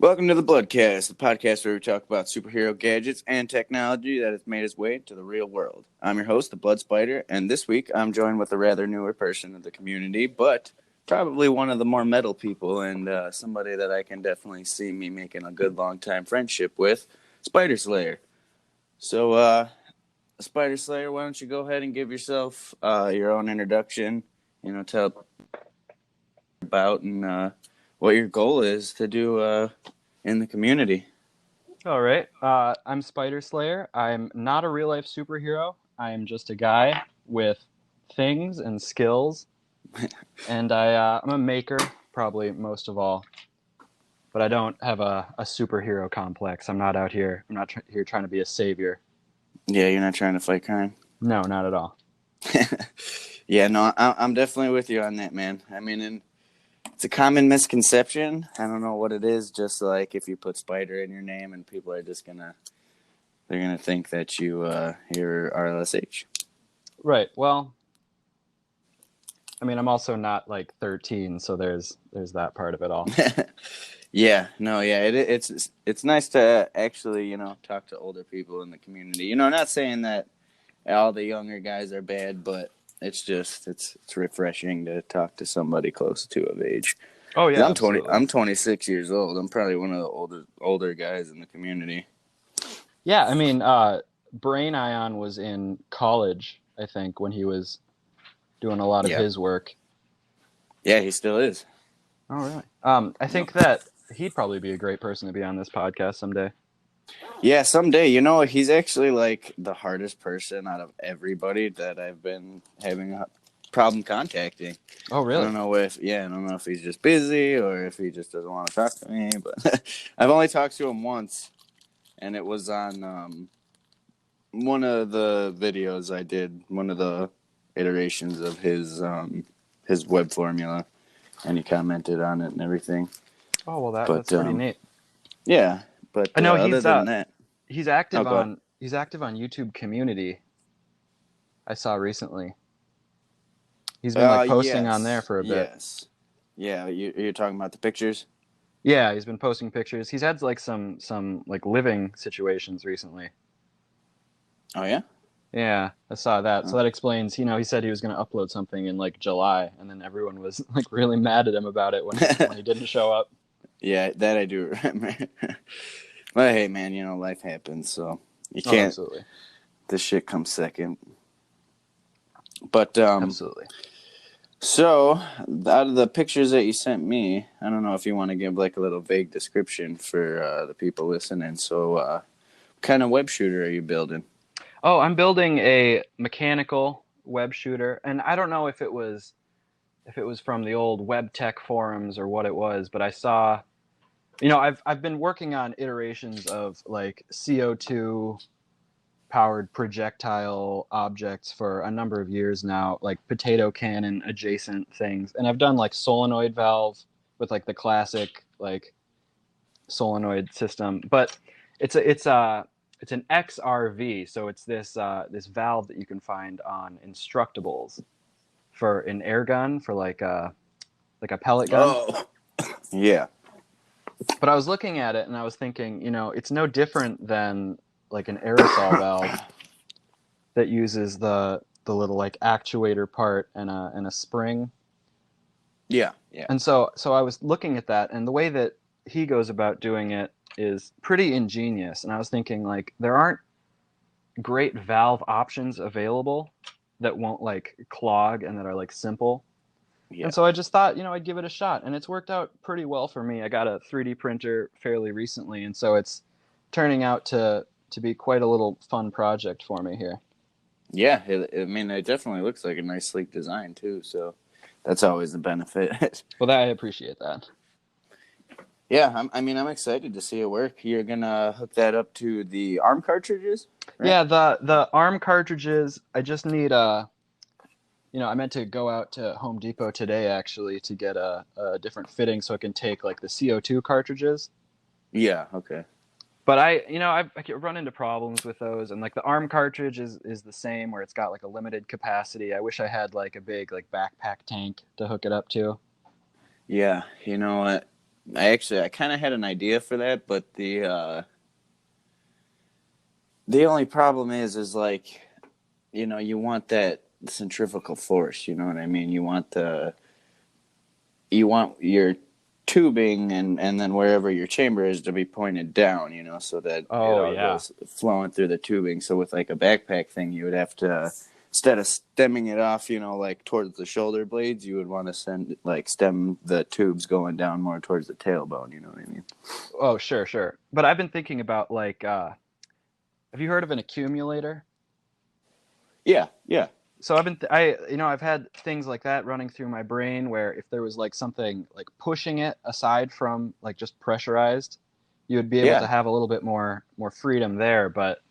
Welcome to the Bloodcast, the podcast where we talk about superhero gadgets and technology that has made its way to the real world. I'm your host, the Blood Spider, and this week I'm joined with a rather newer person of the community, but probably one of the more metal people and somebody that I can definitely see me making a good long time friendship with, Spider Slayer. So, Spider Slayer, why don't you go ahead and give yourself your own introduction? Tell about and what your goal is to do in the community. All right. I'm Spider Slayer. I'm not a real life superhero. I am just a guy with things and skills, and I'm a maker, probably most of all. But I don't have a superhero complex. I'm not out here. I'm not here trying to be a savior. Yeah, you're not trying to fight crime. No, not at all. Yeah, no, I'm definitely with you on that, man. I mean, it's a common misconception. I don't know what it is. Just like if you put Spider in your name, and people are just they're gonna think that you're RLSH. Right. Well, I mean, I'm also not like 13, so there's that part of it all. Yeah, no, yeah, it's nice to actually talk to older people in the community. Not saying that all the younger guys are bad, but it's refreshing to talk to somebody close to of age. Oh 'Cause yeah, absolutely. I'm 26 years old. I'm probably one of the older guys in the community. Yeah, I mean, Brain Ion was in college, I think, when he was doing a lot of Yeah, his work. yeah, he still is. Oh, really? I think that he'd probably be a great person to be on this podcast someday. Yeah, someday. He's actually like the hardest person out of everybody that I've been having a problem contacting. Oh, really? I don't know if he's just busy or if he just doesn't want to talk to me. But I've only talked to him once, and it was on one of the videos I did, one of the iterations of his web formula, and he commented on it and everything. Oh, well, But that's pretty neat. yeah, I but know other than that, he's oh, active go ahead. on YouTube Community. I saw recently. He's been like posting on there Yes, for a bit. yes, yeah. You're talking about the pictures. Yeah, he's been posting pictures. He's had like some like living situations recently. Oh yeah. Yeah, I saw that. Huh. So that explains, he said he was going to upload something in like July, and then everyone was like really mad at him about it when he didn't show up. Yeah, that I do remember. But hey, man, life happens, so you Oh, can't. absolutely. This shit comes second. But Absolutely. so out of the pictures that you sent me, I don't know if you want to give like a little vague description for the people listening. So, what kind of web shooter are you building? Oh, I'm building a mechanical web shooter, and I don't know if it was from the old web tech forums or what it was, but I saw, I've been working on iterations of like CO2 powered projectile objects for a number of years now, like potato cannon adjacent things, and I've done like solenoid valve with like the classic like solenoid system, but it's an XRV, so it's this valve that you can find on Instructables for an air gun for like a pellet gun. Oh, yeah, But I was looking at it and I was thinking, it's no different than like an aerosol valve that uses the little like actuator part and a spring. yeah, yeah, And so I was looking at that, and the way that he goes about doing it is pretty ingenious. And I was thinking like there aren't great valve options available that won't like clog and that are like simple. yeah. And so I just thought, I'd give it a shot, and it's worked out pretty well for me. I got a 3D printer fairly recently, and so it's turning out to be quite a little fun project for me here. Yeah, I mean, it definitely looks like a nice, sleek design too. So that's always the benefit. Well, I appreciate that. Yeah, I mean, I'm excited to see it work. You're gonna hook that up to the ARM cartridges, right? Yeah, the ARM cartridges. I just need I meant to go out to Home Depot today actually to get a different fitting so I can take like the CO2 cartridges. Yeah. Okay. But I run into problems with those, and like the ARM cartridge is the same where it's got like a limited capacity. I wish I had like a big like backpack tank to hook it up to. Yeah. You know what? I kind of had an idea for that, but the only problem is like, you want that centrifugal force. You know what I mean? You want your tubing and then wherever your chamber is to be pointed down, so that it Oh all yeah. goes flowing through the tubing. So with like a backpack thing, you would have to, instead of stemming it off, like towards the shoulder blades, you would want to stem the tubes going down more towards the tailbone. You know what I mean? Oh, sure, sure. But I've been thinking about like, have you heard of an accumulator? Yeah, yeah, So I've had things like that running through my brain where if there was like something like pushing it aside from like just pressurized, you would be able to yeah, have a little bit more freedom there. But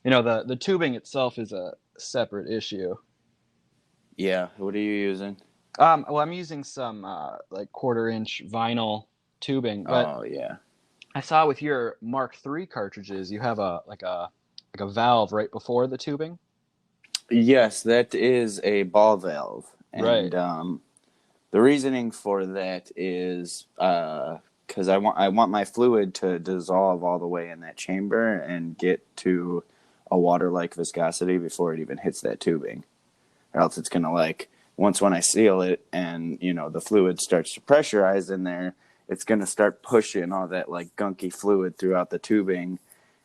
the tubing itself is a separate issue. yeah. What are you using? Well, I'm using some like quarter-inch vinyl tubing, but Oh, yeah. I saw with your Mark III cartridges, you have a valve right before the tubing. Yes, that is a ball valve, Right. and the reasoning for that is because I want my fluid to dissolve all the way in that chamber and get to a water-like viscosity before it even hits that tubing, or else it's gonna like once when I seal it and the fluid starts to pressurize in there, it's gonna start pushing all that like gunky fluid throughout the tubing,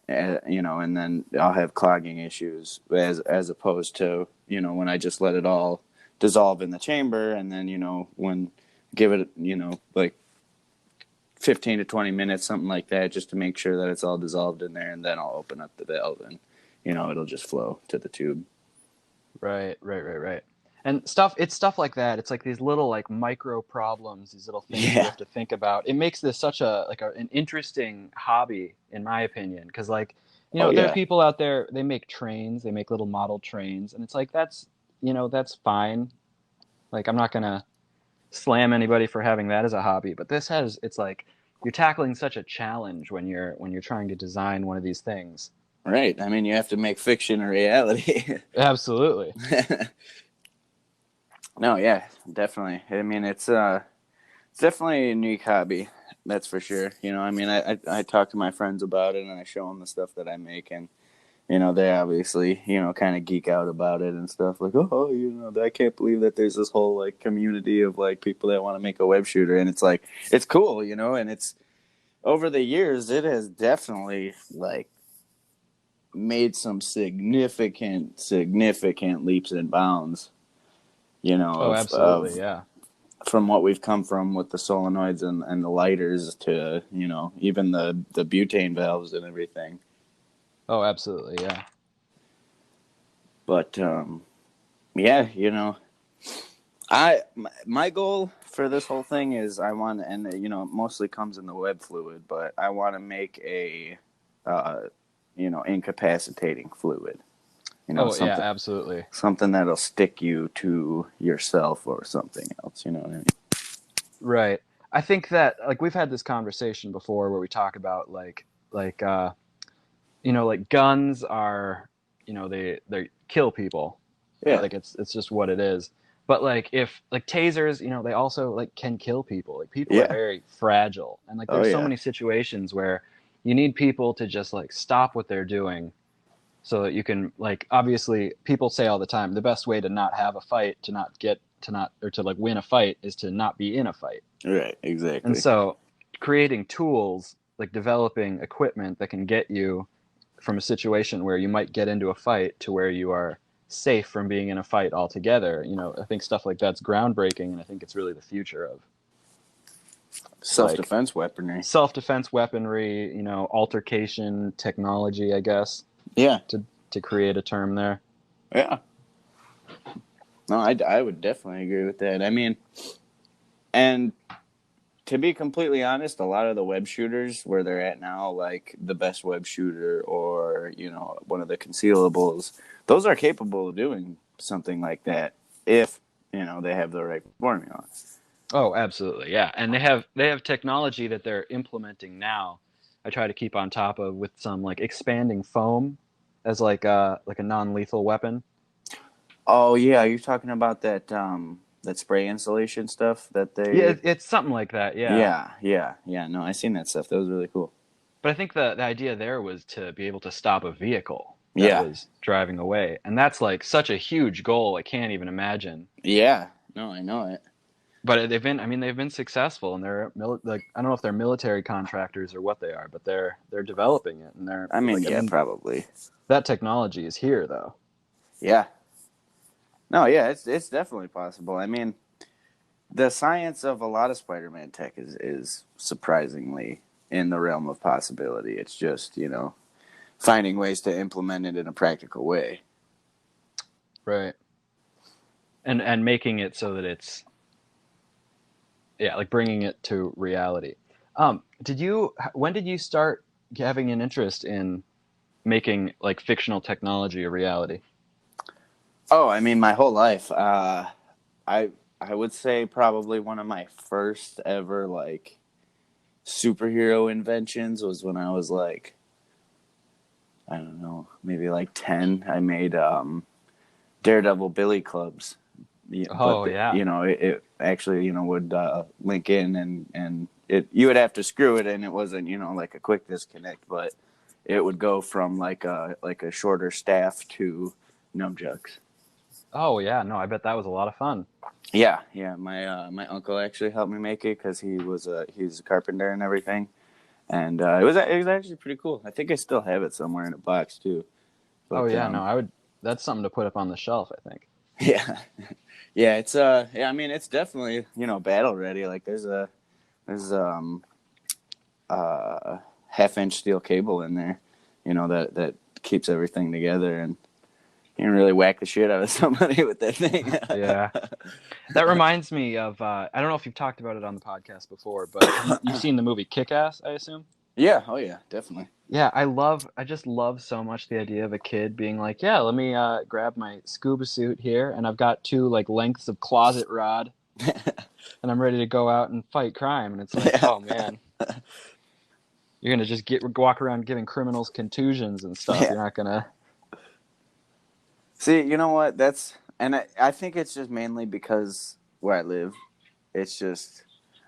and then I'll have clogging issues as opposed to when I just let it all dissolve in the chamber, and then when give it like 15 to 20 minutes, something like that, just to make sure that it's all dissolved in there, and then I'll open up the valve and it'll just flow to the tube. Right, right, right, right. And it's stuff like that. It's like these little like micro problems, these little things you Yeah. have to think about. It makes this such an interesting hobby, in my opinion, because like, Oh there are yeah. people out there, they make trains, they make little model trains, and it's like that's fine. Like I'm not gonna slam anybody for having that as a hobby, but it's like you're tackling such a challenge when you're trying to design one of these things. Right. I mean, you have to make fiction a reality. Absolutely. No, yeah, definitely. I mean, it's definitely a unique hobby. That's for sure. I mean, I talk to my friends about it and I show them the stuff that I make, and they obviously, kind of geek out about it and stuff. Like, oh, I can't believe that there's this whole like community of like people that want to make a web shooter, and it's like it's cool, and it's over the years it has definitely like made some significant leaps and bounds. Oh, Of absolutely. Yeah. from what we've come from with the solenoids and the lighters to even the butane valves and everything. Oh, absolutely. Yeah. But yeah, my goal for this whole thing is I want, and it mostly comes in the web fluid, but I want to make a uh, incapacitating fluid. Oh, yeah, Something absolutely. that'll stick you to yourself or something else. You know what I mean? Right. I think that like we've had this conversation before where we talk about like guns are, they kill people. Yeah. Like it's just what it is. But like if like tasers, they also like can kill people. Like people are Yeah. very fragile. And like Oh there's so yeah. many situations where you need people to just like stop what they're doing so that you can like obviously people say all the time the best way to not have a fight to not get to not or to like win a fight is to not be in a fight. Right. And Exactly. so creating tools like developing equipment that can get you from a situation where you might get into a fight to where you are safe from being in a fight altogether, I think stuff like that's groundbreaking, and I think it's really the future of Self like defense weaponry. self-defense weaponry, altercation technology, I guess, Yeah. to create a term there. Yeah. No, I would definitely agree with that. I mean, and to be completely honest, a lot of the web shooters where they're at now, like the best web shooter or, one of the concealables, those are capable of doing something like that if, they have the right formula. Oh, absolutely. Yeah. And they have technology that they're implementing now. I try to keep on top of with some like expanding foam as like a non-lethal weapon. Oh, yeah. You're talking about that, that spray insulation stuff that Yeah, they. it's something like that. Yeah. Yeah. No, I seen that stuff. That was really cool. But I think the idea there was to be able to stop a vehicle that Yeah, was driving away, and that's like such a huge goal. I can't even imagine. yeah. No, I know it. But I mean, they've been successful, and like I don't know if they're military contractors or what they are, but they're developing it, and they're I mean, like, I yeah, mean, probably. that technology is here though. Yeah. No, yeah, it's definitely possible. I mean, the science of a lot of Spider-Man tech is surprisingly in the realm of possibility. It's just, finding ways to implement it in a practical way. Right. And making it so that it's, yeah, like bringing it to reality. When did you start having an interest in making like fictional technology a reality? Oh, I mean, my whole life. I I would say probably one of my first ever like superhero inventions was when I was like, I don't know, maybe like 10. I made Daredevil Billy clubs. Yeah, Oh yeah. it actually would link in, and it you would have to screw it in. It wasn't like a quick disconnect, but it would go from like a shorter staff to nunchucks. Oh yeah. No, I bet that was a lot of fun. Yeah. My uncle actually helped me make it because he's a carpenter and everything, and it was actually pretty cool. I think I still have it somewhere in a box too. Oh But yeah. No, I would. That's something to put up on the shelf, I think. yeah, yeah. It's yeah. I mean, it's definitely battle ready. Like there's half-inch steel cable in there, that keeps everything together, and you can really whack the shit out of somebody with that thing. Yeah. That reminds me of I don't know if you've talked about it on the podcast before, but you've seen the movie Kick-Ass, I assume? Yeah. Oh yeah. Definitely. Yeah, I just love so much the idea of a kid being like, yeah, let me grab my scuba suit here, and I've got two like lengths of closet rod, and I'm ready to go out and fight crime. And it's like, Yeah. oh man, you're gonna just walk around giving criminals contusions and stuff. Yeah. You're not gonna. See, you know what? I think it's just mainly because where I live, it's just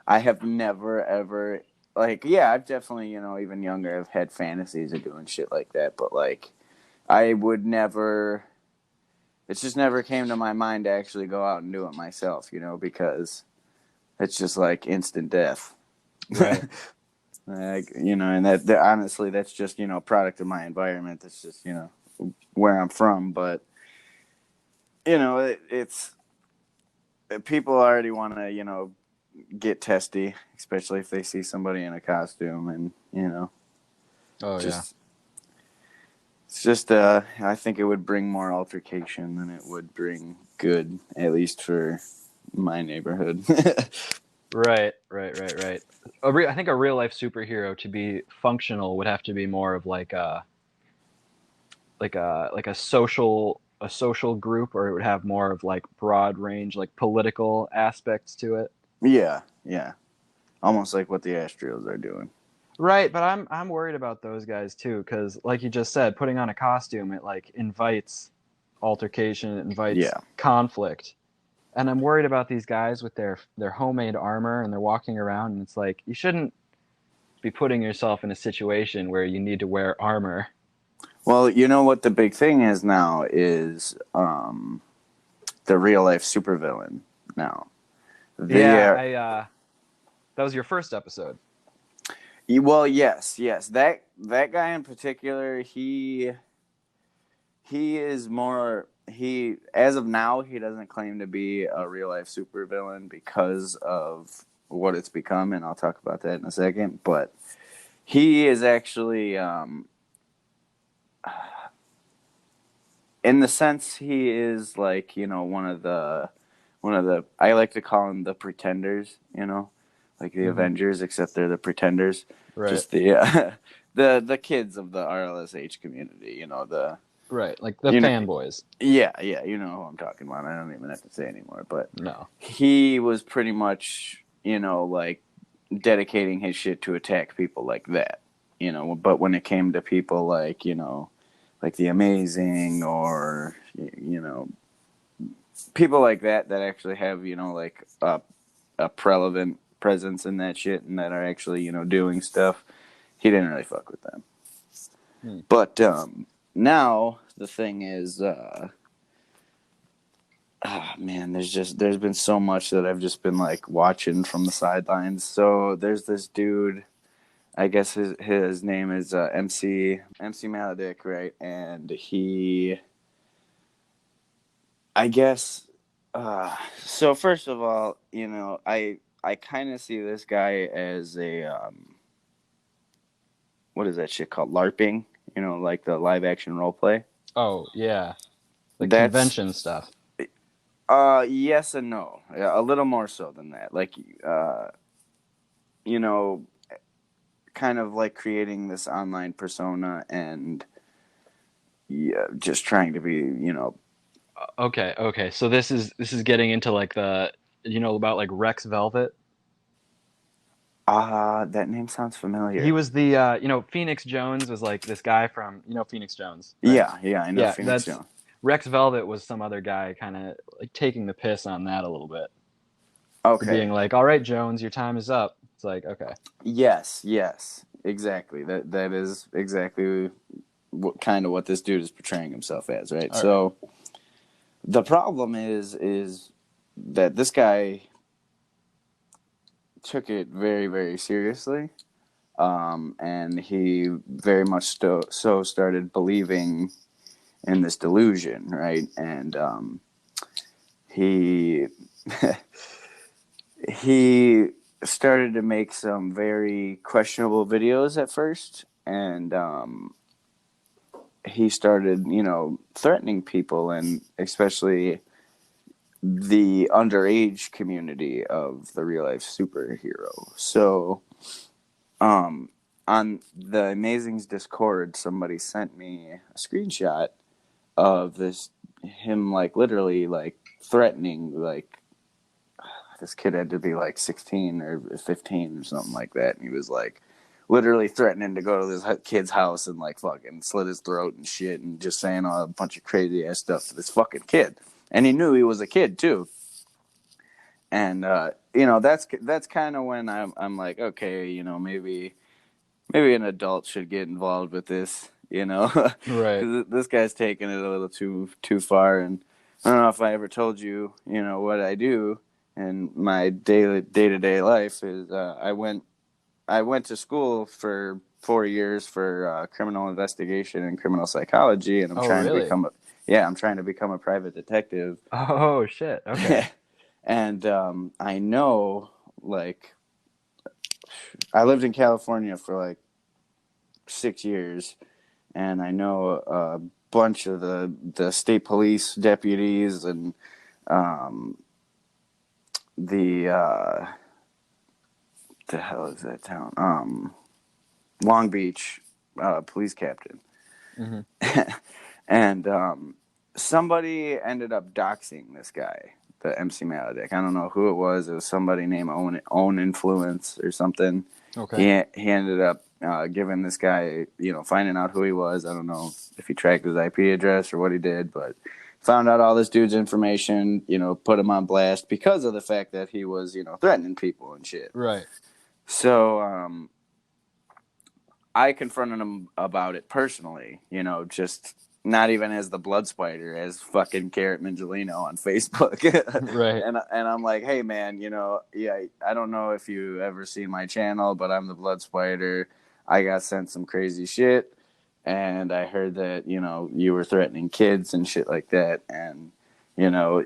I have never ever like yeah, I've definitely, even younger I've had fantasies of doing shit like that, but like I would never it just never came to my mind to actually go out and do it myself, because it's just like instant death. Right. Like, and that honestly that's just, a product of my environment. That's just, where I'm from, but it's people already want to, get testy, especially if they see somebody in a costume, and Oh yeah. just it's just I think it would bring more altercation than it would bring good, at least for my neighborhood. Right. I think a real life superhero to be functional would have to be more of like a social group, or it would have more of like broad range like political aspects to it. Yeah, almost like what the Astros are doing. Right, but I'm worried about those guys too, because like you just said, putting on a costume, it like invites altercation, it invites Yeah. conflict, and I'm worried about these guys with their homemade armor, and they're walking around, and it's like you shouldn't be putting yourself in a situation where you need to wear armor. Well, you know what the big thing is now is the real life supervillain now. They Yeah, are, I that was your first episode. well, yes. That guy in particular, he is more he as of now he doesn't claim to be a real life supervillain because of what it's become, and I'll talk about that in a second. But he is actually, in the sense, he is like one of the I like to call them the pretenders. Like the Mm-hmm. Avengers, except they're the pretenders. Right, Just the the kids of the RLSH community. The right, like the you know fanboys. yeah, you know who I'm talking about. I don't even have to say anymore. But No. he was pretty much like dedicating his shit to attack people like that. But when it came to people like like the Amazing, or people like that actually have, like a relevant presence in that shit and that are actually, doing stuff. He didn't really fuck with them. Hmm. But now the thing is, man, there's been so much that I've just been like watching from the sidelines. So there's this dude. I guess his name is MC Maledic, right? And he, I guess. So first of all, I kind of see this guy as a what is that shit called? LARPing. Like the live action role play. Oh yeah, like That's convention stuff. yes and no. Yeah, a little more so than that. Like you know, kind of like creating this online persona and yeah, just trying to be, Okay. So this is getting into like the about like Rex Velvet. that name sounds He familiar. was the Phoenix Jones was like this guy from Phoenix Jones, right? Yeah, I know Yeah, Phoenix that's Jones. Rex Velvet was some other guy kind of like taking the piss on that a little bit. For being Okay. like, "All right, Jones, your time is up." It's like, okay. Yes, exactly. That is exactly kind of what this dude is portraying himself as, right? All right. So the problem is that this guy took it very, very seriously. And he very much so started believing in this delusion, right? And he he started to make some very questionable videos at first, and he started, threatening people, and especially the underage community of the real life superhero. So, um, on the Amazings Discord, somebody sent me a screenshot of this him like literally like threatening like this kid had to be like 16 or 15 or something like that, and he was like literally threatening to go to this kid's house and like fucking slit his throat and shit and just saying a bunch of crazy ass stuff to this fucking kid, and he knew he was a kid too. And that's kind of when I'm like, okay, maybe an adult should get involved with this, Right. because this guy's taking it a little too far. And I don't know if I ever told you, what I do in my day to day life is I went to school for 4 years for criminal investigation and criminal psychology, and Oh, really? I'm trying to become a private detective. Oh, shit. Okay. And I know, like, I lived in California for like 6 years, and I know a bunch of the state police deputies and um, the hell is that town? Long Beach police captain, Hmm. and somebody ended up doxing this guy, the MC Maledic. I don't know who it was. It was somebody named Own Influence or something. Okay. He ended up giving this guy, finding out who he was. I don't know if he tracked his IP address or what he did, but found out all this dude's information. Put him on blast because of the fact that he was, threatening people and shit. Right. So I confronted him about it personally. Just not even as the blood spider, as fucking Carrot Mingilino on Facebook. Right. and I'm like, hey man, yeah, I don't know if you ever seen my channel, but I'm the blood spider. I got sent some crazy shit, and I heard that you were threatening kids and shit like that, and you know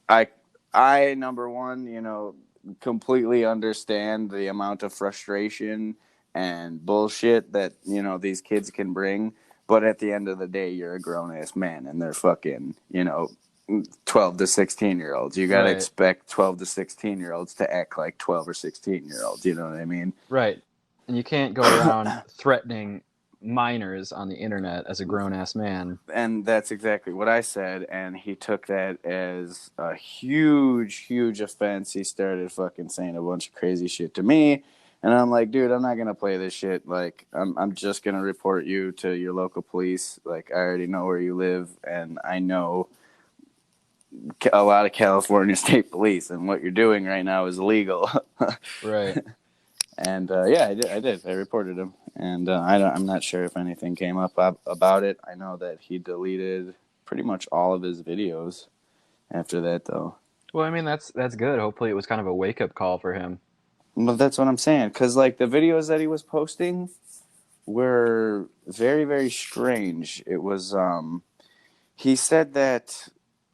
I number one, completely understand the amount of frustration and bullshit that these kids can bring, but at the end of the day, you're a grown ass man, and they're fucking 12 to 16-year-olds. You got to Right. expect 12 to 16-year-olds to act like 12 or 16-year-olds. You know what I mean? Right. And you can't go around threatening minors on the internet as a grown ass man. And that's exactly what I said, and he took that as a huge offense. He started fucking saying a bunch of crazy shit to me, and I'm like, dude, I'm not gonna play this shit. Like, I'm just gonna report you to your local police. Like, I already know where you live, and I know a lot of California State Police, and what you're doing right now is illegal. Right. And yeah, I did. I reported him, and I'm not sure if anything came up about it. I know that he deleted pretty much all of his videos after that, though. Well, I mean, that's good. Hopefully, it was kind of a wake up call for him. But that's what I'm saying, because like the videos that he was posting were very, very strange. It was he said that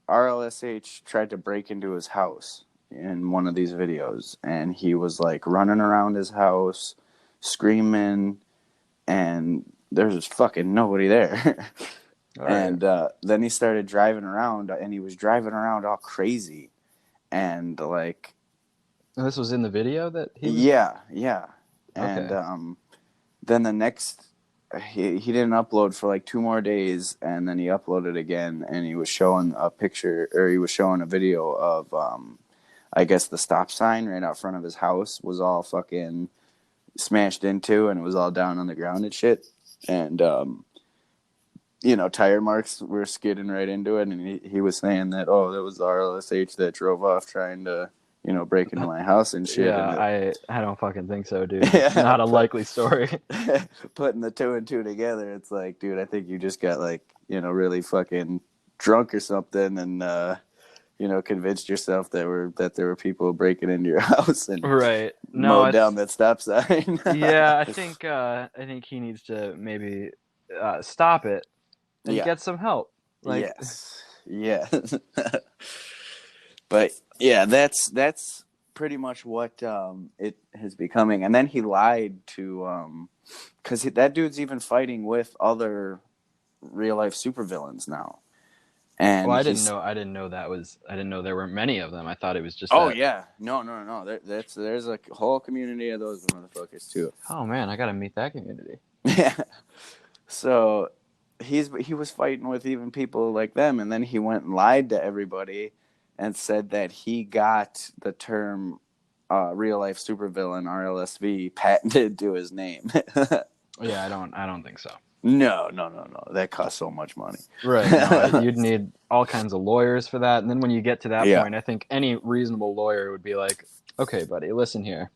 RLSH tried to break into his house in one of these videos, and he was like running around his house screaming, and there's just fucking nobody there. Right. And then he started driving around, and he was driving around all crazy, and like, And this was in the video that he was... yeah. And Okay. then the next, he didn't upload for like 2 more days, and then he uploaded again, and he was showing a picture, or he was showing a video of I guess the stop sign right out front of his house was all fucking smashed into, and it was all down on the ground and shit. And tire marks were skidding right into it, and he was saying that, oh, that was the RLSH that drove off trying to break into my house and shit. Yeah, And I don't fucking think so, dude. yeah, Not a likely story. putting the two and two together, it's like, dude, I think you just got like, really fucking drunk or something, and convinced yourself that there were people breaking into your house and Right. No, mowed down that stop sign. yeah, I think he needs to maybe stop it and Yeah. get some help. Like, Yes. Yeah. But yeah, that's pretty much what it is becoming. And then he lied to because that dude's even fighting with other real life supervillains now. And well, I didn't know I didn't know there were many of them. I thought it was just Oh that. yeah, no. There's a whole community of those motherfuckers too. Oh man, I got to meet that community. Yeah. So he was fighting with even people like them, and then he went and lied to everybody and said that he got the term real life supervillain RLSV patented to his name. Yeah, I don't think so. No. That costs so much money. Right. No, you'd need all kinds of lawyers for that. And then when you get to that Yeah. point, I think any reasonable lawyer would be like, okay, buddy, listen here.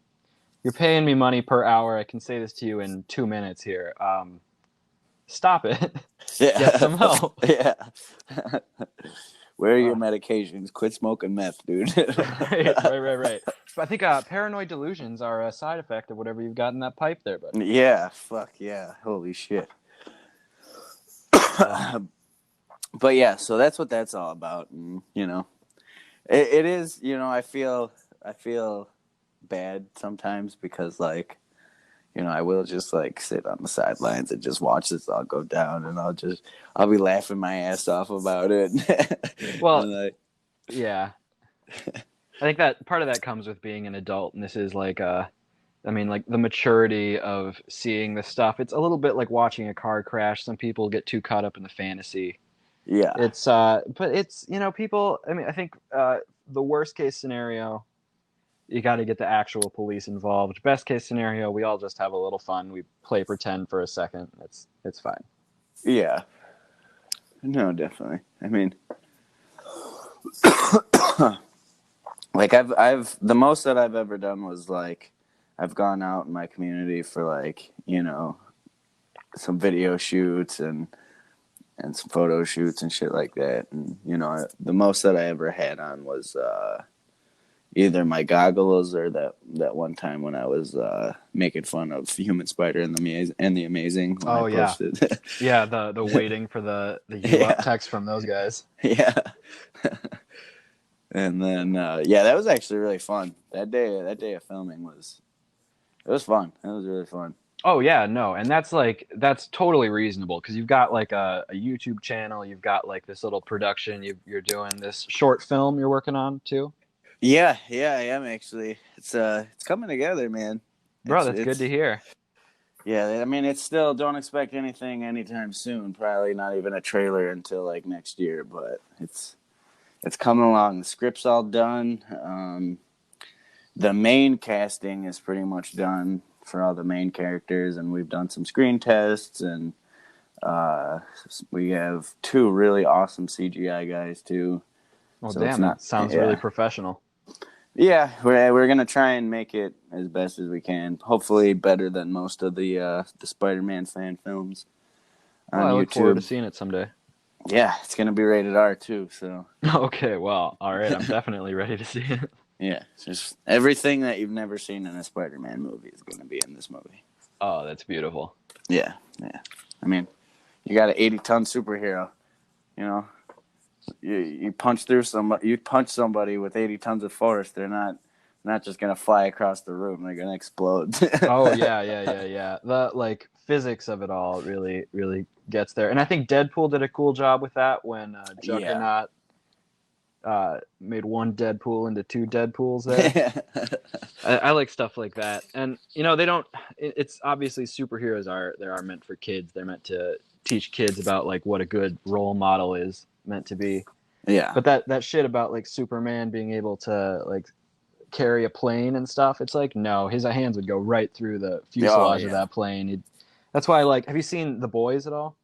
You're paying me money per hour. I can say this to you in 2 minutes here. Stop it. Yeah. Get some help. Yeah. Where are your medications? Quit smoking meth, dude. Right. But I think paranoid delusions are a side effect of whatever you've got in that pipe there, buddy. Yeah, fuck yeah. Holy shit. But yeah, so that's what that's all about. And, it is, I feel bad sometimes because, like, I will just like sit on the sidelines and just watch this all go down, and I'll be laughing my ass off about it. Well, yeah, I think that part of that comes with being an adult, and this is like like the maturity of seeing this stuff. It's a little bit like watching a car crash. Some people get too caught up in the fantasy. Yeah, It's but it's people. I mean, I think the worst case scenario, you got to get the actual police involved. Best case scenario, we all just have a little fun. We play pretend for a second. It's fine. Yeah. No, definitely. I mean, like I've the most that I've ever done was like I've gone out in my community for like some video shoots and some photo shoots and shit like that. And the most that I ever had on was either my goggles or that one time when I was making fun of Human Spider and the Amazing. When Oh, I yeah. posted. Yeah, the waiting for the up text from those guys. Yeah. And then that was actually really fun. That day of filming was fun. It was really fun. Oh yeah, no, and that's totally reasonable because you've got like a YouTube channel, you've got like this little production, you're doing this short film you're working on too. Yeah, I am actually. It's coming together, man. Bro, that's good to hear. Yeah, I mean, it's still, don't expect anything anytime soon. Probably not even a trailer until like next year, but it's coming along. The script's all done. The main casting is pretty much done for all the main characters, and we've done some screen tests, and we have 2 really awesome CGI guys too. Well, So it's damn, not. that sounds really Yeah, professional. yeah. We're gonna try and make it as best as we can. Hopefully, better than most of the Spider-Man fan films Well, on I look forward to YouTube. seeing it someday. Yeah, it's gonna be rated R too. So Okay, well, all right. I'm definitely ready to see it. yeah, it's just everything that you've never seen in a Spider-Man movie is gonna be in this movie. Oh, that's beautiful. Yeah, yeah. I mean, you got an 80-ton superhero. You know, you punch somebody with 80 tons of force. They're not just gonna fly across the room. They're gonna explode. Oh yeah, yeah. The like physics of it all really, really gets there. And I think Deadpool did a cool job with that when Yeah. Juggernaut made one Deadpool into two Deadpools there. I like stuff like that. And you know, they don't. It's obviously superheroes are they are meant for kids. They're meant to teach kids about like what a good role model is meant to be. Yeah. But that shit about like Superman being able to like carry a plane and stuff, it's like no, his hands would go right through the Oh fuselage of yeah. that plane. That's why I like. Have you seen The Boys at all?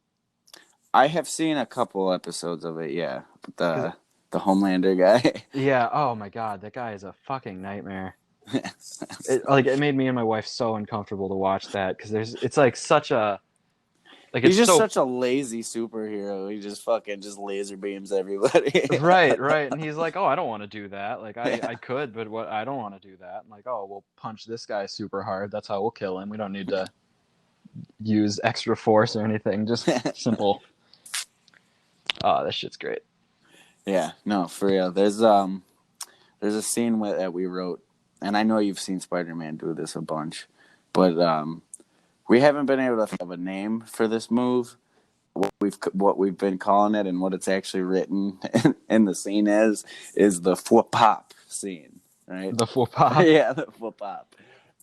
I have seen a couple episodes of it. Yeah, Because the Homelander guy. yeah, oh my god, that guy is a fucking nightmare. It made me and my wife so uncomfortable to watch that because it's like such a like He's it's just so such a lazy superhero. He just fucking just laser beams everybody. right, and he's like, oh, I don't want to do that. Like I could, but what I don't want to do that. I'm like, oh, we'll punch this guy super hard. That's how we'll kill him. We don't need to use extra force or anything. Just simple. Oh, that shit's great. Yeah, no, for real. There's a scene that we wrote, and I know you've seen Spider-Man do this a bunch, but we haven't been able to have a name for this move. What we've been calling it and what it's actually written in the scene is the foot pop scene, right? The faux pas. Yeah, the foot pop.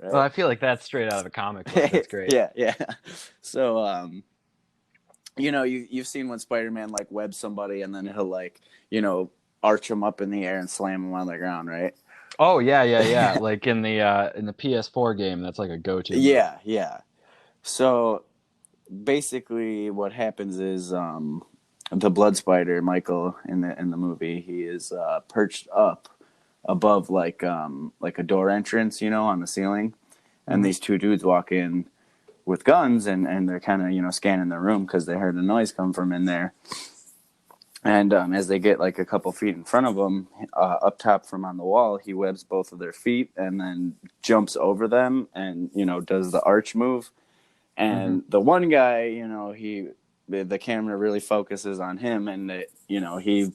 Well, Right? I feel like that's straight out of a comic book. That's great. Yeah, yeah. So you know, you've seen when Spider-Man like webs somebody and then he'll like, you know, arch them up in the air and slam them on the ground, right? Oh yeah. Like in the PS4 game, that's like a go-to move. Yeah, yeah. So basically, what happens is the Blood Spider, Michael, in the movie, he is perched up above like a door entrance, you know, on the ceiling, and these two dudes walk in with guns, and they're kind of, you know, scanning the room because they heard a noise come from in there. And as they get like a couple feet in front of them, up top from on the wall, he webs both of their feet and then jumps over them and, you know, does the arch move. And the one guy, you know, the camera really focuses on him, and you know, he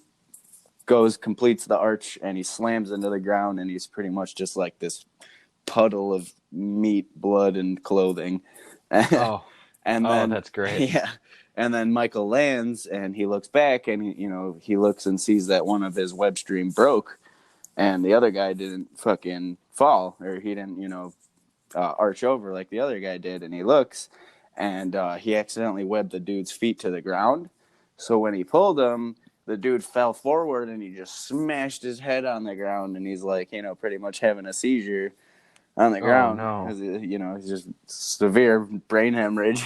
completes the arch and he slams into the ground, and he's pretty much just like this puddle of meat, blood, and clothing. Oh, And oh, then that's great. yeah, and then Michael lands and he looks back and you know, he looks and sees that one of his web stream broke, and the other guy didn't fucking fall, or he didn't, you know, arch over like the other guy did, and he looks, and he accidentally webbed the dude's feet to the ground. So when he pulled him, the dude fell forward and he just smashed his head on the ground, and he's like, you know, pretty much having a seizure on the Oh ground no. because, you know, he's just severe brain hemorrhage.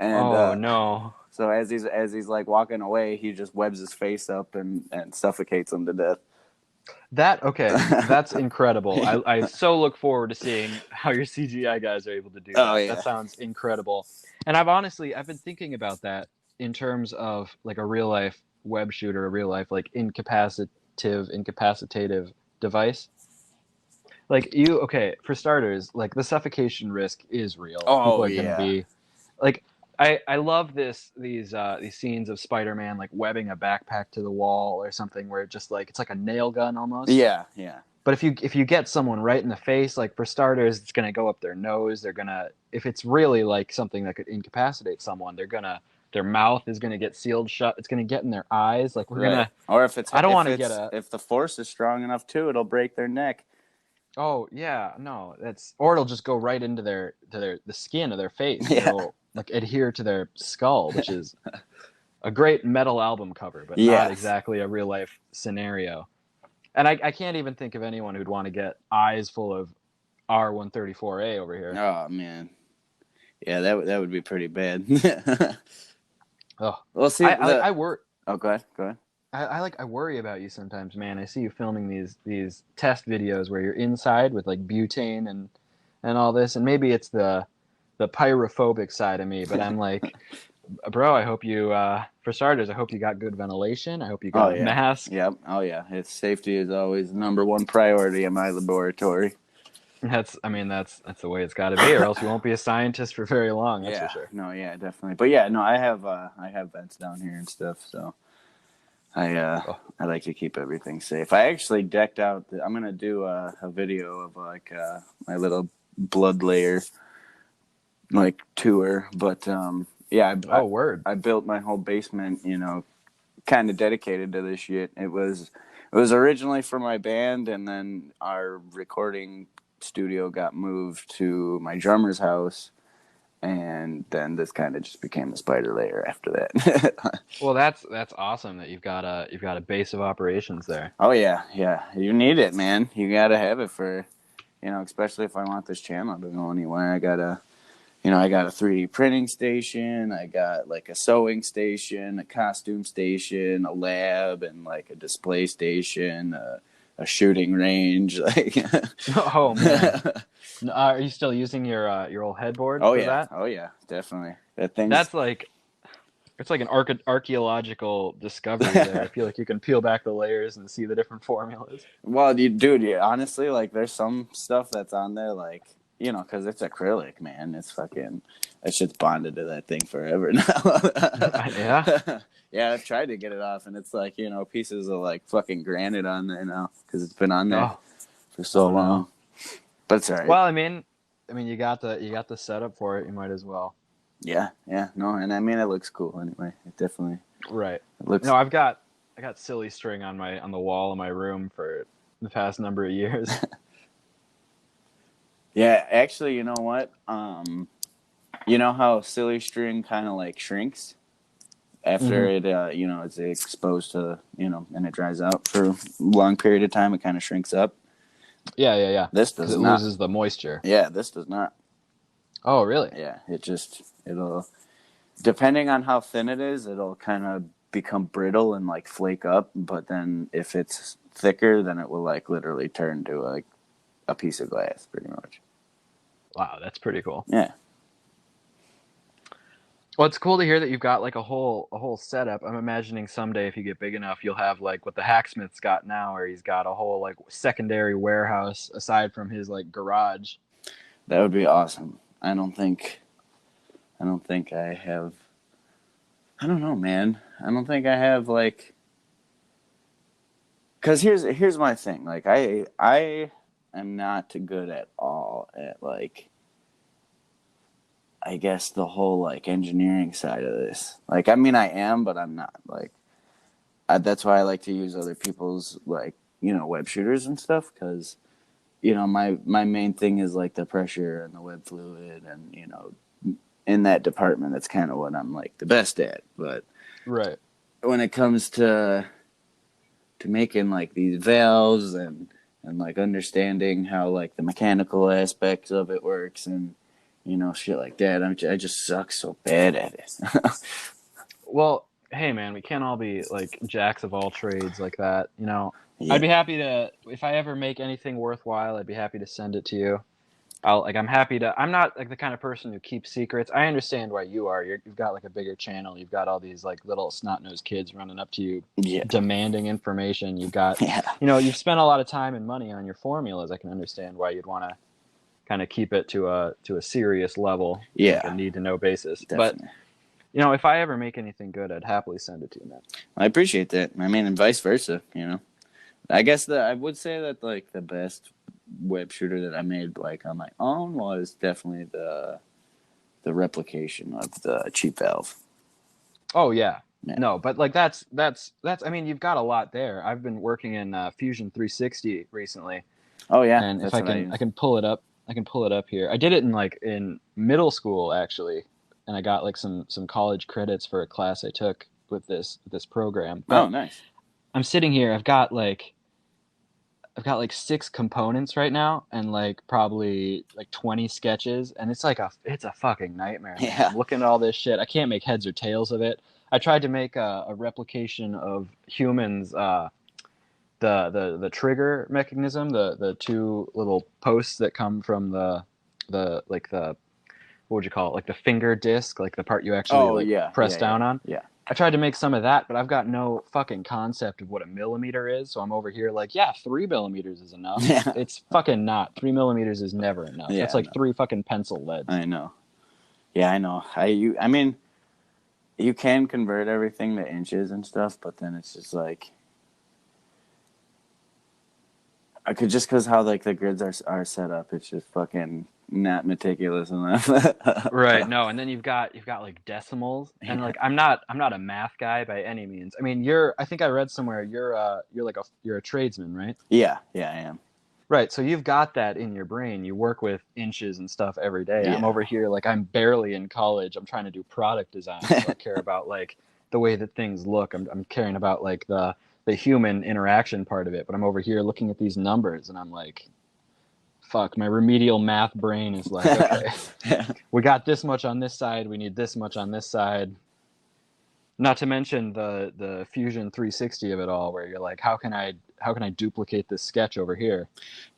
And Oh no. so as he's like walking away, he just webs his face up and suffocates him to death. That's incredible. I so look forward to seeing how your CGI guys are able to do Oh that. yeah. That sounds incredible. And I've been thinking about that in terms of like a real life web shooter, a real life like incapacitative device. Like okay, for starters, like the suffocation risk is real. Like people Oh are gonna yeah. be like I love these scenes of Spider-Man like webbing a backpack to the wall or something where it just like it's like a nail gun almost. Yeah, yeah. But if you get someone right in the face, like for starters, it's gonna go up their nose. If it's really like something that could incapacitate someone, their mouth is gonna get sealed shut. It's gonna get in their eyes. Like we're Right. gonna. Or I don't want to get a. if the force is strong enough too, it'll break their neck. Oh yeah, no, or it'll just go right into the skin of their face. Yeah. It'll like adhere to their skull, which is a great metal album cover, but not Yes. exactly a real life scenario. And I can't even think of anyone who'd want to get eyes full of R134A over here. Oh man. Yeah, that would be pretty bad. Oh, Well, see, I worry. oh, go ahead. Go ahead. I worry about you sometimes, man. I see you filming these test videos where you're inside with like butane and all this, and maybe it's the pyrophobic side of me, but I'm like, bro, I hope you, for starters, I hope you got good ventilation. I hope you Oh got a yeah, mask. yep. Oh yeah, its safety is always number one priority in my laboratory. I mean, that's the way it's got to be, or else you won't be a scientist for very long. That's for Yeah, sure. no, yeah, definitely. But yeah, no, I have vents down here and stuff, so I uh Oh, I like to keep everything safe. I actually decked out. I'm gonna do a video of like my little blood layer like tour, but yeah, oh, word. I built my whole basement, kind of dedicated to this shit. It was originally for my band, and then our recording studio got moved to my drummer's house, and then this kind of just became the spider layer after that. Well, that's awesome that you've got a base of operations there. Oh yeah, yeah. You need it, man. You gotta have it for, especially if I want this channel to go anywhere. I got a 3D printing station. I got like a sewing station, a costume station, a lab, and like a display station, a shooting range. Like, Oh man, are you still using your old headboard oh for yeah, that? oh yeah, definitely. That thing's That's like it's like an archaeological discovery there. I feel like you can peel back the layers and see the different formulas. well, dude. Yeah, honestly, like, there's some stuff that's on there, like, because it's acrylic, man. It's fucking that shit's bonded to that thing forever Yeah. now. Yeah, I've tried to get it off, and it's like, pieces of like fucking granite on there now because it's been on there Oh, for so oh long. no. But it's all right. Well, I mean, you got the setup for it. You might as well. Yeah, yeah, no, and I mean, it looks cool anyway. It definitely Right. it looks. No, I got silly string on the wall in my room for the past number of years. Yeah, actually, you know what? You know how silly string kind of like shrinks after Mhm. it's exposed to, and it dries out for a long period of time. It kind of shrinks up. Yeah, yeah, yeah. This Because does it not. loses the moisture. Yeah, this does not. Oh, really? Yeah, it'll depending on how thin it is, it'll kind of become brittle and like flake up. But then if it's thicker, then it will like literally turn to like a piece of glass, pretty much. Wow, that's pretty cool. Yeah. Well, it's cool to hear that you've got like a whole setup. I'm imagining someday if you get big enough, you'll have like what the hacksmith's got now, where he's got a whole like secondary warehouse aside from his like garage. That would be awesome. I don't think I have. I don't know, man. I don't think I have like. Cause here's my thing. Like, I am not good at all at like, I guess, the whole like engineering side of this. Like, I mean, I am, but I'm not. Like, that's why I like to use other people's like, web shooters and stuff. Cause my main thing is like the pressure and the web fluid, and in that department, that's kind of what I'm like the best at. But Right. when it comes to making like these valves and like understanding how like the mechanical aspects of it works, and shit like that, I just suck so bad at it. Well, hey man, we can't all be like jacks of all trades like that. Yeah, I'd be happy to if I ever make anything worthwhile, I'd be happy to send it to you. I'm happy to. I'm not like the kind of person who keeps secrets. I understand why you are. You've got like a bigger channel. You've got all these like little snot-nosed kids running up to you, yeah, demanding information. You've got, yeah, you've spent a lot of time and money on your formulas. I can understand why you'd want to kind of keep it to a serious level, like a yeah, need to know basis. But definitely. if I ever make anything good, I'd happily send it to you, man. I appreciate that. I mean, and vice versa. I guess that I would say that like the best web shooter that I made like on my own was definitely the replication of the cheap valve. Oh yeah. Yeah. No, but like that's. I mean, you've got a lot there. I've been working in Fusion 360 recently, Oh yeah, and if that's I what I can, use. I can pull it up. I can pull it up here. I did it in middle school actually, and I got like some college credits for a class I took with this program. Oh, But nice. I'm sitting here. I've got like 6 components right now, and like probably like 20 sketches, and it's a fucking nightmare, man. Yeah. I'm looking at all this shit. I can't make heads or tails of it. I tried to make a replication of humans. The trigger mechanism, the two little posts that come from the like the what would you call it, like the finger disc, like the part you actually Oh like yeah, press yeah, down on. yeah, I tried to make some of that, but I've got no fucking concept of what a millimeter is. So I'm over here like, yeah, 3 millimeters is enough. yeah, It's fucking not. 3 millimeters is never enough. yeah. That's like three fucking pencil leads. I know. Yeah, I know. I mean, you can convert everything to inches and stuff, but then it's just like I could just because how like the grids are set up, it's just fucking not meticulous enough. Right. No, and then you've got like decimals, and Yeah. like I'm not a math guy by any means. I mean, I think I read somewhere you're a tradesman, right? Yeah, yeah, I am. Right. So you've got that in your brain. You work with inches and stuff every day. I'm Yeah. over here like I'm barely in college. I'm trying to do product design, so I care about like the way that things look. I'm caring about like the human interaction part of it, but I'm over here looking at these numbers and I'm like, fuck, my remedial math brain is like, okay, we got this much on this side, we need this much on this side. Not to mention the Fusion 360 of it all, where you're like, how can I duplicate this sketch over here?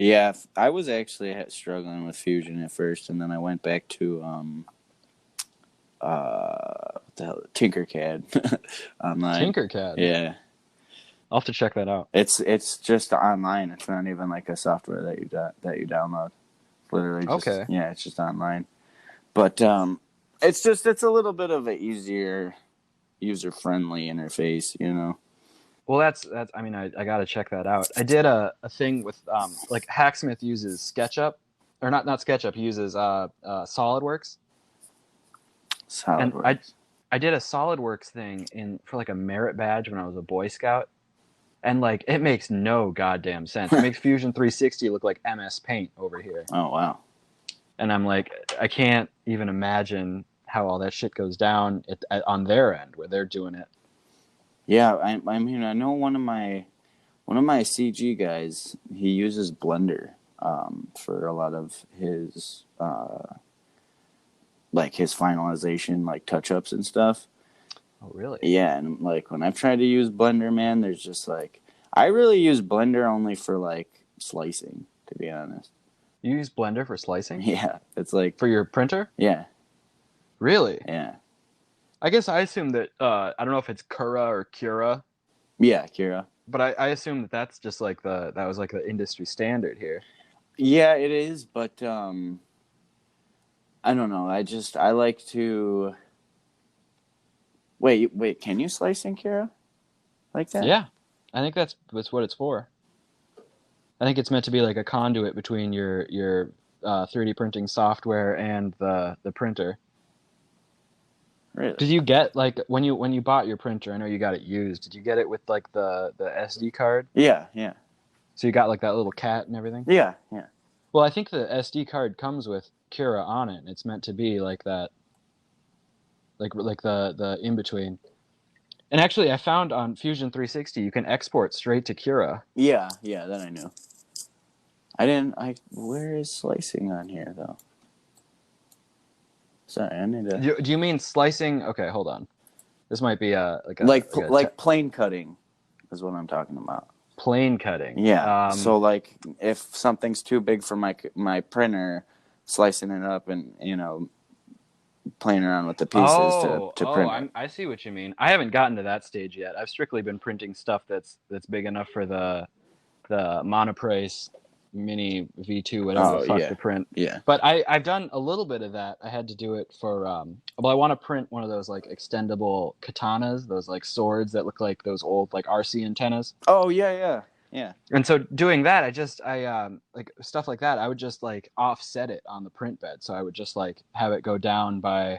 Yeah, I was actually struggling with Fusion at first, and then I went back to what the hell, Tinkercad online. Tinkercad. Yeah, I'll have to check that out. it's just online. It's not even like a software that you download. Literally, just, Okay. yeah, it's just online. But it's a little bit of an easier, user friendly interface, you know. Well, that's. I mean, I got to check that out. I did a thing with like Hacksmith uses SketchUp, or not SketchUp. He uses SolidWorks, and SolidWorks. I did a SolidWorks thing for like a merit badge when I was a Boy Scout, and like it makes no goddamn sense. It makes Fusion 360 look like MS Paint over here, Oh wow. and I'm like, I can't even imagine how all that shit goes down on their end where they're doing it. Yeah, I mean I know one of my CG guys. He uses Blender for a lot of his like his finalization, like touch ups and stuff. Oh, really? Yeah, and like when I've tried to use Blender, man, there's just like I really use Blender only for like slicing, to be honest. You use Blender for slicing? Yeah, it's like For your printer? yeah, Really? yeah, I guess I assume that I don't know if it's Cura or Cura, yeah, Kira. but I assume that that's just like that was like the industry standard here. Yeah, it is, but I don't know. I like to wait. Can you slice in Kira like that? Yeah, I think that's what it's for. I think it's meant to be like a conduit between your 3D printing software and the printer. Really? Did you get like when you bought your printer? I know you got it used. Did you get it with like the SD card? Yeah, yeah, So you got like that little cat and everything? yeah, yeah. Well, I think the SD card comes with Cura on it, and it's meant to be like that, like the in between. And actually, I found on Fusion 360 you can export straight to Cura. Yeah, yeah, that I knew. I didn't. Where is slicing on here though? Sorry, I need to Do you mean slicing? Okay, hold on. This might be like a plane cutting, is what I'm talking about. plane cutting. Yeah. So like, if something's too big for my printer, slicing it up and playing around with the pieces to print it. I see what you mean. I haven't gotten to that stage yet. I've strictly been printing stuff that's big enough for the Monoprice Mini V2, whatever the fuck to print. Yeah. But I've done a little bit of that. I had to do it for well, I want to print one of those like extendable katanas, those like swords that look like those old like RC antennas. Oh yeah, yeah, yeah. And so doing that, I like stuff like that. I would just like offset it on the print bed. So I would just like have it go down by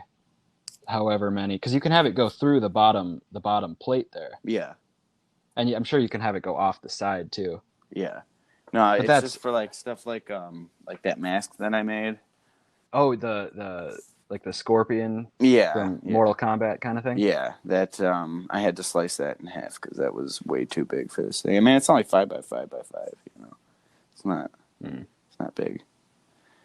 however many, because you can have it go through the bottom plate there. Yeah. And I'm sure you can have it go off the side too. Yeah. No, But it's that's- just for like stuff like that mask that I made. Oh, the like the scorpion Yeah. from yeah. Mortal Kombat kind of thing. Yeah, that I had to slice that in half because that was way too big for this thing. I mean, it's only 5 by 5 by 5. It's not. Mm. It's not big.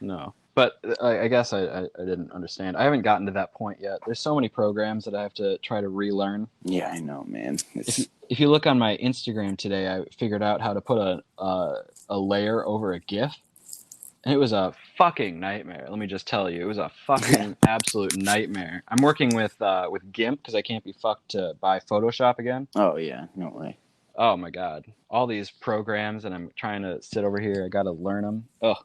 No. But I guess I didn't understand. I haven't gotten to that point yet. There's so many programs that I have to try to relearn. Yeah, I know, man. If you look on my Instagram today, I figured out how to put a layer over a GIF, and it was a fucking nightmare. Let me just tell you, it was a fucking absolute nightmare. I'm working with GIMP because I can't be fucked to buy Photoshop again. Oh yeah, no way. Oh my god, all these programs, and I'm trying to sit over here. I got to learn them. Ugh.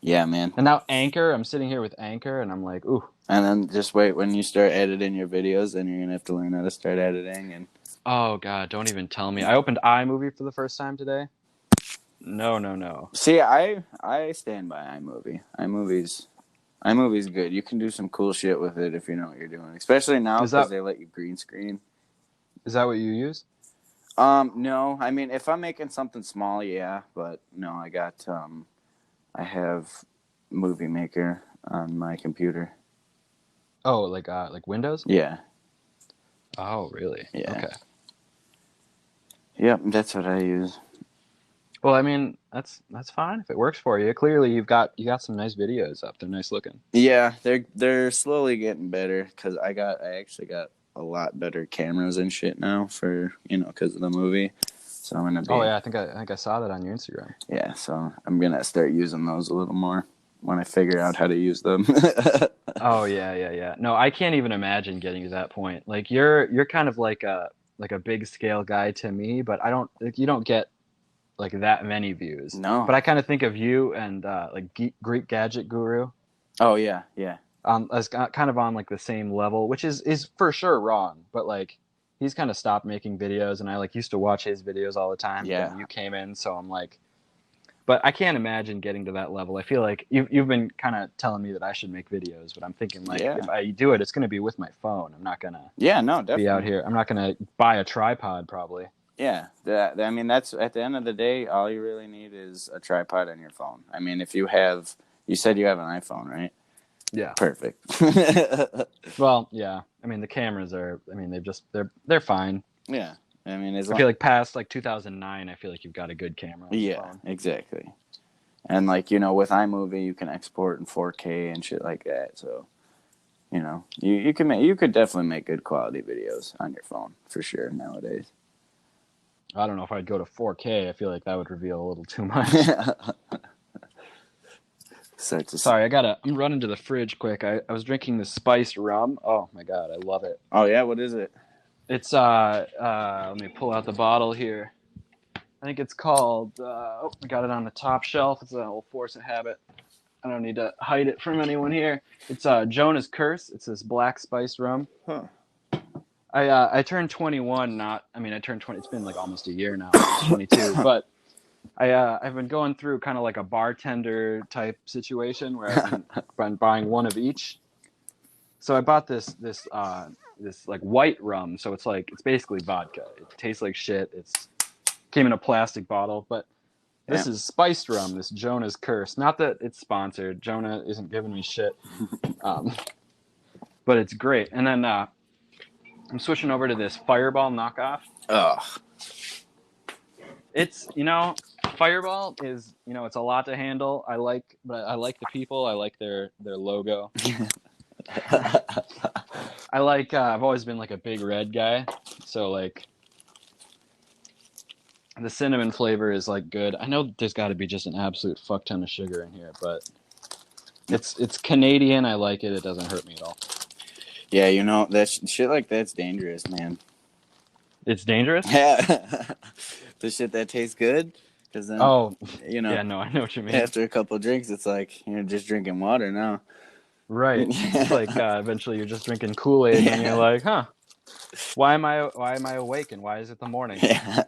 Yeah, man. And now Anchor, I'm sitting here with Anchor, and I'm like, ooh. And then just wait when you start editing your videos, then you're gonna have to learn how to start editing. And Oh god, don't even tell me. I opened iMovie for the first time today. No. see, I stand by iMovie. iMovie's good. You can do some cool shit with it if you know what you're doing, especially now because they let you green screen. Is that what you use? No. I mean, if I'm making something small, yeah, but no, I have Movie Maker on my computer. Oh, like Windows? Yeah. Oh, really? Yeah. Okay. Yep, that's what I use. Well, I mean, that's fine if it works for you. Clearly, you got some nice videos up. They're nice looking. Yeah, they're slowly getting better because I actually got a lot better cameras and shit now for because of the movie. So I'm gonna be. Oh yeah, I think I saw that on your Instagram. Yeah, so I'm gonna start using those a little more when I figure out how to use them. Oh yeah. No, I can't even imagine getting to that point. Like you're kind of like a big scale guy to me, but I don't like you don't get like that many views. No. But I kind of think of you and Greek Gadget Guru Oh yeah. as kind of on like the same level, which is for sure wrong. But like he's kind of stopped making videos, and I like used to watch his videos all the time. Yeah. Then you came in, so I'm like, but I can't imagine getting to that level. I feel like you've been kind of telling me that I should make videos, but I'm thinking like if I do it, it's going to be with my phone. I'm not gonna definitely be out here. I'm not gonna buy a tripod probably. Yeah, I mean that's at the end of the day, all you really need is a tripod on your phone. I mean, if you said you have an iPhone, right? Yeah. Perfect. Well, yeah. I mean, the cameras are. I mean, they're fine. Yeah. I mean, I feel like past like 2009, I feel like you've got a good camera on your phone. Exactly. And like with iMovie, you can export in 4K and shit like that. So, you could definitely make good quality videos on your phone for sure nowadays. I don't know if I'd go to 4K. I feel like that would reveal a little too much. Sorry, I'm running to the fridge quick. I was drinking this spiced rum. Oh my god, I love it. Oh yeah, what is it? It's let me pull out the bottle here. I think it's called I got it on the top shelf. It's an old Force of Habit. I don't need to hide it from anyone here. It's Jonah's Curse. It's this black spiced rum. Huh. I turned 21. I turned 20. It's been like almost a year now. I'm 22, but I've been going through kind of like a bartender type situation where I've been buying one of each. So I bought this like white rum. So it's basically vodka. It tastes like shit. It's came in a plastic bottle, but this is spiced rum. This Jonah's Curse. Not that it's sponsored. Jonah isn't giving me shit, but it's great. And then I'm switching over to this Fireball knockoff. Oh. It's Fireball is it's a lot to handle. I like the people. I like their logo. I like I've always been like a big red guy, so like the cinnamon flavor is like good. I know there's got to be just an absolute fuck ton of sugar in here, but it's Canadian. I like it. It doesn't hurt me at all. Yeah, that shit like that's dangerous, man. It's dangerous? Yeah. The shit that tastes good, because then yeah, no, I know what you mean. After a couple of drinks, it's like you're just drinking water now. Right. It's like eventually you're just drinking Kool-Aid and you're like, huh? Why am I awake and why is it the morning? Yeah.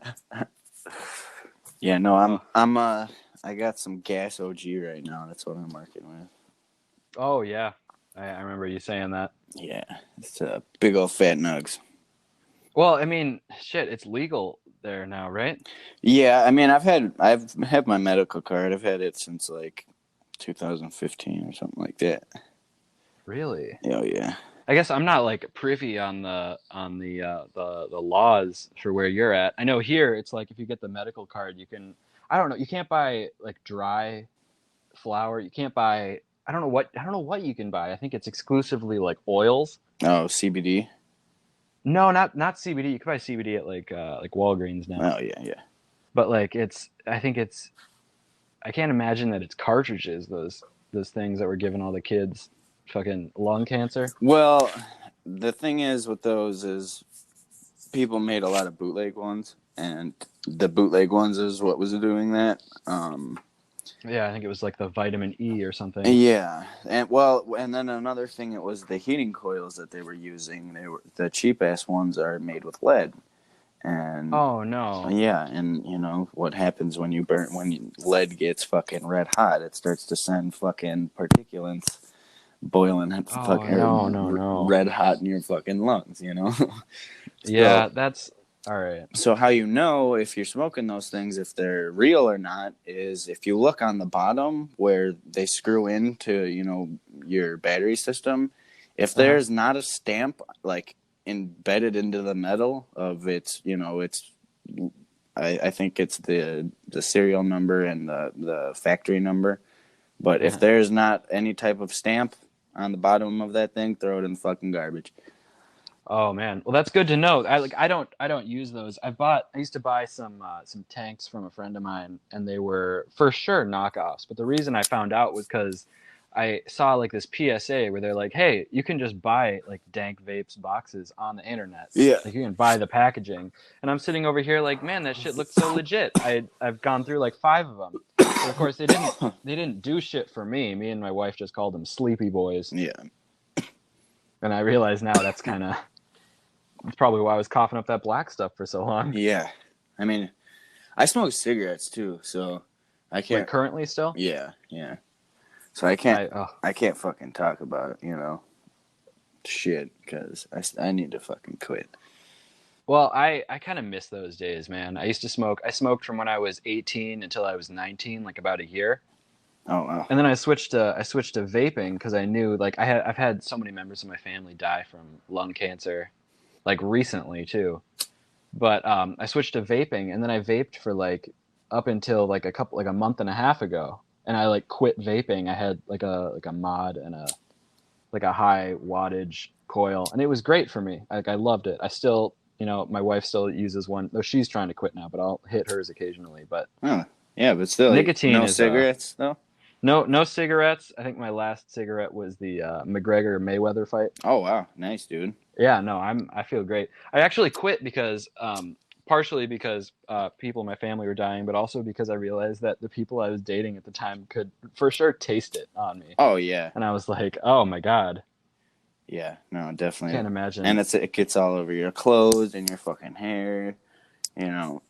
Yeah, no, I got some Gas OG right now. That's what I'm working with. Oh yeah, I remember you saying that. Yeah, it's a big old fat nugs. Well, I mean, shit, it's legal there now, right? Yeah, I mean, I've had my medical card. I've had it since like 2015 or something like that. Really? Oh yeah. I guess I'm not like privy on the laws for where you're at. I know here it's like if you get the medical card, you can. I don't know. You can't buy like dry flower. You can't buy. I don't know what you can buy. I think it's exclusively like oils. Oh, CBD. No, not CBD. You can buy CBD at like Walgreens now. Oh yeah, yeah. But like I can't imagine that it's cartridges, those things that were giving all the kids fucking lung cancer. Well, the thing is with those is people made a lot of bootleg ones, and the bootleg ones is what was doing that. Yeah, I think it was like the vitamin E or something. Yeah, and then another thing, it was the heating coils that they were using. They were the cheap ass ones are made with lead, and Oh no. yeah, and you know what happens when lead gets fucking red hot? It starts to send fucking particulates boiling at Oh fucking no. red hot in your fucking lungs. You know. Yeah, So, that's all right. so how you know if you're smoking those things, if they're real or not, is if you look on the bottom where they screw into, you know, your battery system. If there's not a stamp like embedded into the metal of its, you know, I think it's the serial number and the factory number. But if there's not any type of stamp on the bottom of that thing, throw it in the fucking garbage. Oh man, well that's good to know. I don't use those. I used to buy some tanks from a friend of mine, and they were for sure knockoffs. But the reason I found out was because I saw like this PSA where they're like, "Hey, you can just buy like Dank Vapes boxes on the internet. Yeah. Like you can buy the packaging." And I'm sitting over here like, "Man, that shit looks so legit." I've gone through like 5 of them. But of course, they didn't do shit for me. Me and my wife just called them sleepy boys. Yeah. And I realize now that's probably why I was coughing up that black stuff for so long. Yeah. I mean, I smoke cigarettes too, so I can't. Like currently still? Yeah, yeah. So I can't fucking talk about, you know, shit, because I need to fucking quit. Well, I kind of miss those days, man. I used to smoke. I smoked from when I was 18 until I was 19, like about a year. Oh wow. And then I switched to vaping because I knew like I've had so many members of my family die from lung cancer, like recently too. But I switched to vaping, and then I vaped for like up until like a month and a half ago, and I like quit vaping. I had like a mod and a high wattage coil, and it was great for me. Like I loved it. I still, you know, my wife still uses one, though she's trying to quit now, but I'll hit hers occasionally. But Huh. Yeah, but still, nicotine no is cigarettes though. no cigarettes. I think my last cigarette was the McGregor Mayweather fight. Oh wow, nice dude. Yeah, no, I feel great. I actually quit because partially because people in my family were dying, but also because I realized that the people I was dating at the time could for sure taste it on me. Oh yeah. And I was like, oh my God. Yeah, no, definitely. Can't imagine. And it gets all over your clothes and your fucking hair. You know,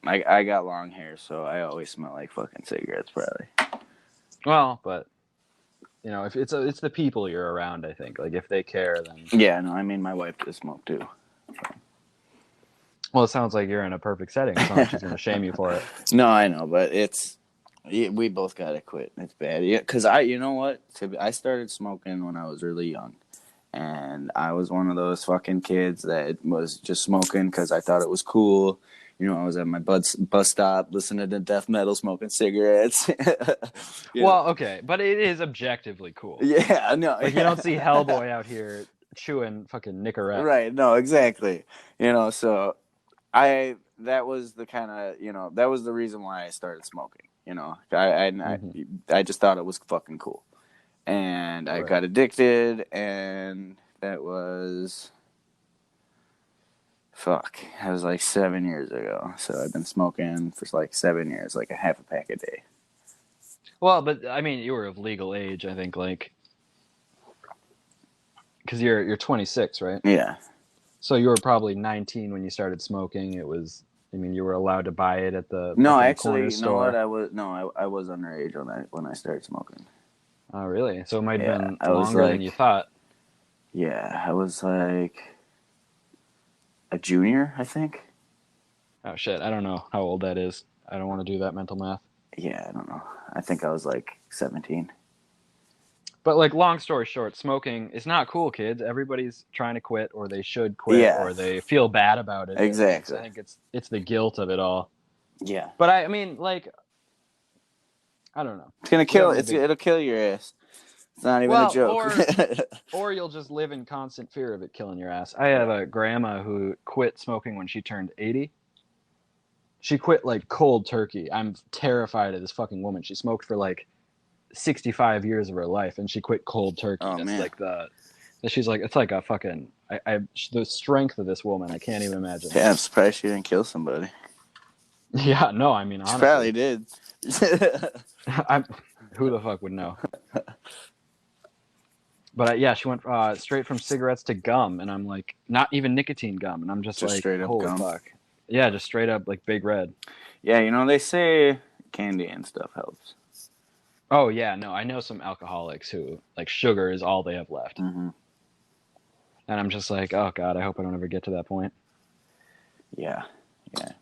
I got long hair, so I always smell like fucking cigarettes, probably. Well, but you know, if it's the people you're around, I think. Like if they care, then Yeah, no, I mean my wife does smoke too. So. Well, it sounds like you're in a perfect setting. It's not like she's gonna shame you for it. No, I know, but we both gotta quit. It's bad. Yeah, because you know what? I started smoking when I was really young, and I was one of those fucking kids that was just smoking because I thought it was cool. You know, I was at my bus stop listening to death metal, smoking cigarettes. Well, okay, but it is objectively cool. Yeah, no. Like you don't see Hellboy out here chewing fucking Nicorette. Right, no, exactly. You know, so that was the kind of, you know, that was the reason why I started smoking. You know, I just thought it was fucking cool. And I got addicted, and that was... that was like 7 years ago. So I've been smoking for like 7 years, like a half a pack a day. Well, but I mean, you were of legal age, I think, like, because you're 26, right? Yeah. So you were probably 19 when you started smoking. It was, I mean, you were allowed to buy it at the No, corner actually, you know store. what? I was underage when I started smoking. Oh, really? So it might have been I was longer than you thought. Yeah, I was like a junior, I think. Oh shit! I don't know how old that is. I don't want to do that mental math. Yeah, I don't know. I think I was like 17. But like, long story short, smoking is not cool, kids. Everybody's trying to quit, or they should quit, or they feel bad about it. Exactly. I think it's the guilt of it all. Yeah. But I mean, like, I don't know. It's gonna kill. It'll kill your ass. It's not even a Well, joke. or you'll just live in constant fear of it killing your ass. I have a grandma who quit smoking when she turned 80. She quit like cold turkey. I'm terrified of this fucking woman. She smoked for like 65 years of her life, and she quit cold turkey. Oh That's man. like she's like, it's like a fucking, the strength of this woman, I can't even imagine. Yeah, I'm surprised she didn't kill somebody. Yeah, no, I mean, She honestly. probably did. Who the fuck would know? But yeah, she went straight from cigarettes to gum, and I'm like, not even nicotine gum, and I'm just like, straight up holy gum. fuck. Yeah, just straight up like Big Red. Yeah, you know, they say candy and stuff helps. Oh yeah, no, I know some alcoholics who like sugar is all they have left, Mm-hmm. and I'm just like, oh god, I hope I don't ever get to that point. Yeah, yeah.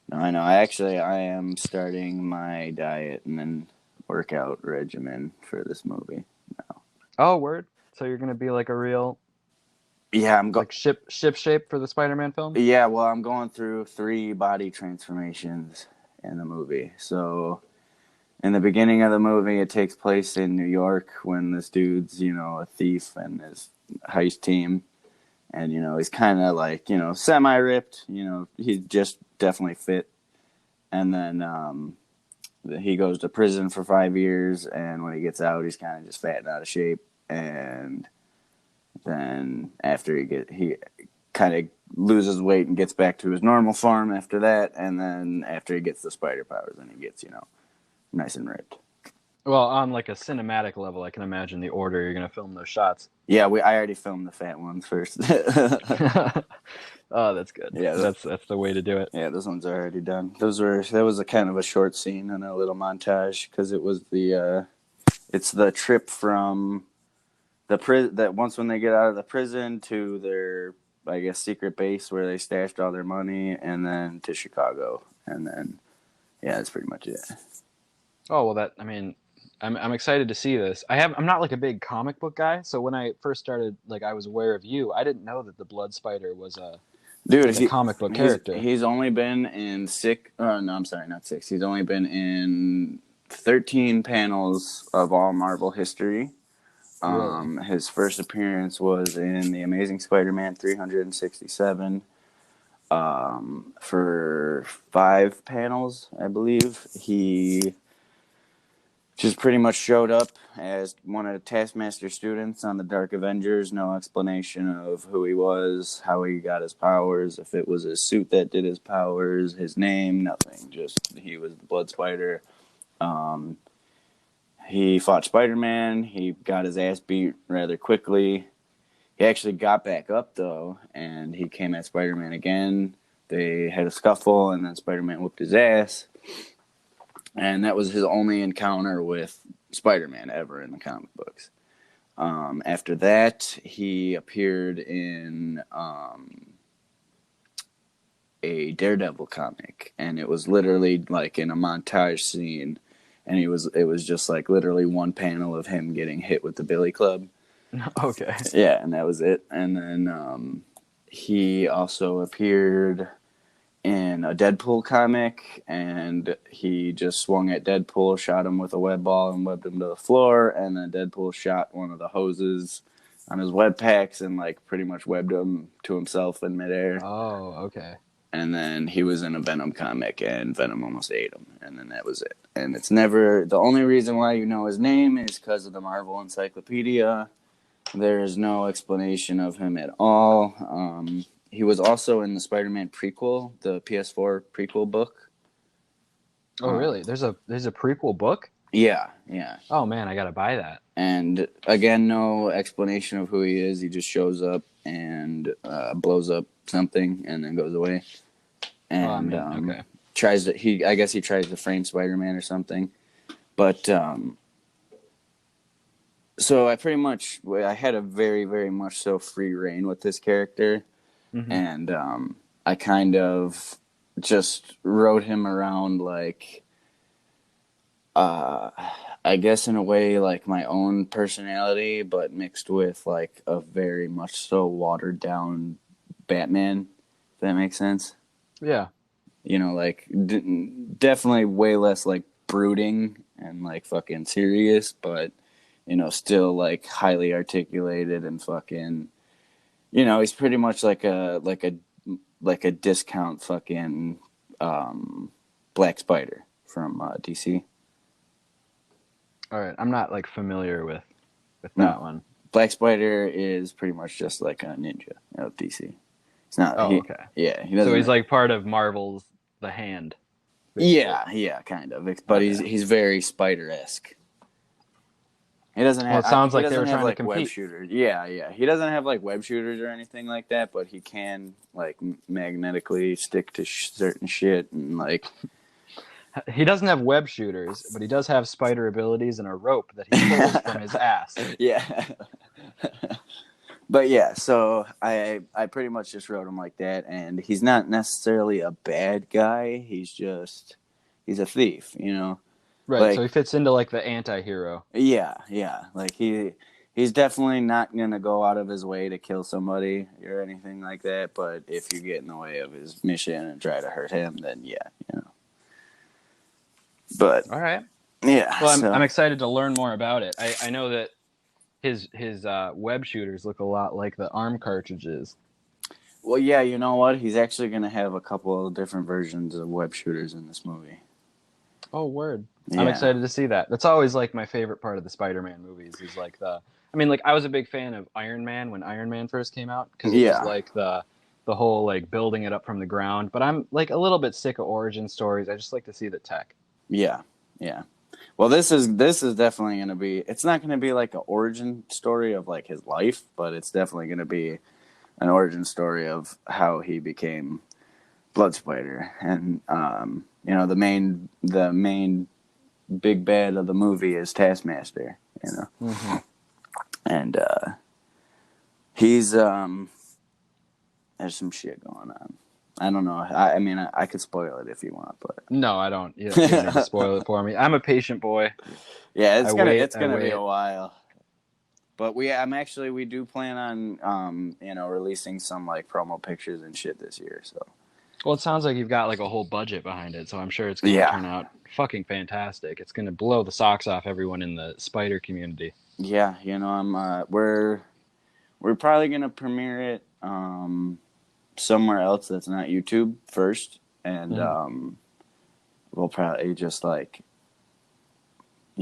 No, I know. I am starting my diet and then workout regimen for this movie now. Oh word, so you're gonna be like a real Yeah, I'm going. like ship shape for the Spider-Man film? Yeah, well, I'm going through 3 body transformations in the movie. So, in the beginning of the movie, it takes place in New York when this dude's, you know, a thief and his heist team. And, you know, he's kind of like, you know, semi ripped. You know, he's just definitely fit. And then he goes to prison for 5 years. And when he gets out, he's kind of just fat and out of shape. And then after he kind of loses weight and gets back to his normal form after that. And then after he gets the spider powers, then he gets, you know, nice and ripped. Well, on like a cinematic level, I can imagine the order you're gonna film those shots. Yeah, I already filmed the fat ones first. Oh, that's good. Yeah, that's the way to do it. Yeah, those ones are already done. That was a kind of a short scene and a little montage because it was it's the trip from that once when they get out of the prison to their, I guess, secret base where they stashed all their money, and then to Chicago, and then yeah, that's pretty much it. Oh well, I mean, I'm excited to see this. I'm not like a big comic book guy, so when I first started, like I was aware of you. I didn't know that the Blood Spider was Dude, like a comic book character. He's only been in six. No, I'm sorry, not 6. He's only been in 13 panels of all Marvel history. Really? His first appearance was in The Amazing Spider-Man 367 for 5 panels, I believe. He just pretty much showed up as one of the Taskmaster students on the Dark Avengers. No explanation of who he was, how he got his powers, if it was his suit that did his powers, his name, nothing. Just he was the Blood Spider. He fought Spider-Man. He got his ass beat rather quickly. He actually got back up, though, and he came at Spider-Man again. They had a scuffle, and then Spider-Man whooped his ass. And that was his only encounter with Spider-Man ever in the comic books. After that, he appeared in a Daredevil comic, and it was literally like in a montage scene, and it was just like literally one panel of him getting hit with the billy club. Okay. Yeah, and that was it. And then he also appeared in a Deadpool comic, and he just swung at Deadpool, shot him with a web ball, and webbed him to the floor. And then Deadpool shot one of the hoses on his web packs and like pretty much webbed him to himself in midair. Oh, okay. And then he was in a Venom comic, and Venom almost ate him. And then that was it. And it's never, the only reason why you know his name is because of the Marvel Encyclopedia. There is no explanation of him at all. He was also in the Spider-Man prequel, the PS4 prequel book. Oh, really? There's a prequel book? Yeah, yeah. Oh man, I gotta buy that. And again, no explanation of who he is. He just shows up and blows up something and then goes away. And okay. I guess he tries to frame Spider-Man or something. But so I had a very, very much so free reign with this character. Mm-hmm. And I kind of just wrote him around like, I guess in a way like my own personality, but mixed with like a very much so watered down Batman, if that makes sense. Yeah. You know, like definitely way less like brooding and like fucking serious, but still like highly articulated and fucking, he's pretty much like a discount fucking Black Spider from DC. All right, I'm not like familiar with No, that one. Black Spider is pretty much just like a ninja of DC. It's not Oh, he. okay. Yeah, he So he's doesn't. like part of Marvel's The Hand, basically. Yeah, kind of. But Okay. he's very Spider-esque. Well, it sounds He like they were doesn't have trying to like web compete. shooters. Yeah. He doesn't have like web shooters or anything like that, but he can like magnetically stick to certain shit and like He doesn't have web shooters, but he does have spider abilities and a rope that he pulls from his ass. yeah. But yeah, so I pretty much just wrote him like that, and he's not necessarily a bad guy. He's a thief, Right, like so he fits into like the anti-hero. yeah, like he's definitely not gonna go out of his way to kill somebody or anything like that. But if you get in the way of his mission and try to hurt him, then yeah. But All right. yeah, Well, I'm so excited to learn more about it. I know that his web shooters look a lot like the arm cartridges. well, yeah, you know what? He's actually gonna have a couple of different versions of web shooters in this movie. Oh, word. I'm Yeah, excited to see that. That's always like my favorite part of the Spider-Man movies is like I mean, like I was a big fan of Iron Man when Iron Man first came out because it was yeah, like the whole like building it up from the ground. But I'm like a little bit sick of origin stories. I just like to see the tech. yeah. Well, this is definitely gonna be. It's not gonna be like an origin story of like his life, but it's definitely gonna be an origin story of how he became Blood Spider, and the main big bad of the movie is Taskmaster, Mm-hmm. and he's there's some shit going on. I don't know. I mean, I could spoil it if you want, but No, I don't. You don't need to spoil it for me. I'm a patient boy. yeah, I it's wait. I gonna be wait. a while. But we do plan on releasing some like promo pictures and shit this year. So Well, it sounds like you've got like a whole budget behind it, so I'm sure it's going to yeah, turn out fucking fantastic. It's going to blow the socks off everyone in the spider community. yeah, I'm we're probably gonna premiere it somewhere else that's not YouTube first, and Mm. we'll probably just like I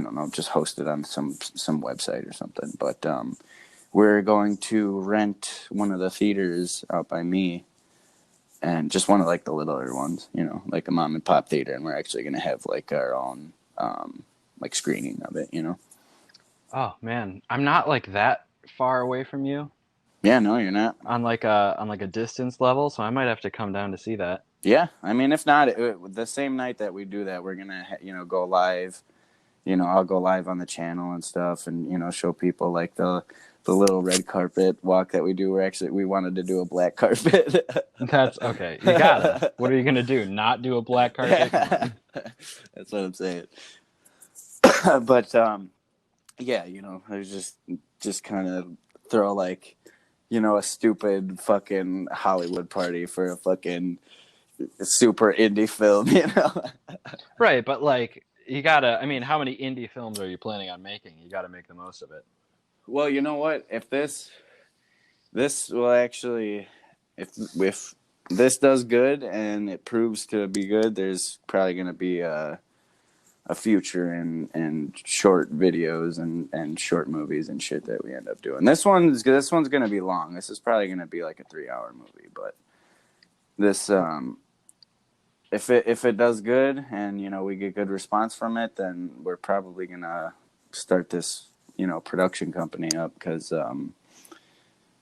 don't know, just host it on some website or something. But we're going to rent one of the theaters out by me, and just one of like the littler ones, like a mom and pop theater, and we're actually gonna have like our own like screening of it. Oh man, I'm not like that far away from you Yeah, no, you're not. on like a distance level, so I might have to come down to see that. Yeah, I mean, if not, the same night that we do that, we're gonna go live. I'll go live on the channel and stuff, and show people like the little red carpet walk that we do. We wanted to do a black carpet. That's okay. You gotta. What are you gonna do? Not do a black carpet? Come on. That's what I'm saying. But yeah, I was just kind of throw like a stupid fucking Hollywood party for a fucking super indie film. Right, but like you gotta. I mean, how many indie films are you planning on making? You gotta make the most of it. Well, you know what? If this will actually, if this does good and it proves to be good, there's probably going to be a future in short videos and short movies and shit that we end up doing. This one's going to be long. This is probably going to be like a 3-hour movie, but this if it does good and we get good response from it, then we're probably going to start this production company up because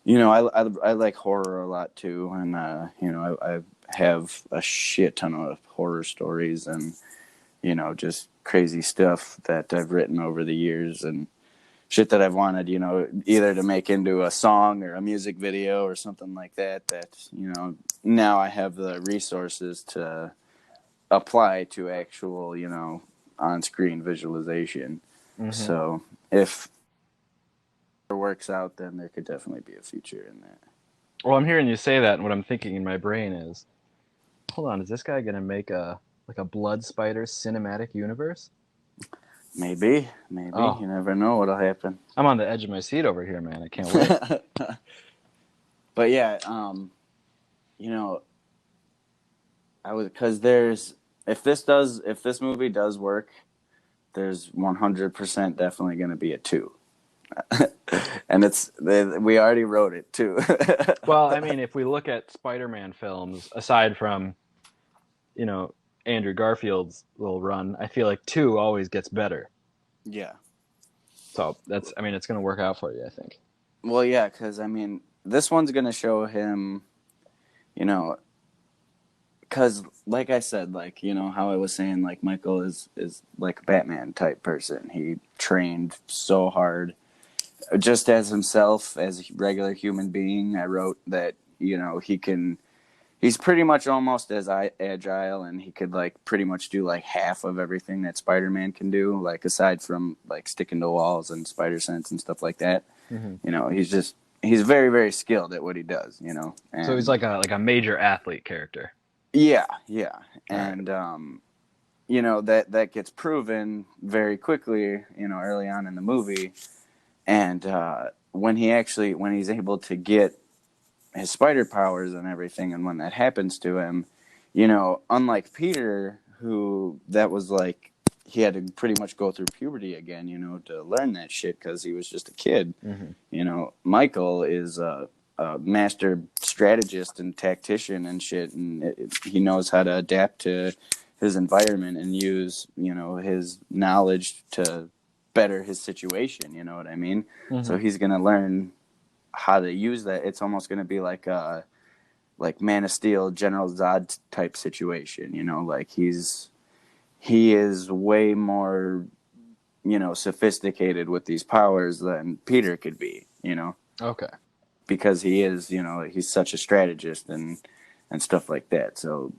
I like horror a lot too, and I have a shit ton of horror stories and just crazy stuff that I've written over the years and shit that I've wanted either to make into a song or a music video or something like that now I have the resources to apply to actual on-screen visualization. Mm-hmm. So if it works out, then there could definitely be a future in that. Well, I'm hearing you say that, and what I'm thinking in my brain is, hold on, is this guy gonna make a Blood Spider cinematic universe? Maybe, Oh, you never know what'll happen. I'm on the edge of my seat over here, man. I can't wait. But yeah, you know, I was because there's if this movie does work, there's 100% definitely going to be a two, and we already wrote it too. Well, I mean, if we look at Spider-Man films, aside from, you know, Andrew Garfield's little run, I feel like 2 always gets better. Yeah. So I mean, it's going to work out for you, I think. Well, yeah, because I mean, this one's going to show him, you know, because like I said, like how I was saying, like Michael is like a Batman type person. He trained so hard just as himself, as a regular human being. I wrote that he's pretty much almost as agile, and he could like pretty much do like half of everything that Spider-Man can do, like aside from like sticking to walls and spider sense and stuff like that. Hmm. He's very very skilled at what he does, So he's and like a major athlete character. yeah, All right. and that gets proven very quickly, early on in the movie. And when he's able to get his spider powers and everything, and when that happens to him, unlike Peter, who that was like he had to pretty much go through puberty again, to learn that shit because he was just a kid. Hmm. Michael is a master strategist and tactician and shit, and he knows how to adapt to his environment and use his knowledge to better his situation. You know what I mean? Hmm. So he's gonna learn how to use that. It's almost gonna be like a Man of Steel, General Zod type situation. Like he is way more sophisticated with these powers than Peter could be. Okay. Because he is, he's such a strategist and stuff like that. So,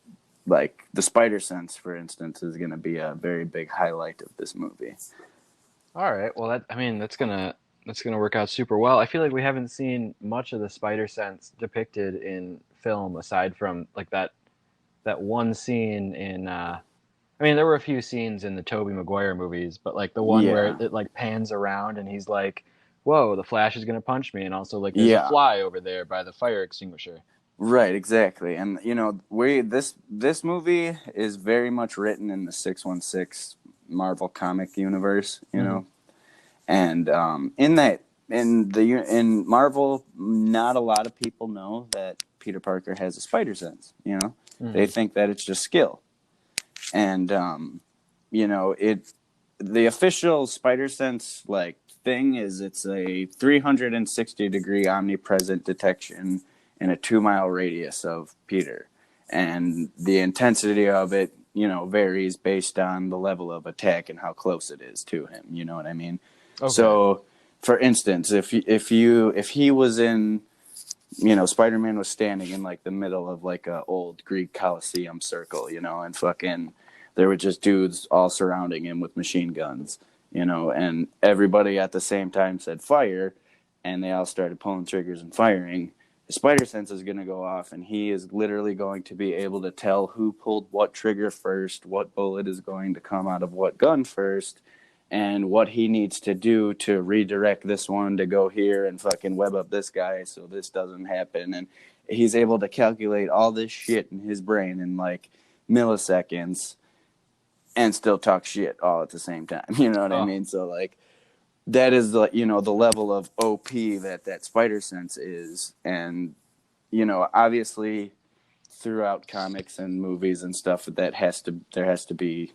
like the spider sense, for instance, is going to be a very big highlight of this movie. All right. Well, I mean, that's gonna work out super well. I feel like we haven't seen much of the spider sense depicted in film aside from like that one scene in. I mean, there were a few scenes in the Tobey Maguire movies, but like the one where Yeah, it like pans around and he's like, "Whoa, the Flash is gonna punch me," and also like there's a yeah, fly over there by the fire extinguisher. right, exactly. And we this movie is very much written in the 616 Marvel comic universe. Hmm. And in Marvel, not a lot of people know that Peter Parker has a spider sense. They Hmm. think that it's just skill, and it the official spider sense like thing is it's a 360-degree omnipresent detection in a 2-mile radius of Peter, and the intensity of it varies based on the level of attack and how close it is to him. You know what I mean? Okay. So, for instance, if he was in, Spider-Man was standing in like the middle of like a old Greek Colosseum circle, and fucking there were just dudes all surrounding him with machine guns, and everybody at the same time said fire, and they all started pulling triggers and firing. His spider sense is going to go off, and he is literally going to be able to tell who pulled what trigger first, what bullet is going to come out of what gun first, and what he needs to do to redirect this one to go here and fucking web up this guy so this doesn't happen. And he's able to calculate all this shit in his brain in like milliseconds and still talk shit all at the same time. You know what I Oh, mean? So like that is the level of OP that spider sense is. And obviously throughout comics and movies and stuff there has to be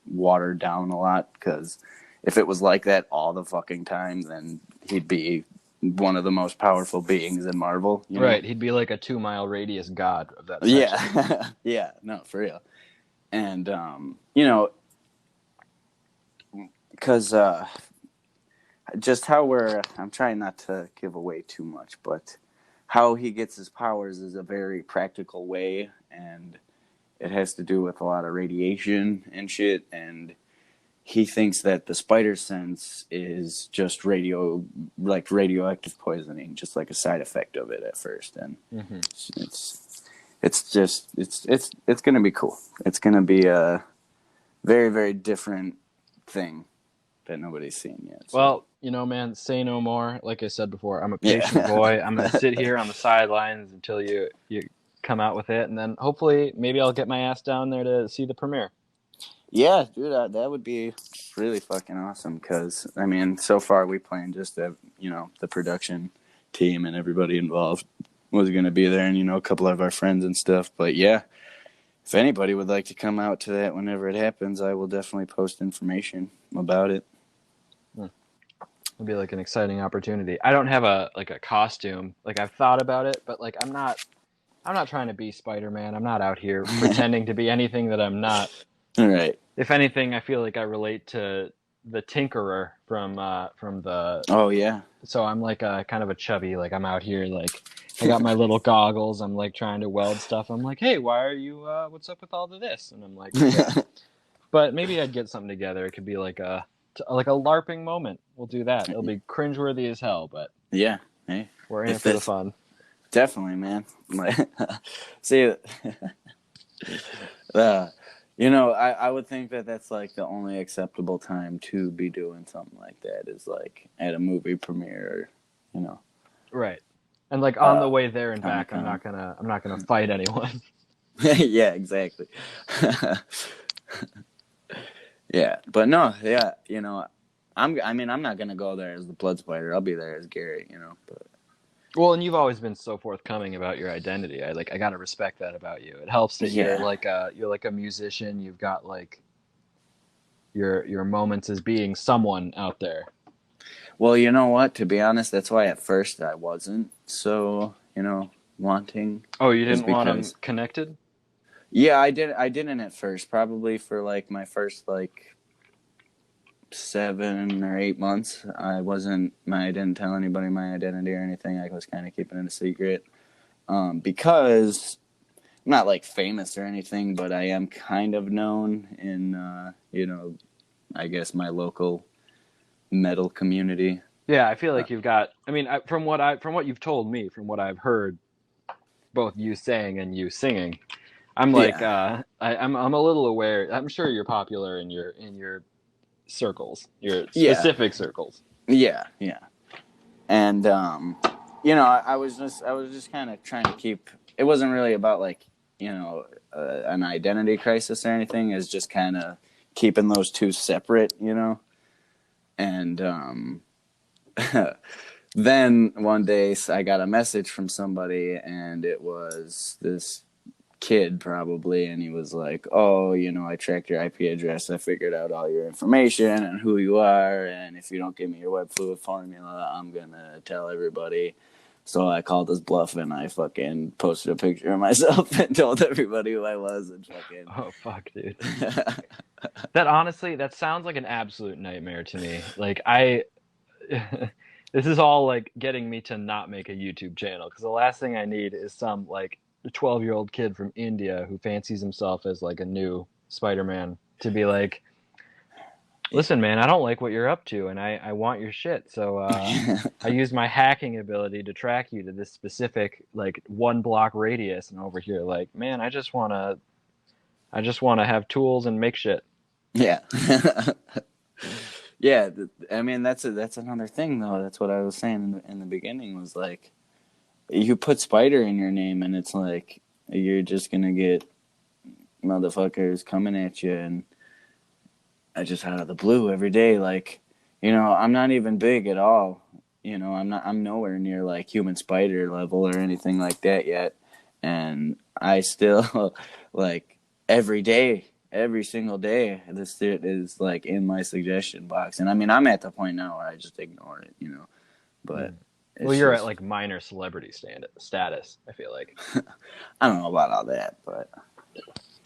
watered down a lot, because if it was like that all the fucking time, then he'd be one of the most powerful beings in Marvel. right. He'd be like a 2 mile radius god of that section. Yeah. Yeah, no, for real. And because just how I'm trying not to give away too much, but how he gets his powers is a very practical way, and it has to do with a lot of radiation and shit. And he thinks that the spider sense is just radioactive poisoning, just like a side effect of it at first. And Hmm. it's going to be cool. It's going to be a very very different thing, that nobody's seen yet. So. Well, man, say no more. Like I said before, I'm a Yeah. patient boy. I'm gonna sit here on the sidelines until you come out with it, and then hopefully maybe I'll get my ass down there to see the premiere. Yeah, dude, that would be really fucking awesome. Because I mean, so far we planned just that the production team and everybody involved was going to be there, and a couple of our friends and stuff. But yeah, if anybody would like to come out to that whenever it happens, I will definitely post information about it. It'll be like an exciting opportunity. I don't have a costume. Like I've thought about it, but like I'm not trying to be Spider-Man. I'm not out here pretending to be anything that I'm not. All right. If anything, I feel like I relate to the Tinkerer from the. Oh yeah. So I'm like kind of a chubby. Like I'm out here like I got my little goggles. I'm like trying to weld stuff. I'm like, hey, why are you? What's up with all of this? And I'm like, yeah. But maybe I'd get something together. It could be like a LARPing moment. We'll do that. It'll be cringeworthy as hell, but yeah. Hey, we're in it for the fun. Definitely, man. See, I would think that that's like the only acceptable time to be doing something like that is like at a movie premiere, Right. And like on the way there and back, I'm not gonna fight anyone. Yeah, exactly. Yeah, but no, yeah, I'm not gonna go there as the Blood Spider. I'll be there as Gary, But Well, and you've always been so forthcoming about your identity. I gotta respect that about you. It helps that you're like a musician. You've got like your moments as being someone out there. Well, you know what? To be honest, that's why at first I wasn't so wanting. Oh, you didn't want them connected? Yeah, I did. I didn't at first. Probably for like my first like 7 or 8 months, I didn't tell anybody my identity or anything. I was kind of keeping it a secret, because I'm not like famous or anything, but I am kind of known in I guess my local metal community. Yeah, I feel like you've got. I mean, from what you've told me, from what I've heard, both you saying and you singing, I'm like, Yeah. I'm a little aware. I'm sure you're popular in your circles, your specific circles. Yeah, yeah. And I was just kind of trying to keep. It wasn't really about like an identity crisis or anything. It's just kind of keeping those two separate, And then one day I got a message from somebody, and it was this kid probably, and he was like, oh, I tracked your IP address. I figured out all your information and who you are, and if you don't give me your web fluid formula, I'm gonna tell everybody. So I called his bluff, and I fucking posted a picture of myself and told everybody who I was, and fucking oh fuck, dude. That sounds like an absolute nightmare to me. Like this is all like getting me to not make a YouTube channel, because the last thing I need is some like 12-year-old kid from India who fancies himself as like a new Spider-Man to be like, listen, man, I don't like what you're up to, and I want your shit. So I use my hacking ability to track you to this specific like 1 block radius, and over here, like, man, I just wanna have tools and make shit. Yeah. Yeah, I mean that's another thing though. That's what I was saying in the beginning, was like, you put Spider in your name, and it's like you're just gonna get motherfuckers coming at you, and I just out of the blue every day. Like, I'm not even big at all. I'm nowhere near like human Spider level or anything like that yet, and I still like every single day, this shit is like in my suggestion box. And I mean, I'm at the point now where I just ignore it, but. Well, you're at like minor celebrity status, I feel like. I don't know about all that, but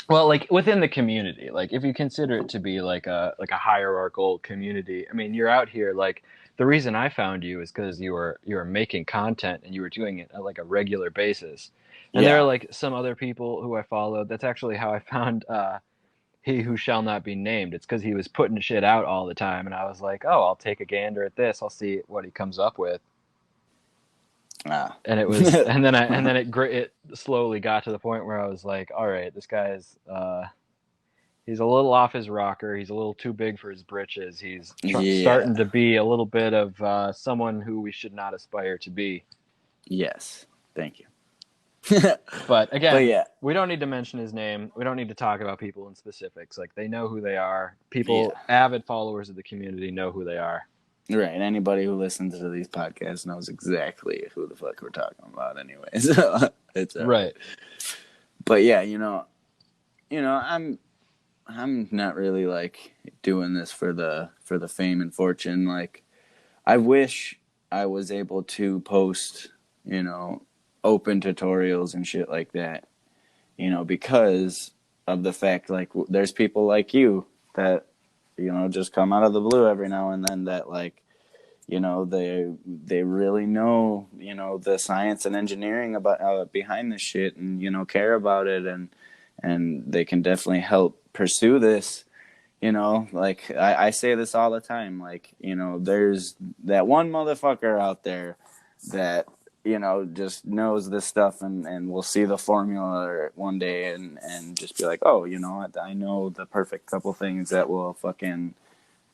well, like within the community, like if you consider it to be like a hierarchical community, I mean, you're out here. Like the reason I found you is because you were making content and you were doing it at like a regular basis. And there are like some other people who I followed. That's actually how I found He Who Shall Not Be Named. It's because he was putting shit out all the time, and I was like, oh, I'll take a gander at this. I'll see what he comes up with. And it was, and then it slowly got to the point where I was like, all right, this guy is, He's a little off his rocker. He's a little too big for his britches. He's Yeah. starting to be a little bit of someone who we should not aspire to be. Yes. Thank you. But But again, yeah. we don't need to mention his name. We don't need to talk about people in specifics. Like, they know who they are. Yeah. People, avid followers of the community, know who they are. Right. Anybody who listens to these podcasts knows exactly who the fuck we're talking about anyway. So it's all right. But yeah, I'm not really like doing this for the fame and fortune. Like, I wish I was able to post, open tutorials and shit like that, because of the fact, like, there's people like you that, just come out of the blue every now and then that, like, they really know, the science and engineering about behind this shit, and, care about it, and they can definitely help pursue this. Like, I say this all the time, like, there's that one motherfucker out there that, just knows this stuff, and will see the formula one day, and just be like, oh, I know the perfect couple things that will fucking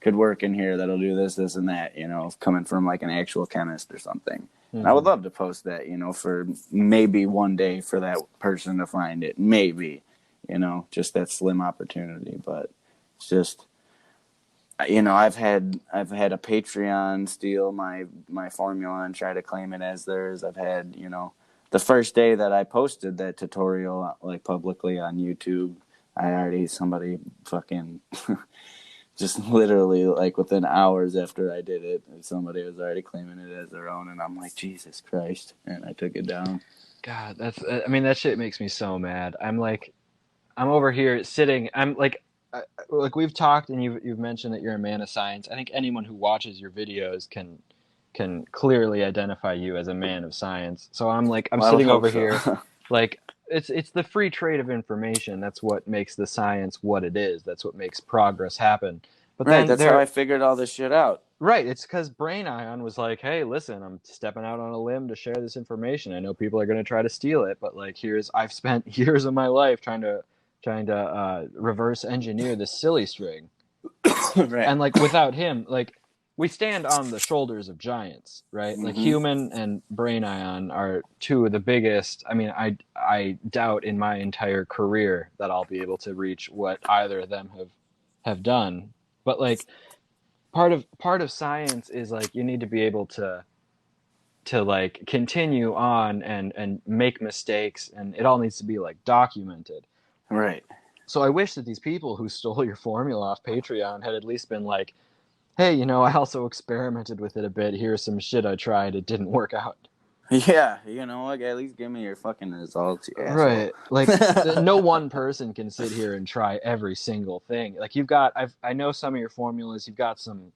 could work in here, that'll do this, this, and that, coming from like an actual chemist or something. Mm-hmm. And I would love to post that, for maybe one day for that person to find it. Maybe, just that slim opportunity. But it's just, I've had a Patreon steal my formula and try to claim it as theirs. I've had, the first day that I posted that tutorial, like, publicly on YouTube, somebody fucking just literally, like, within hours after I did it, somebody was already claiming it as their own, and I'm like, Jesus Christ, and I took it down. God, that shit makes me so mad. I'm over here sitting. I'm like we've talked, and you've mentioned that you're a man of science. I think anyone who watches your videos can clearly identify you as a man of science. So I'm Well, sitting over so. here, like, it's the free trade of information. That's what makes the science what it is. That's what makes progress happen. But Right, then that's how I figured all this shit out. right, it's because Brain Ion was like, hey, listen, I'm stepping out on a limb to share this information. I know people are going to try to steal it, but, like, I've spent years of my life trying to reverse engineer this silly string. Right. And, like, without him, like, we stand on the shoulders of giants, right? Mm-hmm. Like, Human and Brain Ion are two of the biggest. I mean, I doubt in my entire career that I'll be able to reach what either of them have done. But, like, part of science is, like, you need to be able to like continue on and make mistakes, and it all needs to be, like, documented. Right. So I wish that these people who stole your formula off Patreon had at least been like, hey, I also experimented with it a bit. Here's some shit I tried. It didn't work out. Yeah, like, at least give me your fucking results, you asshole. Right. Like, no one person can sit here and try every single thing. Like, I know some of your formulas. You've got some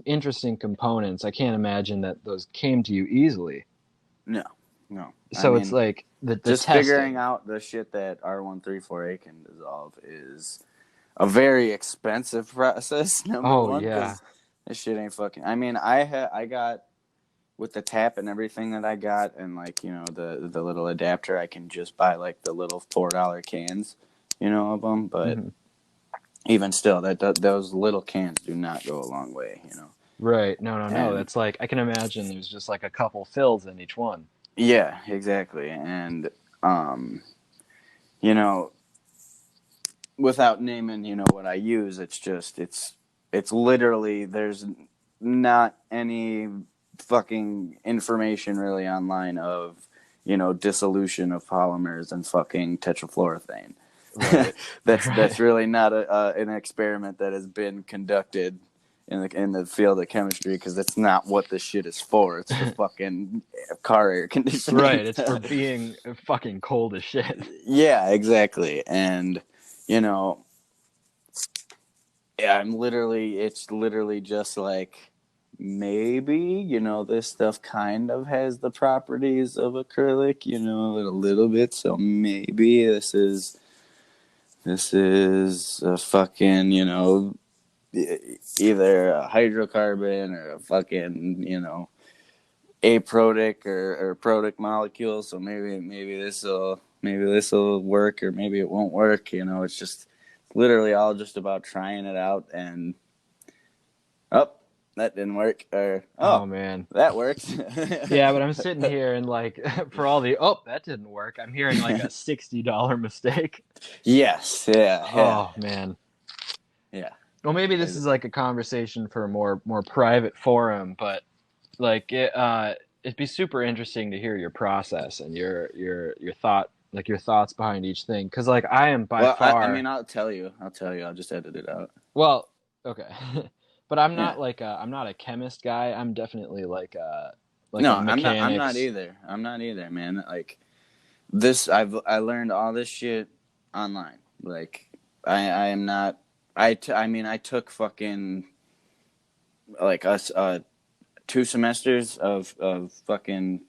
interesting components. I can't imagine that those came to you easily. No. So it's like the just testing. figuring out the shit that R134A can dissolve is a very expensive process. Number one, yeah. this shit ain't fucking. I mean, I got with the tap and everything that I got, and, like, the little adapter, I can just buy, like, the little $4 cans, of them. But even still, those little cans do not go a long way, Right. No. That's like, I can imagine there's just like a couple fills in each one. Yeah, exactly. And, without naming, what I use, it's literally, there's not any fucking information really online of, dissolution of polymers and fucking tetrafluorethane. Right. That's really not an experiment that has been conducted in the field of chemistry, because that's not what this shit is for. It's for fucking car air conditioning. Right. It's for being fucking cold as shit. Yeah, exactly. And, yeah, it's literally just like, maybe, this stuff kind of has the properties of acrylic, a little bit. So maybe this is a fucking, either a hydrocarbon or a fucking, aprotic or protic molecule. So maybe this will work, or maybe it won't work. It's literally all just about trying it out, and oh, that didn't work, or Oh oh, man. that works. Yeah, but I'm sitting here and like for all the that didn't work. I'm hearing like a $60 mistake. Yes, yeah, yeah, Oh man. yeah. Well, maybe this Is- is like a conversation for a more private forum, but like it'd be super interesting to hear your process and your thought like your thoughts behind each thing because like I am by Well, I mean, far I'll tell you. I'll just edit it out. well okay but I'm Yeah. not like I'm not a chemist guy. I'm definitely like No, a I'm not. I'm not mechanics. either. I'm not either, man. Like this, I learned all this shit online. Like I am not. I mean, I took fucking like us 2 semesters of fucking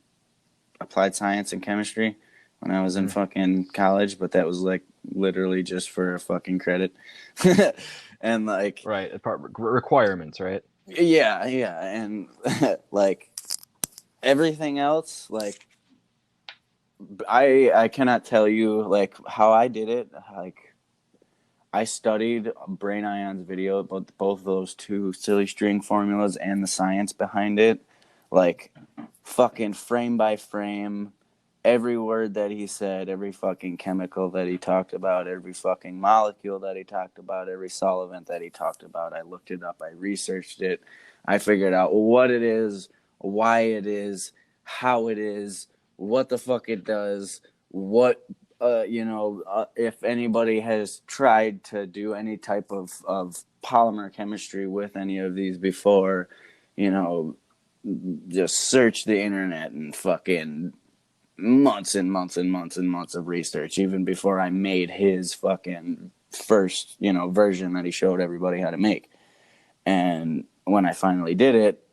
applied science and chemistry when I was in Mhm. fucking college, but that was like literally just for a fucking credit. And like Right, requirements, right? yeah, yeah, and like everything else, like I cannot tell you like how I did it. Like I studied Brain Ion's video about both those two silly string formulas and the science behind it, like fucking frame by frame, every word that he said, every fucking chemical that he talked about, every fucking molecule that he talked about, every solvent that he talked about. I looked it up, I researched it, I figured out what it is, why it is, how it is, what the fuck it does, what if anybody has tried to do any type of polymer chemistry with any of these before, you know, just search the internet and fucking months and months and months and months of research, even before I made his fucking first, version that he showed everybody how to make. And when I finally did it,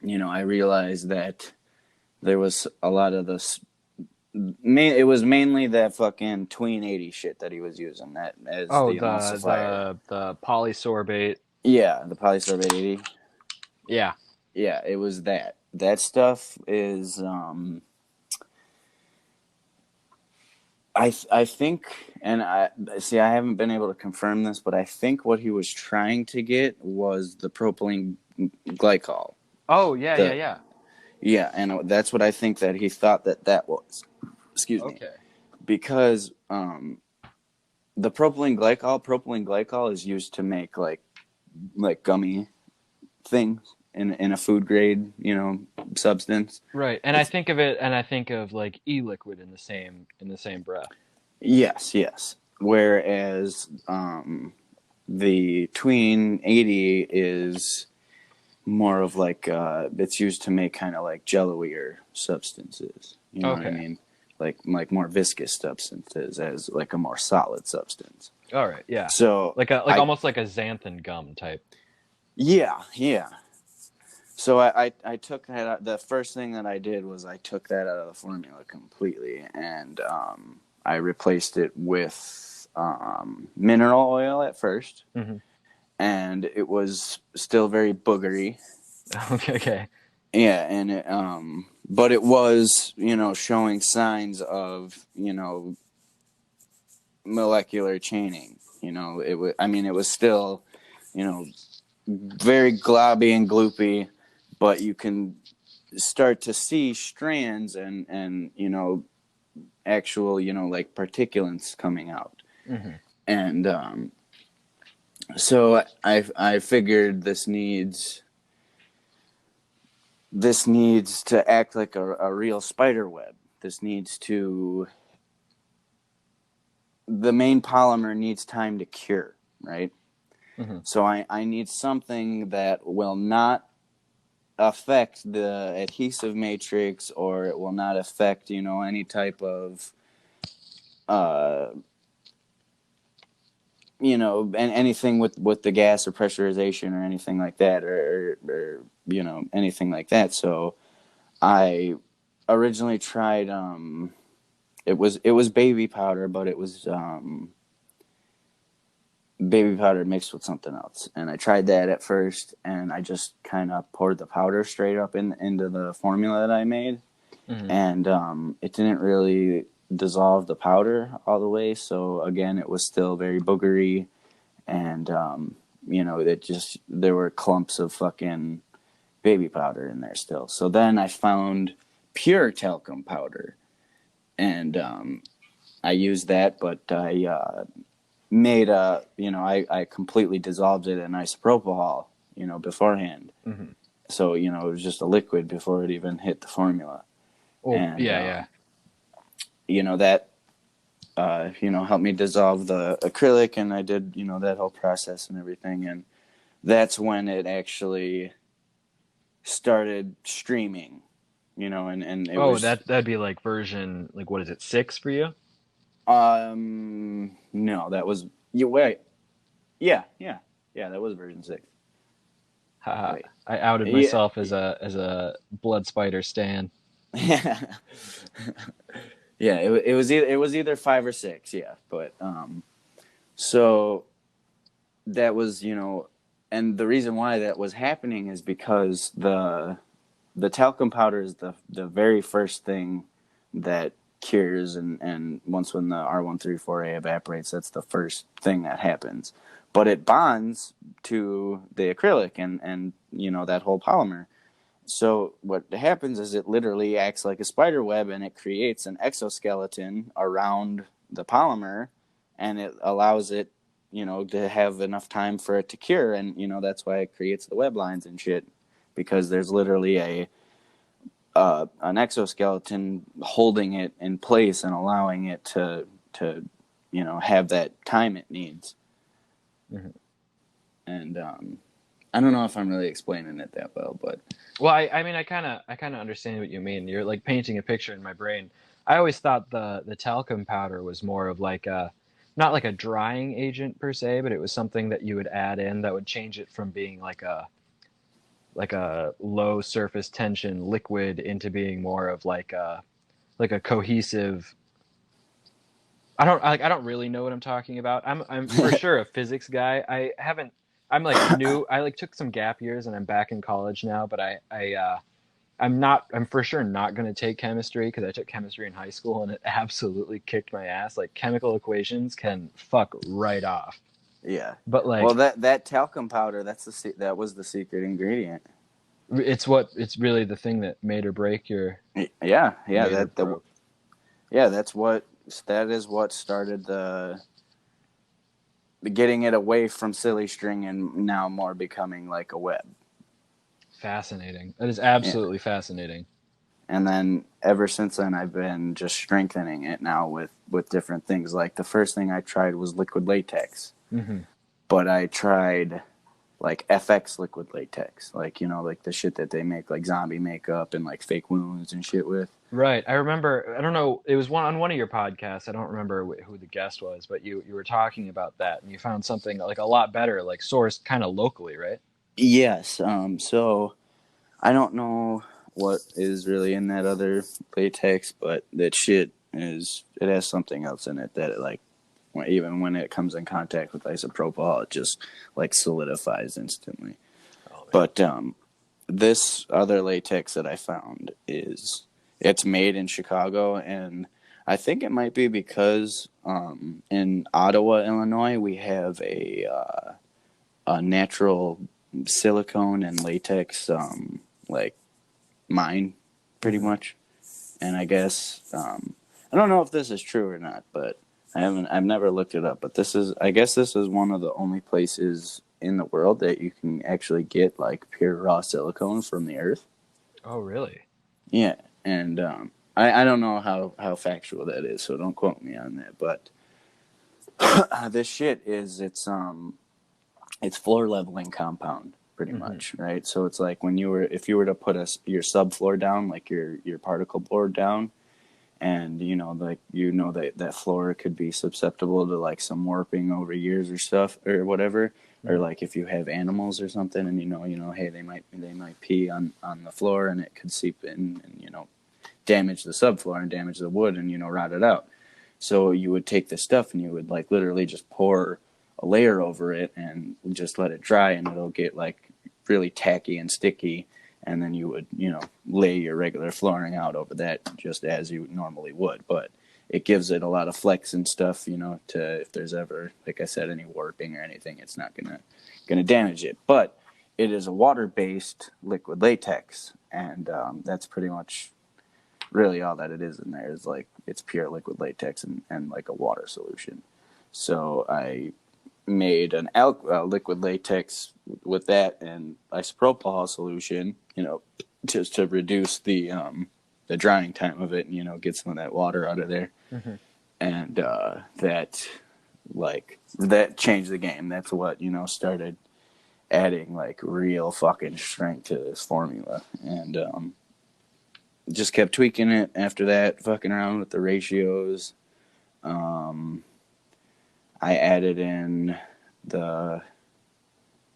I realized that there was a lot of this. It was mainly that fucking tween 80 shit that he was using that as Oh, the emulsifier. the polysorbate. Yeah, the polysorbate 80. Yeah. Yeah, it was that. That stuff is I think, and I see. I haven't been able to confirm this, but I think what he was trying to get was the propylene glycol. Oh, yeah, yeah, The yeah. Yeah, and that's what I think that he thought that was. Excuse me, Okay. because the propylene glycol is used to make like gummy things in a food grade substance. Right. And I It's think of it and I think of like e-liquid in the same breath. Yes, yes. Whereas the tween 80 is more of like it's used to make kind of like jello-ier substances. You know what I Okay. mean? Like more viscous substances as like a more solid substance. All right. Yeah. So Like I almost like a xanthan gum type. yeah, yeah. So I took that out. The first thing that I did was I took that out of the formula completely, and I replaced it with mineral oil at first, Hmm. and it was still very boogery. Okay. Okay. Yeah, and but it was showing signs of molecular chaining. It was. I mean, it was still you know very globby and gloopy, but you can start to see strands and actual like particulates coming out. Hmm. And so I figured this needs to act like a real spider web. This needs to The main polymer needs time to cure, right? Hmm. So I need something that will not affect the adhesive matrix, or it will not affect any type of uh and anything with the gas or pressurization or anything like that, or anything like that. So I originally tried it was baby powder, but it was baby powder mixed with something else, and I tried that at first, and I just kind of poured the powder straight up into the formula that I made, Hmm. and it didn't really dissolve the powder all the way. So again, it was still very boogery, and there were clumps of fucking baby powder in there still. So then I found pure talcum powder, and I used that, but I made I completely dissolved it in isopropyl, beforehand. Mm-hmm. So it was just a liquid before it even hit the formula, Oh, and yeah. that helped me dissolve the acrylic, and I did that whole process and everything, and that's when it actually started streaming, and it Oh, was that'd be like version, like, what is it, 6 for you? no, that was you wait. Yeah, that was version 6. Haha. Wait. I outed Yeah. myself as a blood spider stan. Yeah. Yeah, it was either 5 or 6, yeah, but so that was, and the reason why that was happening is because the talcum powder is the very first thing that cures, and once when the R134A evaporates, that's the first thing that happens. But it bonds to the acrylic and that whole polymer. So what happens is it literally acts like a spider web, and it creates an exoskeleton around the polymer, and it allows it, to have enough time for it to cure, and that's why it creates the web lines and shit, because there's literally an exoskeleton holding it in place and allowing it to have that time it needs. Mm-hmm. And I don't know if I'm really explaining it that well, but Well, I mean, I kind of understand what you mean. You're like painting a picture in my brain. I always thought the talcum powder was more of like a, not like a drying agent per se, but it was something that you would add in that would change it from being like a low surface tension liquid into being more of like a cohesive. I don't really know what I'm talking about. I'm for sure a physics guy. I haven't. I'm like new. I like took some gap years and I'm back in college now, but I'm for sure not going to take chemistry because I took chemistry in high school and it absolutely kicked my ass. Like chemical equations can fuck right off. yeah. But Well, like that talcum powder, that was the secret ingredient. it's really the thing that made or break your Yeah, made or broke. that is what started the getting it away from silly string and now more becoming like a web. Fascinating. That is Yeah. absolutely fascinating. And then ever since then, I've been just strengthening it now with different things. Like the first thing I tried was liquid latex, Hmm. but I tried like FX liquid latex, like like the shit that they make like zombie makeup and like fake wounds and shit with. Right. I remember. I don't know. It was on one of your podcasts. I don't remember who the guest was, but you were talking about that, and you found something like a lot better, like sourced kind of locally, right? Yes. So I don't know what is really in that other latex, but that shit it has something else in it that even when it comes in contact with isopropyl, it just like solidifies instantly. Oh man. But this other latex that I found it's made in Chicago, and I think it might be because in Ottawa, Illinois, we have a natural silicone and latex like mine, pretty Hmm. much. And I guess I don't know if this is true or not, but I've never looked it up. But I guess this is one of the only places in the world that you can actually get like pure raw silicone from the earth. Oh really? Yeah, and I don't know how factual that is, so don't quote me on that. But this shit it's floor leveling compound pretty Hmm. much, right? So it's like if you were to put your subfloor down, like your particle board down, and like that floor could be susceptible to like some warping over years or stuff or whatever, or Hmm. like if you have animals or something, and hey, they might pee on the floor and it could seep in and damage the subfloor and damage the wood and rot it out. So you would take this stuff and you would like literally just pour a layer over it and just let it dry, and it'll get like really tacky and sticky, and then you would lay your regular flooring out over that just as you normally would. But it gives it a lot of flex and stuff, you know, to if there's ever, like I said, any warping or anything, it's not gonna damage it. But it is a water-based liquid latex, and that's pretty much really all that it is in there is like it's pure liquid latex and like a water solution. So I made an liquid latex with that and isopropyl solution, you know, just to reduce the drying time of it, and, you know, get some of that water out of there. Mm-hmm. And that changed the game. That's what, you know, started adding like real fucking strength to this formula, and just kept tweaking it after that, fucking around with the ratios. I added in the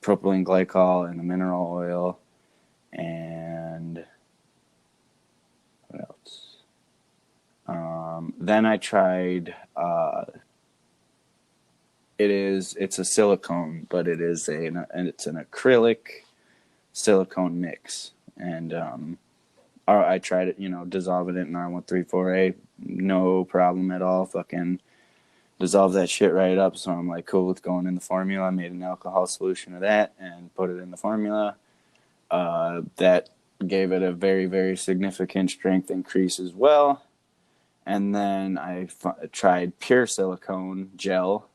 propylene glycol and the mineral oil, and what else? Then I tried. It's a silicone, but it's an acrylic silicone mix, and I tried it, you know, dissolving it in R134A, no problem at all. Fucking dissolve that shit right up. So I'm like cool with going in the formula. I made an alcohol solution of that and put it in the formula. That gave it a very, very significant strength increase as well. And then I tried pure silicone gel,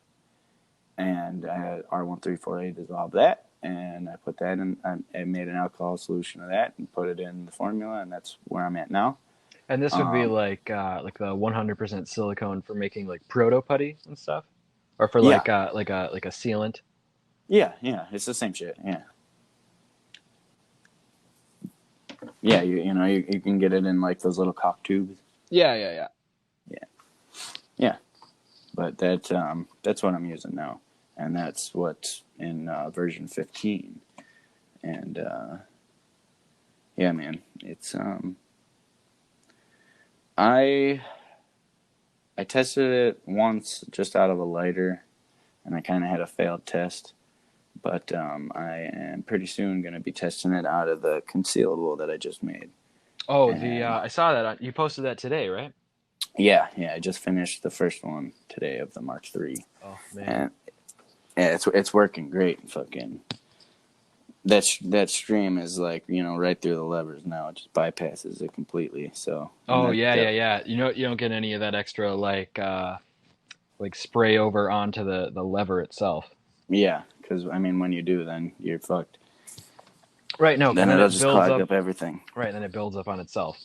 and I had R134A dissolve that, and I put that in. I made an alcohol solution of that and put it in the formula, and that's where I'm at now. And this would be like the 100% silicone for making like proto putty and stuff, or for Yeah. like a sealant. Yeah, it's the same shit. Yeah, you know you can get it in like those little cock tubes. Yeah. But that's what I'm using now, and that's what's in version 15. And yeah, man, it's I tested it once just out of a lighter, and I kind of had a failed test. But I am pretty soon going to be testing it out of the concealable that I just made. Oh, And I saw that you posted that today, right? yeah, I just finished the first one today of the Mark III. Oh man, And yeah, it's working great. Fucking that stream is like, you know, right through the levers now. It just bypasses it completely. So yeah. You know, you don't get any of that extra like spray over onto the lever itself. Yeah, because I mean, when you do, then you're fucked. Right. No. Then it'll just clog up everything. Right. Then it builds up on itself.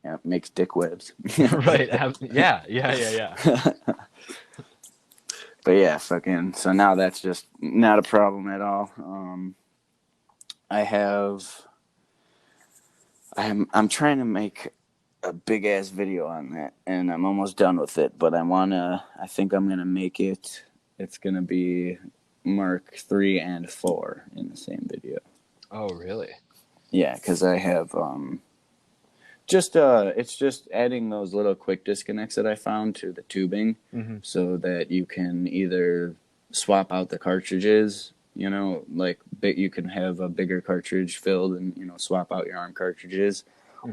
Yeah, it makes dick webs. Right. Yeah. But yeah, fucking. So now that's just not a problem at all. I'm trying to make a big ass video on that, and I'm almost done with it. But I think I'm gonna make it. It's gonna be Mark 3 and 4 in the same video. Oh really? Yeah, because I have it's just adding those little quick disconnects that I found to the tubing, so that you can either swap out the cartridges, you know, like you can have a bigger cartridge filled and, you know, swap out your arm cartridges,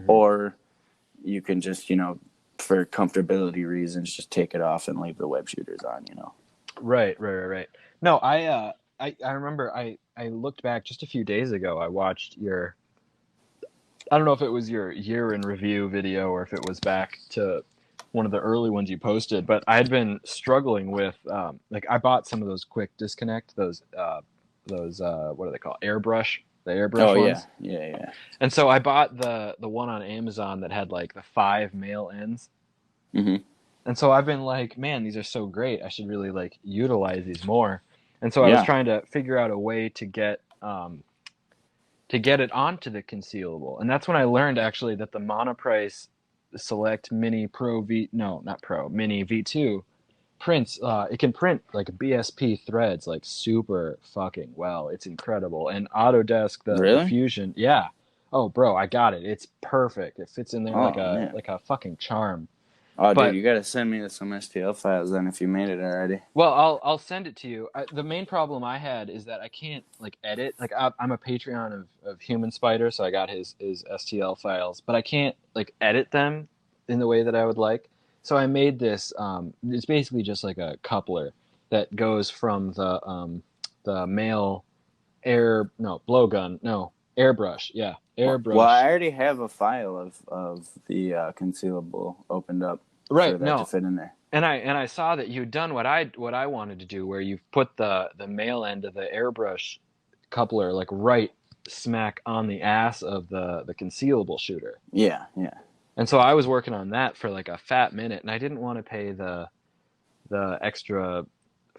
or you can just, you know, for comfortability reasons, just take it off and leave the web shooters on, you know. Right. No, I remember I looked back just a few days ago. I watched I don't know if it was your year in review video or if it was back to one of the early ones you posted, but I had been struggling with I bought some of those quick disconnect, those what are they called? The airbrush ones. Yeah. And so I bought the one on Amazon that had like the 5 male ends. Mm-hmm. And so I've been like, man, these are so great. I should really like utilize these more. And so I was trying to figure out a way to get it onto the concealable. And that's when I learned actually that the Monoprice Select Mini Mini V2 prints, it can print like BSP threads like super fucking well. It's incredible. And Autodesk, the Fusion, yeah. Oh bro, I got it. It's perfect. It fits in there like a fucking charm. Oh, dude, you gotta send me some STL files then if you made it already. Well, I'll send it to you. The main problem I had is that I can't like edit. Like I'm a Patreon of Human Spider, so I got his STL files, but I can't like edit them in the way that I would like. So I made this. It's basically just like a coupler that goes from the male blowgun, airbrush, yeah, Well, I airbrush. already have a file of the concealable opened up for Right, that to no, fit in there. and I saw that you'd done what I wanted to do, where you've put the male end of the airbrush coupler like right smack on the ass of the concealable shooter. Yeah, yeah, And so I was working on that for like a fat minute, and I didn't want to pay the extra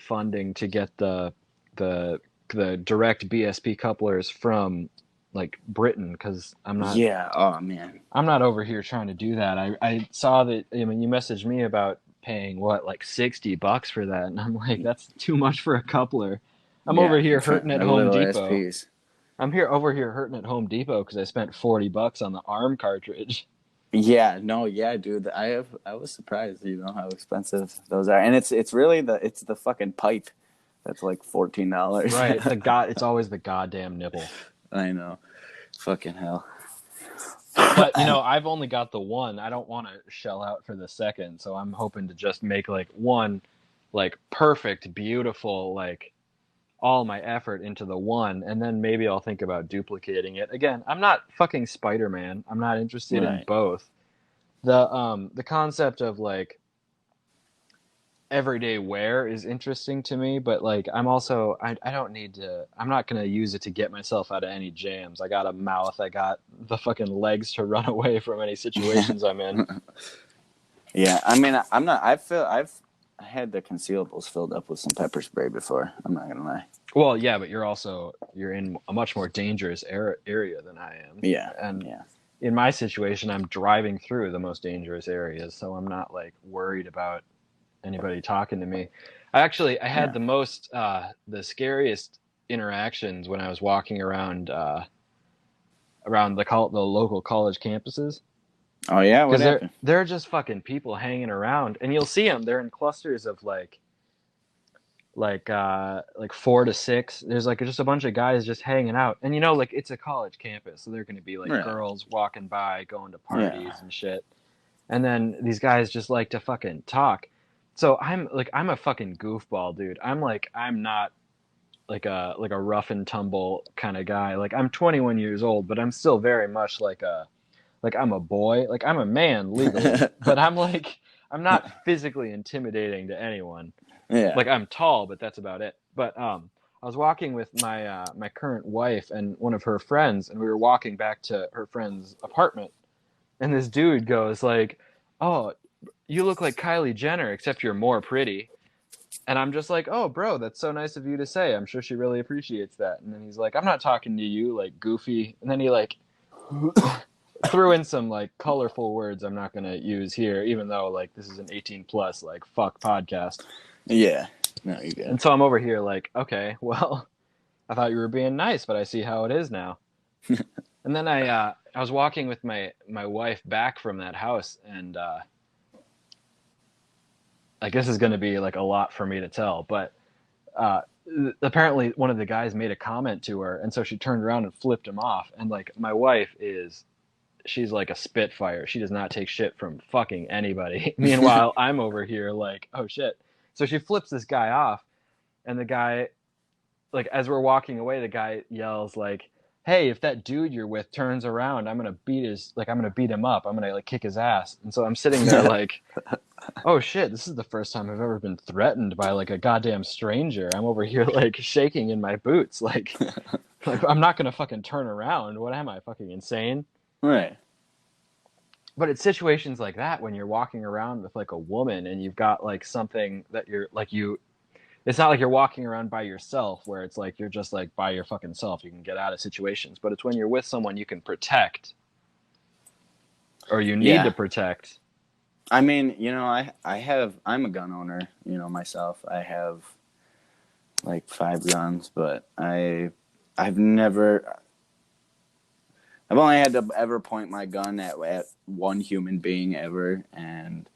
funding to get the the direct BSP couplers from like Britain, because yeah. Oh man. I'm not over here trying to do that. I saw that, I mean, you messaged me about paying what, like $60 for that, and I'm like, that's too much for a coupler. I'm over Yeah, here hurting at a Home little ass Depot. piece. I'm here over here hurting at Home Depot because I spent $40 on the ARM cartridge. Yeah, no, yeah, dude. I was surprised, how expensive those are, and it's really the fucking pipe that's like $14. Right, it's always the goddamn nipple. I know, fucking hell. But I've only got the one. I don't want to shell out for the second, so I'm hoping to just make like one, like perfect, beautiful, like all my effort into the one, and then maybe I'll think about duplicating it. Again, I'm not fucking Spider-Man. I'm not interested in Right. both. The concept of like everyday wear is interesting to me, but like I don't need to. I'm not gonna use it to get myself out of any jams. I got a mouth. I got the fucking legs to run away from any situations I'm in. Yeah, I mean, I'm not. I've had the concealables filled up with some pepper spray before. I'm not gonna lie. Well, yeah, but you're in a much more dangerous area than I am. Yeah, And yeah, in my situation, I'm driving through the most dangerous areas, so I'm not like worried about anybody talking to me. I had yeah. the scariest interactions when I was walking around the local college campuses, Oh yeah, what because happened? they're just fucking people hanging around, and you'll see them. They're in clusters of like 4 to 6. There's like just a bunch of guys just hanging out, and like it's a college campus, so they're going to be like Right. girls walking by, going to Yeah. parties and shit. And then these guys just like to fucking talk. So I'm a fucking goofball, dude. I'm not like a rough and tumble kind of guy. Like I'm 21 years old, but I'm still very much like I'm a boy. Like I'm a man legally, but I'm not physically intimidating to anyone. Yeah. Like I'm tall, but that's about it. But I was walking with my current wife and one of her friends, and we were walking back to her friend's apartment, and this dude goes like, "Oh, you look like Kylie Jenner, except you're more pretty." And I'm just like, "Oh, bro, that's so nice of you to say. I'm sure she really appreciates that." And then he's like, "I'm not talking to you, like goofy." And then he like threw in some like colorful words I'm not gonna use here, even though like this is an 18 plus like fuck podcast. Yeah. No, you good. And so I'm over here like, okay, well, I thought you were being nice, but I see how it is now. And then I was walking with my wife back from that house, and like this is going to be like a lot for me to tell, but uh, apparently one of the guys made a comment to her, and so she turned around and flipped him off. And like my wife she's like a spitfire. She does not take shit from fucking anybody. Meanwhile, I'm over here like, oh shit. So she flips this guy off, and the guy, like as we're walking away, the guy yells like, "Hey, if that dude you're with turns around, I'm gonna beat him up. I'm gonna like kick his ass." And so I'm sitting there like, "Oh shit, this is the first time I've ever been threatened by like a goddamn stranger." I'm over here like shaking in my boots, like I'm not gonna fucking turn around. What am I, fucking insane? Right. But it's situations like that when you're walking around with like a woman and you've got like something that you're like you it's not like you're walking around by yourself where it's like you're just like by your fucking self. You can get out of situations, but it's when you're with someone you can protect or you need to Yeah. protect. I mean, I'm a gun owner, myself. I have like 5 guns, but I've only had to ever point my gun at one human being ever, and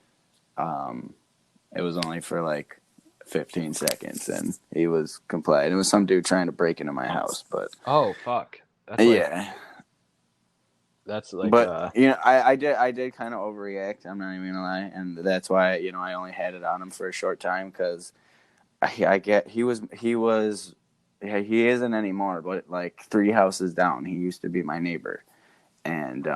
it was only for like 15 seconds, and he was compliant. It was some dude trying to break into my house, but Oh fuck. That's like yeah, That's like But I did kind of overreact. I'm not even gonna lie, and that's why I only had it on him for a short time because I get he was yeah, he isn't anymore, but like 3 houses down, he used to be my neighbor, and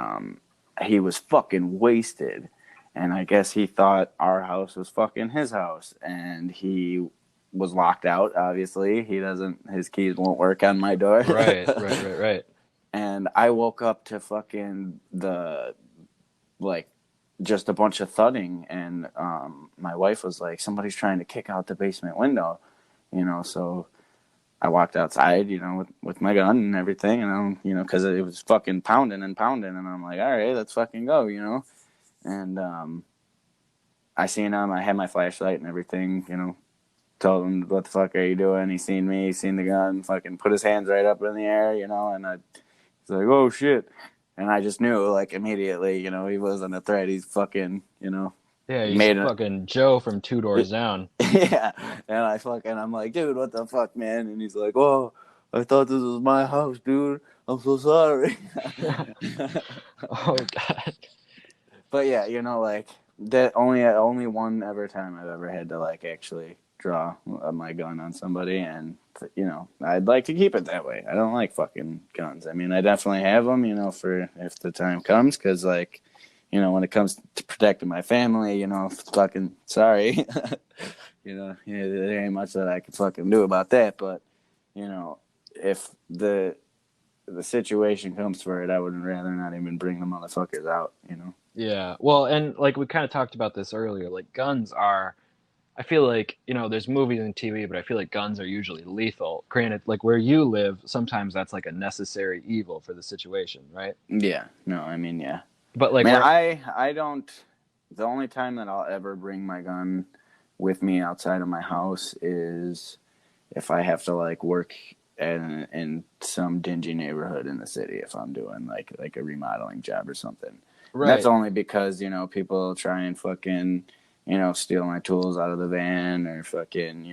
he was fucking wasted, and I guess he thought our house was fucking his house, and he was locked out. Obviously, his keys won't work on my door. right, right, right, right. And I woke up to fucking the like just a bunch of thudding, and my wife was like, somebody's trying to kick out the basement window, so I walked outside, with my gun and everything, and because it was fucking pounding and pounding, and I'm like, all right, let's fucking go, and I seen him. I had my flashlight and everything, told him, what the fuck are you doing? He seen me, he seen the gun, fucking put his hands right up in the air, and he's like, oh shit. And I just knew, like, immediately, he wasn't a threat. He's fucking, Yeah, he's made it. fucking Joe from Two Doors Down. Yeah. And I'm like, dude, what the fuck, man? And he's like, oh, I thought this was my house, dude. I'm so sorry. Oh God. But yeah, like that only one ever time I've ever had to like actually draw my gun on somebody, and I'd like to keep it that way. I don't like fucking guns. I mean, I definitely have them, for if the time comes, because like, when it comes to protecting my family, fucking sorry, there ain't much that I can fucking do about that. But if the situation comes for it, I would rather not even bring the motherfuckers out. Yeah. Well, and like we kind of talked about this earlier, like guns are, I feel like, there's movies and TV, but I feel like guns are usually lethal. Granted, like where you live, sometimes that's like a necessary evil for the situation, right? Yeah. No, I mean, yeah. But I like mean, where, I don't. The only time that I'll ever bring my gun with me outside of my house is if I have to like work in some dingy neighborhood in the city. If I'm doing like a remodeling job or something, and that's right. only because people try and fucking steal my tools out of the van, or fucking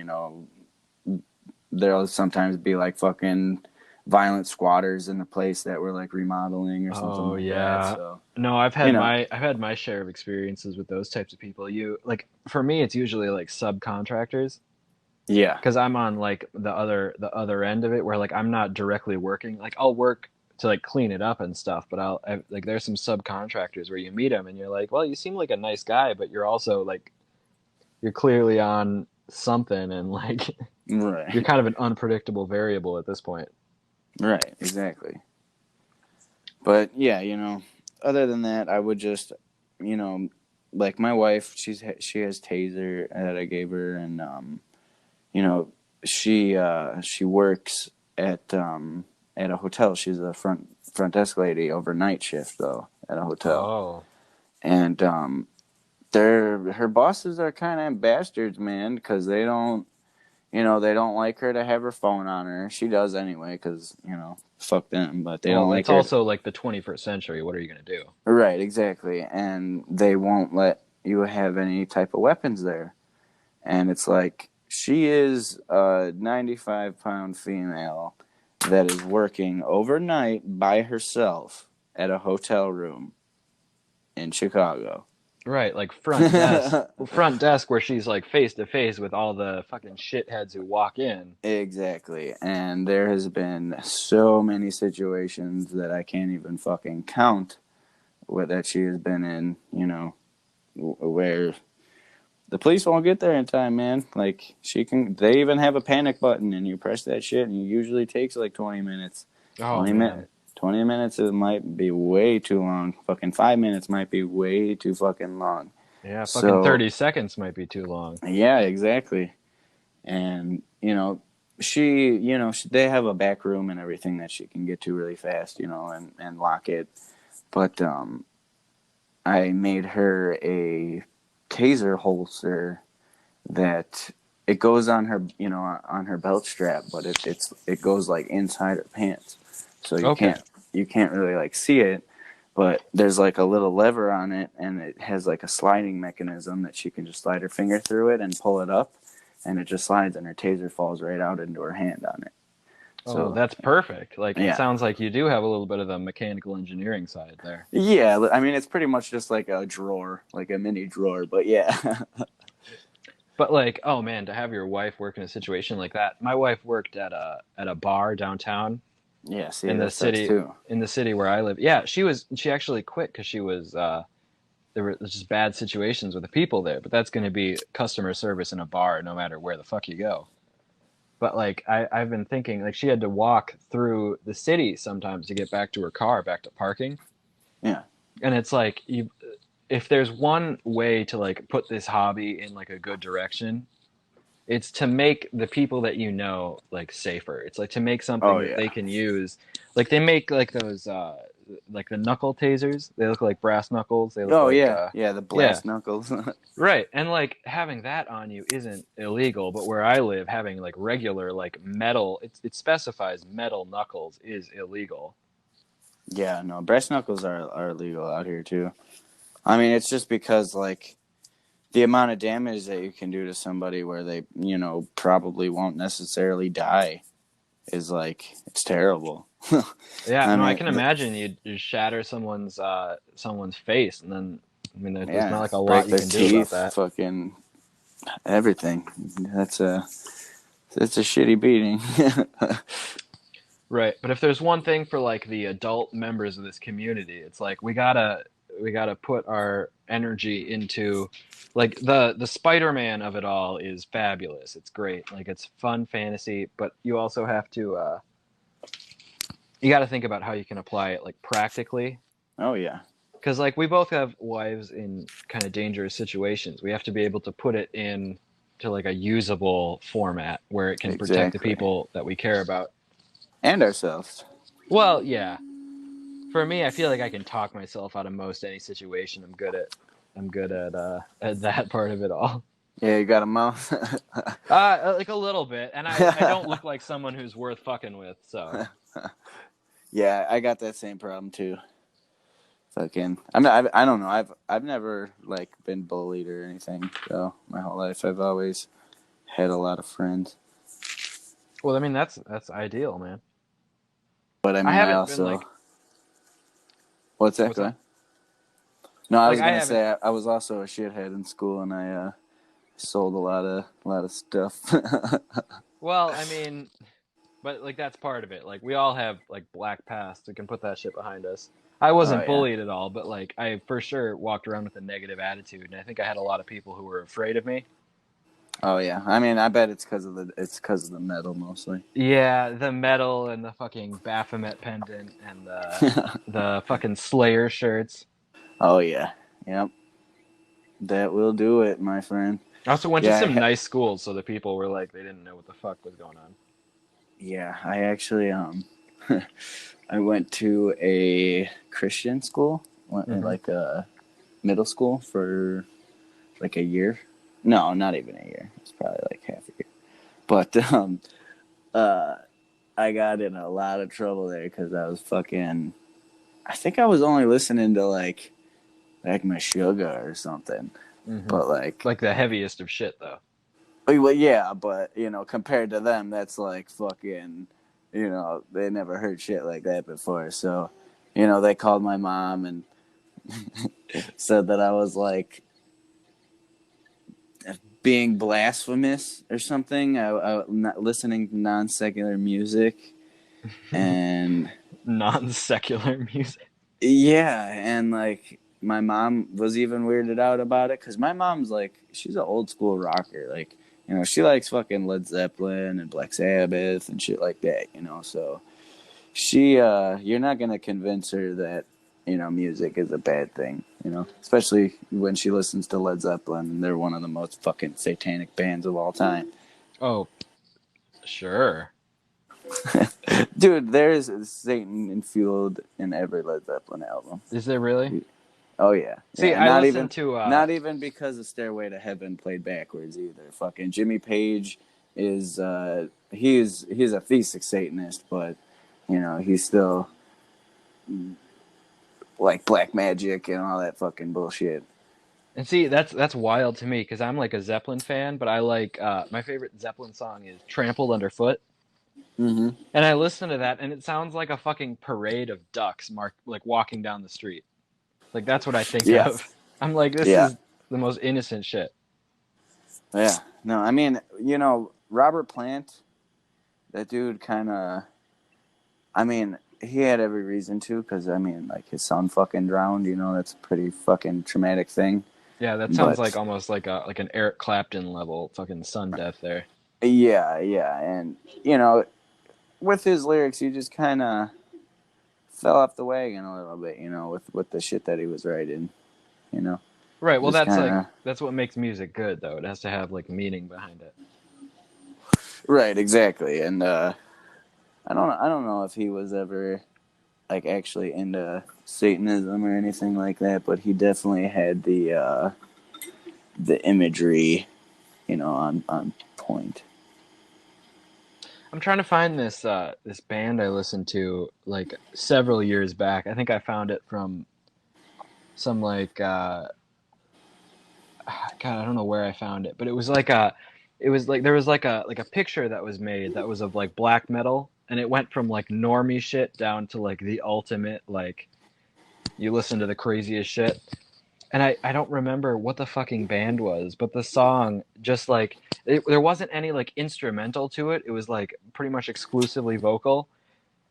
there'll sometimes be like fucking violent squatters in the place that we're like remodeling or something Oh like that. yeah. So No, you know, I've had my share of experiences with those types of people. You like for me it's usually like subcontractors yeah, because I'm on like the other end of it where like I'm not directly working. Like I'll work to like clean it up and stuff, but like there's some subcontractors where you meet them and you're like, "Well, you seem like a nice guy, but you're also like you're clearly on something and like you're right, kind of an unpredictable variable at this point." right, exactly. But yeah, other than that, I would just, you know, like my wife, she has Taser that I gave her, and you know, she works at a hotel. She's a front desk lady, overnight shift though, at a hotel, Oh. and her bosses are kind of bastards, man, because they don't like her to have her phone on her. She does anyway, because fuck them, but they don't Well, like it's her. also like the 21st century. What are you going to do? Right, exactly. And they won't let you have any type of weapons there. And it's like, she is a 95-pound female that is working overnight by herself at a hotel room in Chicago. Right, like front desk where she's like face to face with all the fucking shitheads who walk in. Exactly. And there has been so many situations that I can't even fucking count that she has been in, where the police won't get there in time, man. Like, they even have a panic button, and you press that shit, and it usually takes like 20 minutes. Oh 20 man. minutes. 20 minutes it might be way too long. Fucking 5 minutes might be way too fucking long. Yeah, fucking So 30 seconds might be too long. yeah, exactly. And they have a back room and everything that she can get to really fast, and lock it. But I made her a taser holster that it goes on her, on her belt strap, but it goes like inside her pants, so you Okay. can't really like see it. But there's like a little lever on it, and it has like a sliding mechanism that she can just slide her finger through it and pull it up, and it just slides, and her taser falls right out into her hand on it. Oh, So that's perfect. Like, it yeah, sounds like you do have a little bit of the mechanical engineering side there. yeah. I mean, it's pretty much just like a drawer, like a mini drawer. But yeah, But like, oh man, to have your wife work in a situation like that. My wife worked at a bar downtown yeah. See, in the that sucks city too. where I live. Yeah, she actually quit because she was there were just bad situations with the people there. But that's going to be customer service in a bar, no matter where the fuck you go. But like, I've been thinking, like, she had to walk through the city sometimes to get back to her car, back to parking. Yeah. And it's like, you, if there's one way to like put this hobby in like a good direction, it's to make the people that you know like safer. It's like to make something Oh that they yeah. can use. Like they make like those like the knuckle tasers. They look like brass knuckles. They look Oh like yeah. Yeah. The yeah, blast knuckles. right. And like having that on you isn't illegal, but where I live, having like regular like metal, it specifies metal knuckles is illegal. Yeah. No, brass knuckles are illegal out here too. I mean, it's just because like the amount of damage that you can do to somebody where they, probably won't necessarily die is like it's terrible. Yeah, I no, I mean, can imagine you shatter someone's face, and then I mean, there's not yeah, like a lot break you their can do about teeth, that. fucking everything. That's a it's a shitty beating. Right, but if there's one thing for like the adult members of this community, it's like we gotta put our energy into like the Spider-Man of it all is fabulous. It's great, like it's fun fantasy, but you also have to you got to think about how you can apply it like practically. Oh yeah, Because like we both have wives in kind of dangerous situations. We have to be able to put it in to like a usable format where it can protect the exactly. people that we care about. And ourselves. Well, yeah. For me, I feel like I can talk myself out of most any situation. I'm good at that part of it all. Yeah, you got a mouth. Like a little bit, and I don't look like someone who's worth fucking with. So Yeah, I got that same problem too. Fucking, I mean, I don't know. I've never like been bullied or anything. So my whole life, I've always had a lot of friends. well, I mean that's ideal, man. But I I mean, I haven't been also like what's that what's going? that? No, I Like was I gonna haven't. say I was also a shithead in school, and I sold a lot of stuff. Well, I mean, but like that's part of it. Like we all have like black past. We can put that shit behind us. I Oh wasn't yeah. bullied at all, but like I for sure walked around with a negative attitude, and I think I had a lot of people who were afraid of me. Oh yeah. I mean, I bet it's because of the metal mostly. Yeah, the medal and the fucking Baphomet pendant and the fucking Slayer shirts. Oh yeah. Yep. That will do it, my friend. I also went to Yeah. some nice schools, so the people were like they didn't know what the fuck was going on. Yeah. I actually I went to a Christian school, went in Hmm. like a middle school for like a year. No, not even a year. It's probably like half a year. But uh, I got in a lot of trouble there because I was fucking. I think I was only listening to like Meshuggah or something. Hmm. But like, Like the heaviest of shit, though. well, yeah, but compared to them, that's like fucking. They never heard shit like that before. So, they called my mom and said that I was like being blasphemous or something. I not listening to non secular music, and Non secular music. yeah, and like my mom was even weirded out about it because my mom's like she's an old school rocker. Like she likes fucking Led Zeppelin and Black Sabbath and shit like that. So she you're not gonna convince her that music is a bad thing. Especially when she listens to Led Zeppelin and they're one of the most fucking satanic bands of all time. Oh, sure. Dude, there's Satan infused in every Led Zeppelin album. Is there really? Oh yeah, See, yeah. I Not listened even, to not even because of Stairway to Heaven played backwards either. Fucking Jimmy Page is he's a theistic Satanist, but he's still like black magic and all that fucking bullshit. and see that's wild to me because I'm like a Zeppelin fan, but I like my favorite Zeppelin song is "Trampled Underfoot." Mm-hmm. And I listen to that, and it sounds like a fucking parade of ducks, like walking down the street. Like that's what I think Yeah. of. I'm like, this Yeah. is the most innocent shit. Yeah. No, I mean, Robert Plant, that dude kind of, I mean, he had every reason to, because, I mean, like, his son fucking drowned, that's a pretty fucking traumatic thing. Yeah, that sounds like But, almost like an Eric Clapton level fucking sun death there. yeah, yeah. And, with his lyrics, he just kind of fell off the wagon a little bit, with the shit that he was writing, you know? Right. Well, Just that's kind like of, that's what makes music good, though. It has to have like meaning behind it. right, exactly. And, I don't know if he was ever like actually into Satanism or anything like that, but he definitely had the imagery, on point. I'm trying to find this band I listened to like several years back. I think I found it from some like God, I don't know where I found it, but it was like there was like a picture that was made that was of like black metal, and it went from like normie shit down to like the ultimate like you listen to the craziest shit. And I don't remember what the fucking band was, but the song just like there wasn't any like instrumental to it. It was like pretty much exclusively vocal,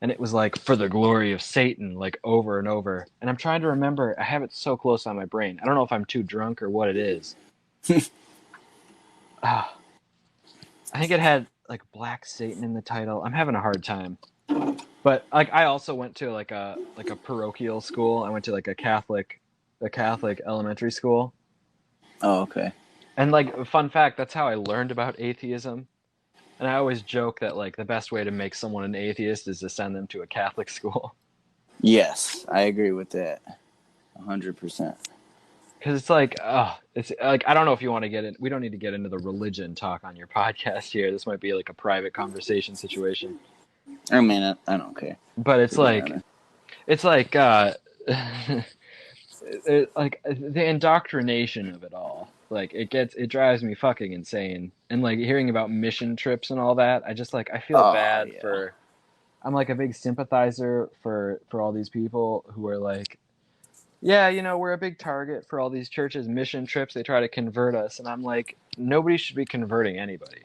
and it was like for the glory of Satan, like over and over. And I'm trying to remember. I have it so close on my brain. I don't know if I'm too drunk or what it is. Ah, I think it had like Black Satan in the title. I'm having a hard time. But like I also went to like a parochial school. I went to like a Catholic elementary school. Oh, okay. And like fun fact, that's how I learned about atheism. And I always joke that like the best way to make someone an atheist is to send them to a Catholic school. Yes, I agree with that. 100%. Because it's like, it's like I don't know if you want to get in. We don't need to get into the religion talk on your podcast here. This might be like a private conversation situation. I mean, I don't care. But To be honest. it's like, like the indoctrination of it all. Like it drives me fucking insane. And like hearing about mission trips and all that, I just like I feel Oh bad yeah. for. I'm like a big sympathizer for all these people who are like, yeah, we're a big target for all these churches' mission trips. They try to convert us, and I'm like, nobody should be converting anybody.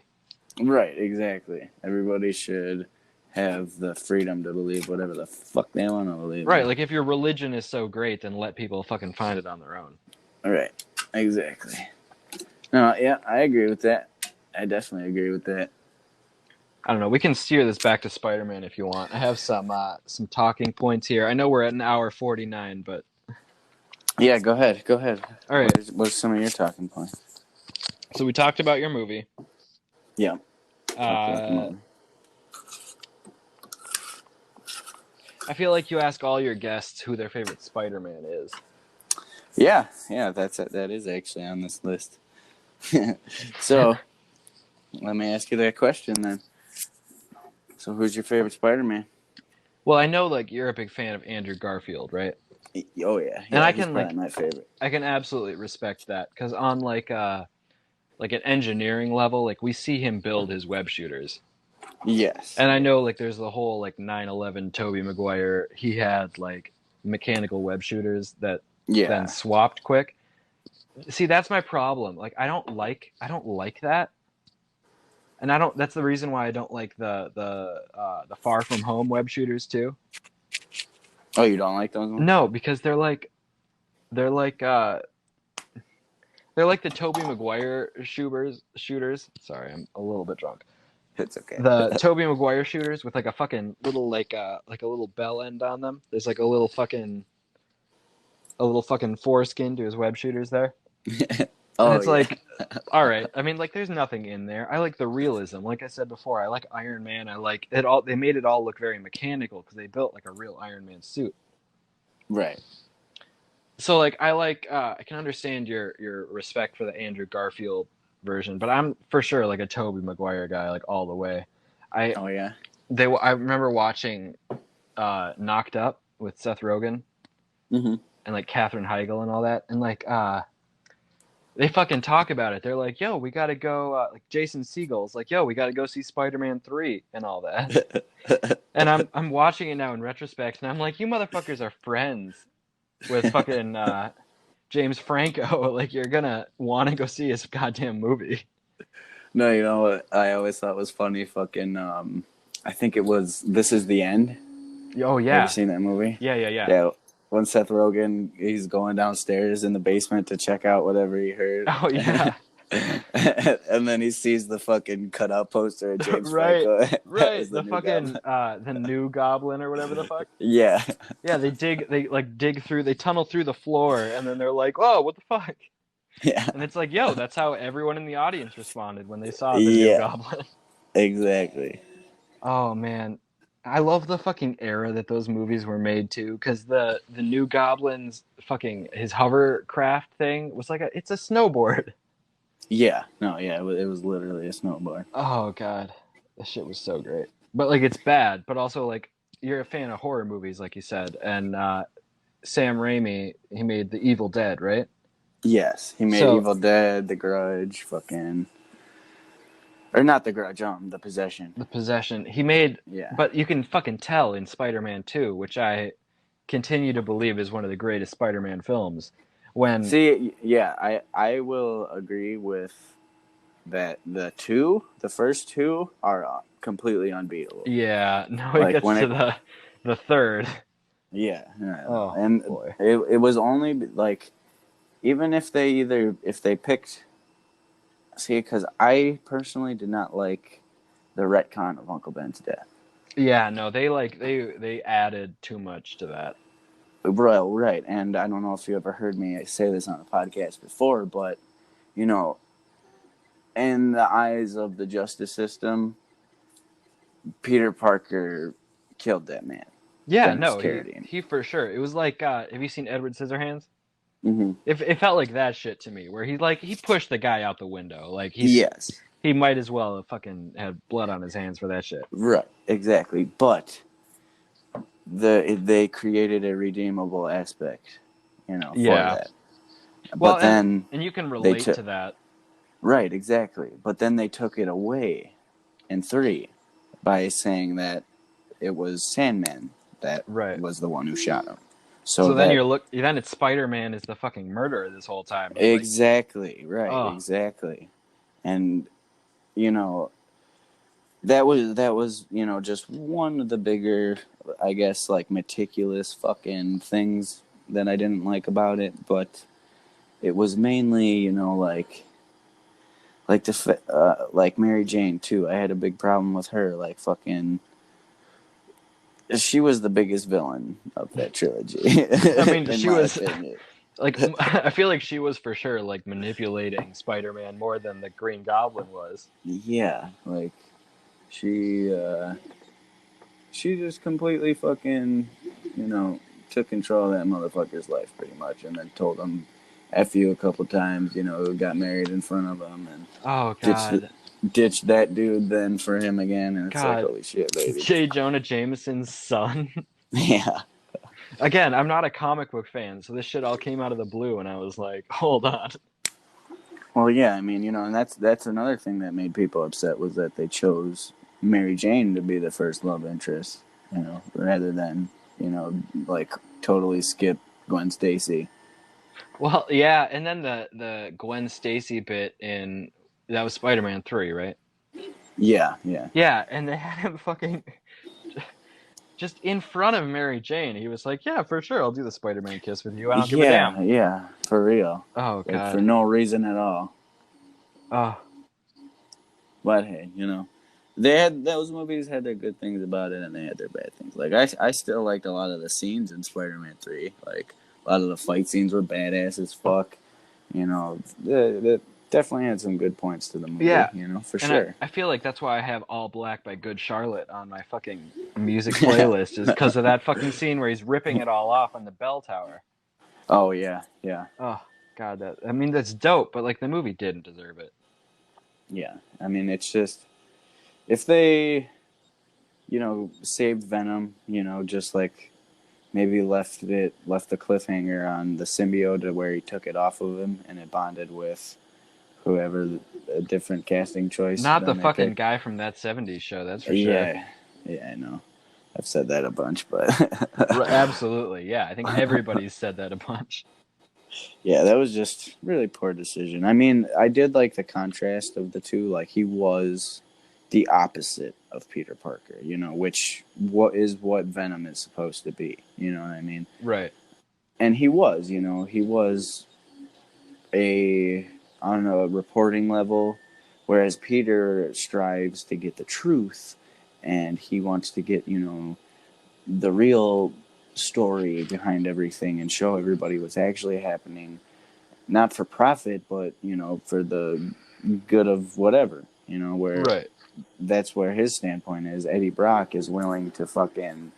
Right. Exactly. Everybody should have the freedom to believe whatever the fuck they want to believe Right, in. like if your religion is so great, then let people fucking find it on their own. Right. Exactly. No. Yeah, I agree with that. I definitely agree with that. I don't know. We can steer this back to Spider-Man if you want. I have some talking points here. I know we're at an hour 49, but Yeah. Go ahead. Go ahead. all right. What's some of your talking points? So we talked about your movie. Yeah. Talk about the Uh, movie. I feel like you ask all your guests who their favorite Spider-Man is. Yeah. Yeah. That is actually on this list. So let me ask you that question then. So who's your favorite Spider-Man? Well, I know like you're a big fan of Andrew Garfield, right? Oh yeah, And yeah. He's probably my favorite. I can absolutely respect that because on like an engineering level, like we see him build his web shooters. Yes. And I know like there's the whole like 9/11 Tobey Maguire, he had like mechanical web shooters that then Yeah. swapped quick. See, that's my problem. Like I don't like that. And I don't that's the reason why I don't like the Far From Home web shooters too. Oh, you don't like those ones? No, because they're like uh they're like the Tobey Maguire shooters. Sorry, I'm a little bit drunk. It's okay. The Tobey Maguire shooters with like a fucking little like a little bell end on them. There's like a little fucking foreskin to his web shooters there. And Oh it's yeah. like, all right. I mean, like, there's nothing in there. I like the realism. Like I said before, I like Iron Man. I like it all. They made it all look very mechanical because they built like a real Iron Man suit. Right. So like, I can understand your respect for the Andrew Garfield version, but I'm for sure like a Tobey Maguire guy, like all the way. I Oh yeah. I remember watching Knocked Up with Seth Rogen Mm-hmm. and like Katherine Heigl and all that, and like They fucking talk about it. They're like, "Yo, we gotta go." Like Jason Segel's like, "Yo, we gotta go see Spider-Man 3 and all that." And I'm watching it now in retrospect, and I'm like, "You motherfuckers are friends with fucking James Franco. Like, you're gonna want to go see his goddamn movie." No, you know what I always thought was funny? Fucking, I think it was This Is the End. Oh You ever yeah, seen that movie? yeah. Yeah. When Seth Rogen, he's going downstairs in the basement to check out whatever he heard. Oh yeah, And then he sees the fucking cutout poster of James right, Franco right. as the The new fucking Goblin. the new Goblin or whatever the fuck. Yeah. Yeah, they like dig through, they tunnel through the floor, and then they're like, "Oh, what the fuck?" Yeah. And it's like, yo, that's how everyone in the audience responded when they saw the new Yeah. Goblin. Exactly. Oh man, I love the fucking era that those movies were made to, because the new Goblin's fucking his hovercraft thing was like it's a snowboard. Yeah. No, yeah. It was literally a snowboard. Oh god, that shit was so great. But like it's bad, but also like you're a fan of horror movies, like you said, and Sam Raimi, he made The Evil Dead, right? Yes. He made So Evil Dead, The Grudge, fucking. Or not The Grudge, The Possession. The Possession, he made, Yeah. but you can fucking tell in Spider-Man 2, which I continue to believe is one of the greatest Spider-Man films. When See, yeah, I will agree with that. The first two are completely unbeatable. yeah, no, it Like gets when to it, the third. yeah, Oh and boy. it was only like even if they picked. See, because I personally did not like the retcon of Uncle Ben's death. Yeah, no, they added too much to that. Right, and I don't know if you ever heard me say this on a podcast before, but you know, in the eyes of the justice system, Peter Parker killed that man, Yeah, Dennis no, he Carradine. he for sure. It was like, have you seen Edward Scissorhands? Mm-hmm. It felt like that shit to me, where he pushed the guy out the window. Like Yes, he might as well have fucking had blood on his hands for that shit. right, exactly. But they created a redeemable aspect, for Yeah. that. Well, But then and you can they relate took to that. right, exactly. But then they took it away in 3 by saying that it was Sandman that Right. was the one who shot him. So So then that then it's Spider-Man is the fucking murderer this whole time. It's like, exactly right, oh, exactly, and you know that was just one of the bigger, I guess, like meticulous fucking things that I didn't like about it, but it was mainly like like Mary Jane too. I had a big problem with her. Like fucking, she was the biggest villain of that trilogy. I mean, In she my was opinion. like, I feel like she was for sure like manipulating Spider-Man more than the Green Goblin was. Yeah, like she she just completely fucking took control of that motherfucker's life pretty much, and then told him F you a couple times. Got married in front of him and Oh ditched God, ditched that dude then for him again, and it's like God, holy shit, baby. J. Jonah Jameson's son. Yeah. Again, I'm not a comic book fan, so this shit all came out of the blue, and I was like, hold on. Well, yeah, I mean, and that's another thing that made people upset was that they chose Mary Jane to be the first love interest, rather than, like totally skip Gwen Stacy. Well, yeah, and then the Gwen Stacy bit in that was Spider-Man 3, right? Yeah, yeah. Yeah, and they had him fucking just in front of Mary Jane. He was like, "Yeah, for sure, I'll do the Spider-Man kiss with you. I don't give a damn." Yeah, for real. Oh Like for God. no reason at all. Oh, But hey, they had those movies had their good things about it and they had their bad things. Like I still liked a lot of the scenes in Spider-Man 3. Like a lot of the fight scenes were badass as fuck. That definitely had some good points to the movie, yeah. For And sure. I feel like that's why I have All Black by Good Charlotte on my fucking music playlist, is because of that fucking scene where he's ripping it all off on the bell tower. Oh yeah, yeah. Oh God, that's dope, but like the movie didn't deserve it. Yeah. I mean, it's just if they saved Venom, just like maybe left the cliffhanger on the symbiote to where he took it off of him and it bonded with whoever, a different casting choice Not the than they fucking picked. guy from That 70s Show, that's for sure. Yeah, yeah, I know. I've said that a bunch, but Absolutely, yeah. I think everybody's said that a bunch. yeah, that was just really poor decision. I mean, I did like the contrast of the two. Like he was the opposite of Peter Parker, which what Venom is supposed to be. You know what I mean? Right. And he was a on a reporting level, whereas Peter strives to get the truth, and he wants to get the real story behind everything and show everybody what's actually happening, not for profit, but for the good of whatever. Where Right. that's where his standpoint is. Eddie Brock is willing to fucking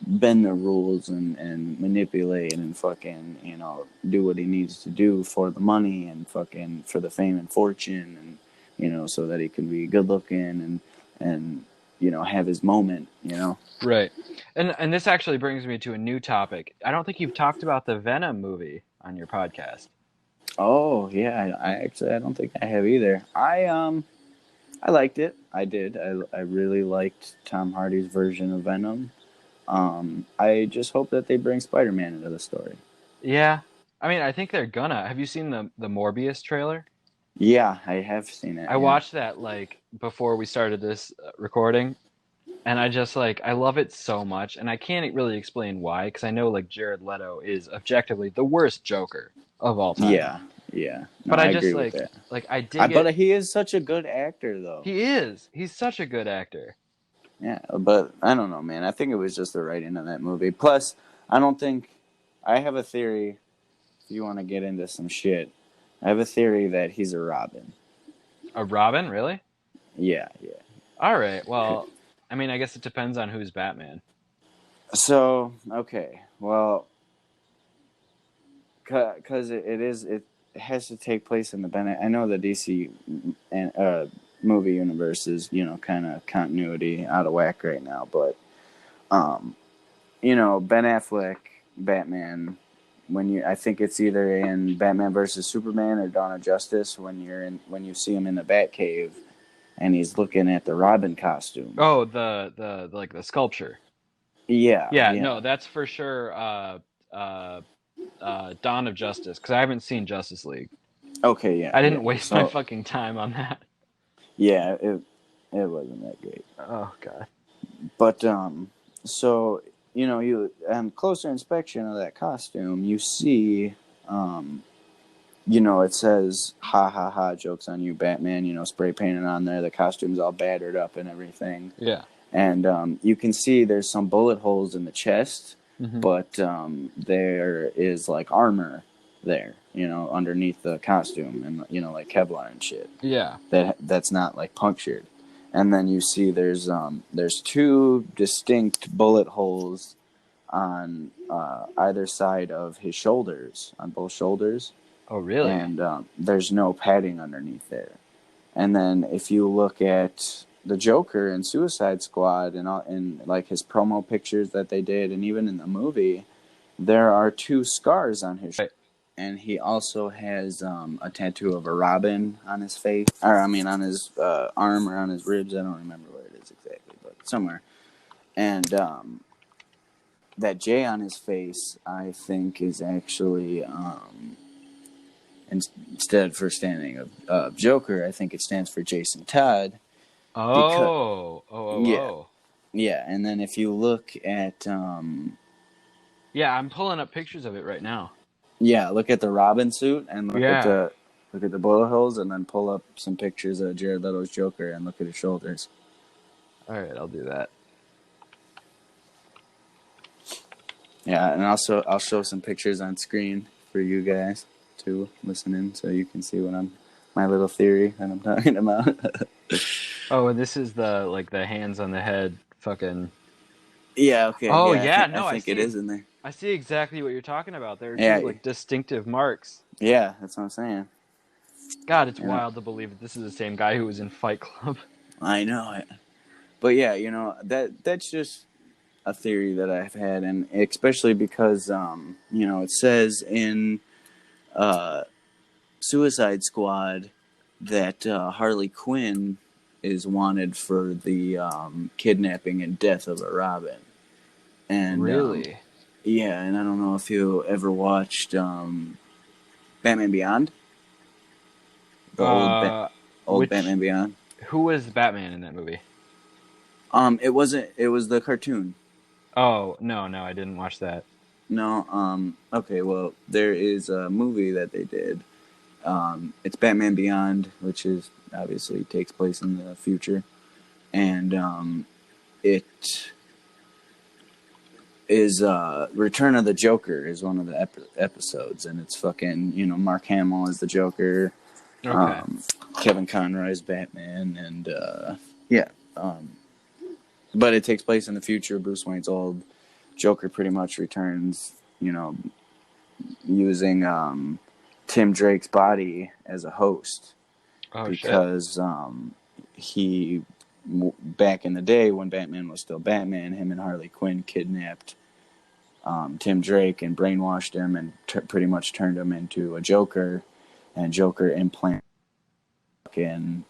bend the rules and manipulate and fucking do what he needs to do for the money and fucking for the fame and fortune, and so that he can be good looking and have his moment. Right. And this actually brings me to a new topic. I don't think you've talked about the Venom movie on your podcast. Oh yeah, I don't think I have either. I liked it. I did. I really liked Tom Hardy's version of Venom. I just hope that they bring Spider-Man into the story. Yeah. I mean, I think they're gonna. Have you seen the Morbius trailer? Yeah, I have seen it. I Yeah. watched that like before we started this recording, and I just like I love it so much, and I can't really explain why because I know like Jared Leto is objectively the worst Joker of all time. Yeah. Yeah. No, But I I just agree with that. like I dig it. But he is such a good actor, though. He is. He's such a good actor. Yeah, but I don't know, man. I think it was just the writing of that movie. Plus, I don't think I have a theory. If you want to get into some shit, I have a theory that he's a Robin. A Robin, really? Yeah, yeah. All right. Well, I mean, I guess it depends on who's Batman. So okay, well, because it has to take place in the Bennett. I know the DC and movie universe is kind of continuity out of whack right now, but Ben Affleck Batman, I think it's either in Batman versus Superman or Dawn of Justice when you see him in the Batcave and he's looking at the Robin costume. Oh, the like the sculpture. Yeah, Yeah, no, that's for sure. Dawn of Justice, because I haven't seen Justice League. Okay, yeah. I didn't yeah. waste my fucking time on that. Yeah, it wasn't that great. Oh god. But so you on closer inspection of that costume, you see, it says "ha ha ha" jokes on you, Batman. Spray painted on there. The costume's all battered up and everything. Yeah. And you can see there's some bullet holes in the chest, Mm-hmm. but there is like armor there, underneath the costume, and like Kevlar and shit. Yeah. That's not like punctured. And then you see there's two distinct bullet holes on either side of his shoulders, on both shoulders. Oh really? And there's no padding underneath there. And then if you look at the Joker in Suicide Squad and like his promo pictures that they did, and even in the movie, there are two scars on his. Right. And he also has a tattoo of a robin on his face, or I mean on his arm or on his ribs. I don't remember where it is exactly, but somewhere. And that J on his face, I think, is actually instead for standing of Joker, I think it stands for Jason Todd. Oh. Yeah. And then if you look at Yeah, I'm pulling up pictures of it right now. yeah, look at the Robin suit and look at the bullet holes, and then pull up some pictures of Jared Leto's Joker and look at his shoulders. All right, I'll do that. Yeah, and also I'll show some pictures on screen for you guys to listen in, so you can see my little theory that I'm talking about. Oh, and this is the hands on the head fucking. Yeah. Okay. Oh yeah. I think see it is in there. I see exactly what you're talking about. There are Yeah. two distinctive marks. Yeah, that's what I'm saying. God, it's wild to believe that this is the same guy who was in Fight Club. I know it, but yeah, that's just a theory that I've had, and especially because it says in uh, Suicide Squad that Harley Quinn is wanted for the kidnapping and death of a Robin. And Really? yeah, and I don't know if you ever watched Batman Beyond, the old Which Batman Beyond. who was Batman in that movie? It wasn't. It was the cartoon. Oh, no, I didn't watch that. No. Okay. Well, there is a movie that they did. It's Batman Beyond, which is obviously takes place in the future, and it is Return of the Joker is one of the episodes, and it's fucking Mark Hamill is the Joker, Okay. Kevin Conroy's Batman, and yeah, but it takes place in the future. Bruce Wayne's old. Joker pretty much returns, using Tim Drake's body as a host Oh, because he back in the day when Batman was still Batman, him and Harley Quinn kidnapped Tim Drake and brainwashed him and pretty much turned him into a Joker, and Joker implanted a fucking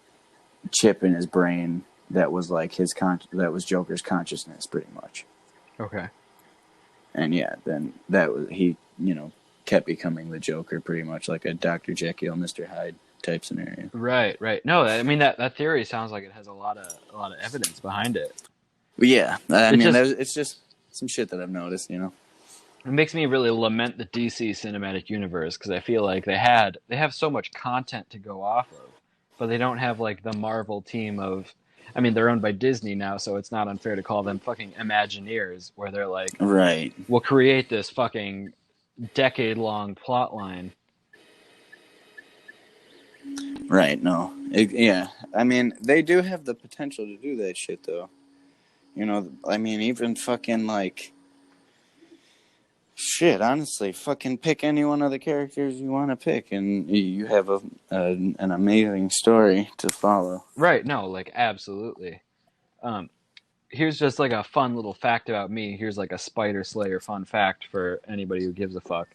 chip in his brain that was like that was Joker's consciousness pretty much. Okay. And yeah, then that was he kept becoming the Joker pretty much like a Dr. Jekyll, Mr. Hyde type scenario. Right. No, I mean that theory sounds like it has a lot of evidence behind it. But yeah, I It mean, just- it's just some shit that I've noticed, It makes me really lament the DC cinematic universe because I feel like they have so much content to go off of, but they don't have like the Marvel team of. I mean, they're owned by Disney now, so it's not unfair to call them fucking Imagineers, where they're like, Right. we'll create this fucking decade-long plot line. Right, no. Yeah. I mean, they do have the potential to do that shit, though. I mean, even fucking, like... Shit, honestly, fucking pick any one of the characters you want to pick, and you have an amazing story to follow. Right, no, like, absolutely. Here's just, like, a fun little fact about me. Here's, like, a Spider Slayer fun fact for anybody who gives a fuck.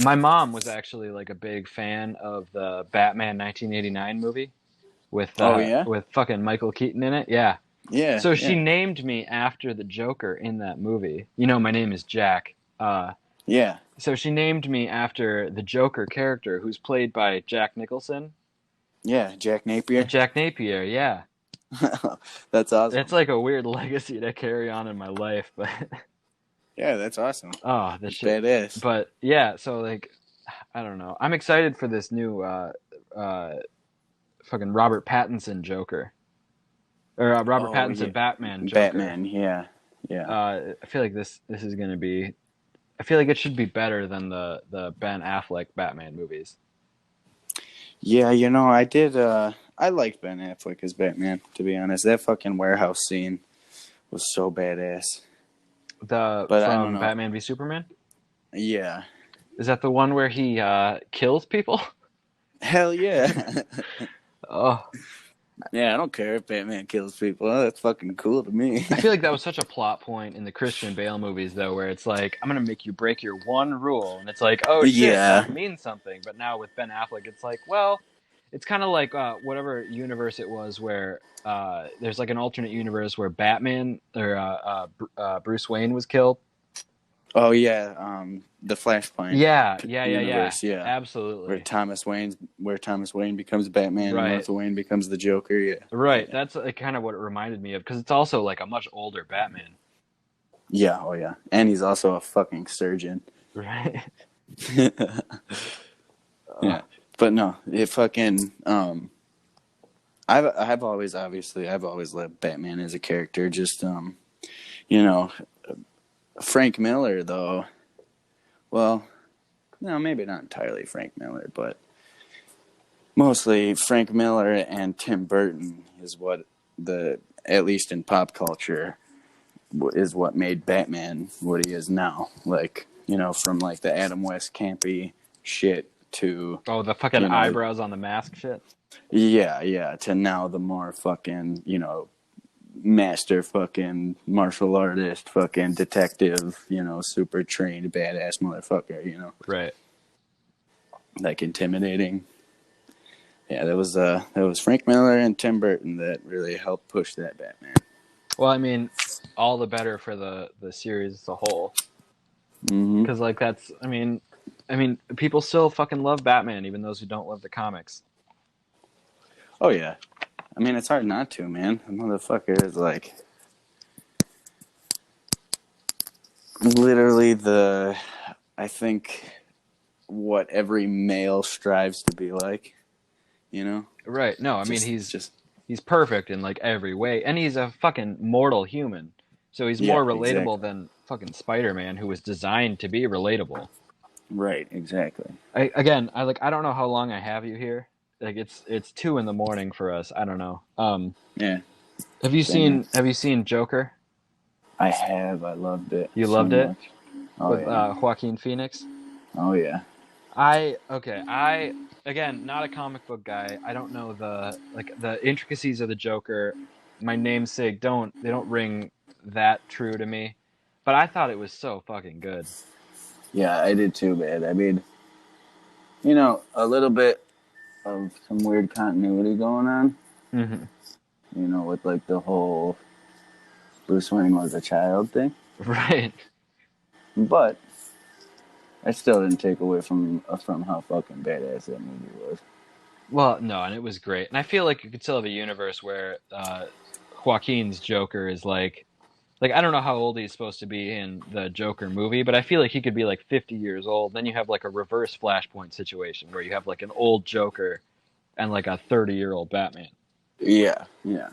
My mom was actually, like, a big fan of the Batman 1989 movie with with fucking Michael Keaton in it. Yeah. Yeah. So she named me after the Joker in that movie. My name is Jack. Yeah. So she named me after the Joker character, who's played by Jack Nicholson. Yeah, Jack Napier. Jack Napier, yeah. That's awesome. It's like a weird legacy to carry on in my life, but yeah, that's awesome. oh, this shit. Badass. But yeah, so like, I don't know. I'm excited for this new fucking Robert Pattinson Joker. Or Robert Pattinson Batman Joker. Batman, yeah. I feel like this is gonna be. I feel like it should be better than the Ben Affleck Batman movies. Yeah, I did. I liked Ben Affleck as Batman. To be honest, that fucking warehouse scene was so badass. From Batman v Superman. Yeah. Is that the one where he kills people? Hell yeah. Oh. Yeah, I don't care if Batman kills people. That's fucking cool to me. I feel like that was such a plot point in the Christian Bale movies, though, where it's like, I'm going to make you break your one rule. And it's like, oh, shit, that means something. But now with Ben Affleck, it's like, well, it's kind of like whatever universe it was where there's like an alternate universe where Batman or Bruce Wayne was killed. Oh, yeah. The Flashpoint. Yeah. Absolutely. Where Thomas Wayne becomes Batman and Martha Wayne becomes the Joker. Yeah. Right. Yeah. That's kind of what it reminded me of because it's also like a much older Batman. Yeah. Oh, yeah. And he's also a fucking surgeon. Right. Yeah. But no, it fucking. I've always loved Batman as a character. Just Frank Miller, though, well, no, maybe not entirely Frank Miller, but mostly Frank Miller and Tim Burton is what at least in pop culture, is what made Batman what he is now. Like, from like the Adam West campy shit to... Oh, the fucking eyebrows on the mask shit? Yeah, to now the more fucking, master fucking martial artist, fucking detective, super trained badass motherfucker, Right. like intimidating. Yeah, that was Frank Miller and Tim Burton that really helped push that Batman. Well, I mean, all the better for the series as a whole. Mm-hmm. Because like I mean, people still fucking love Batman, even those who don't love the comics. Oh yeah, I mean it's hard not to, man. The motherfucker is like literally I think what every male strives to be like, you know. Right. No, I mean Just he's perfect in like every way, and he's a fucking mortal human, so he's yeah, more relatable exactly. than fucking Spider-Man, who was designed to be relatable. Right, exactly. I don't know how long I have you here. Like it's 2 a.m. for us. I don't know. Yeah, Have you same here. seen Joker? I have. I loved it You so loved it much. Oh with yeah. Joaquin Phoenix. Oh yeah. I again not a comic book guy. I don't know the intricacies of the Joker. My namesake they don't ring that true to me, but I thought it was so fucking good. Yeah, I did too, man. I mean, a little bit of some weird continuity going on. Hmm. With like the whole Bruce Wayne was a child thing, Right. but I still didn't take away from how fucking badass that movie was. Well, no, and it was great, and I feel like you could still have a universe where Joaquin's Joker is like I don't know how old he's supposed to be in the Joker movie, but I feel like he could be like 50 years old. Then you have like a reverse Flashpoint situation where you have like an old Joker and like a 30-year-old Batman. Yeah, yeah,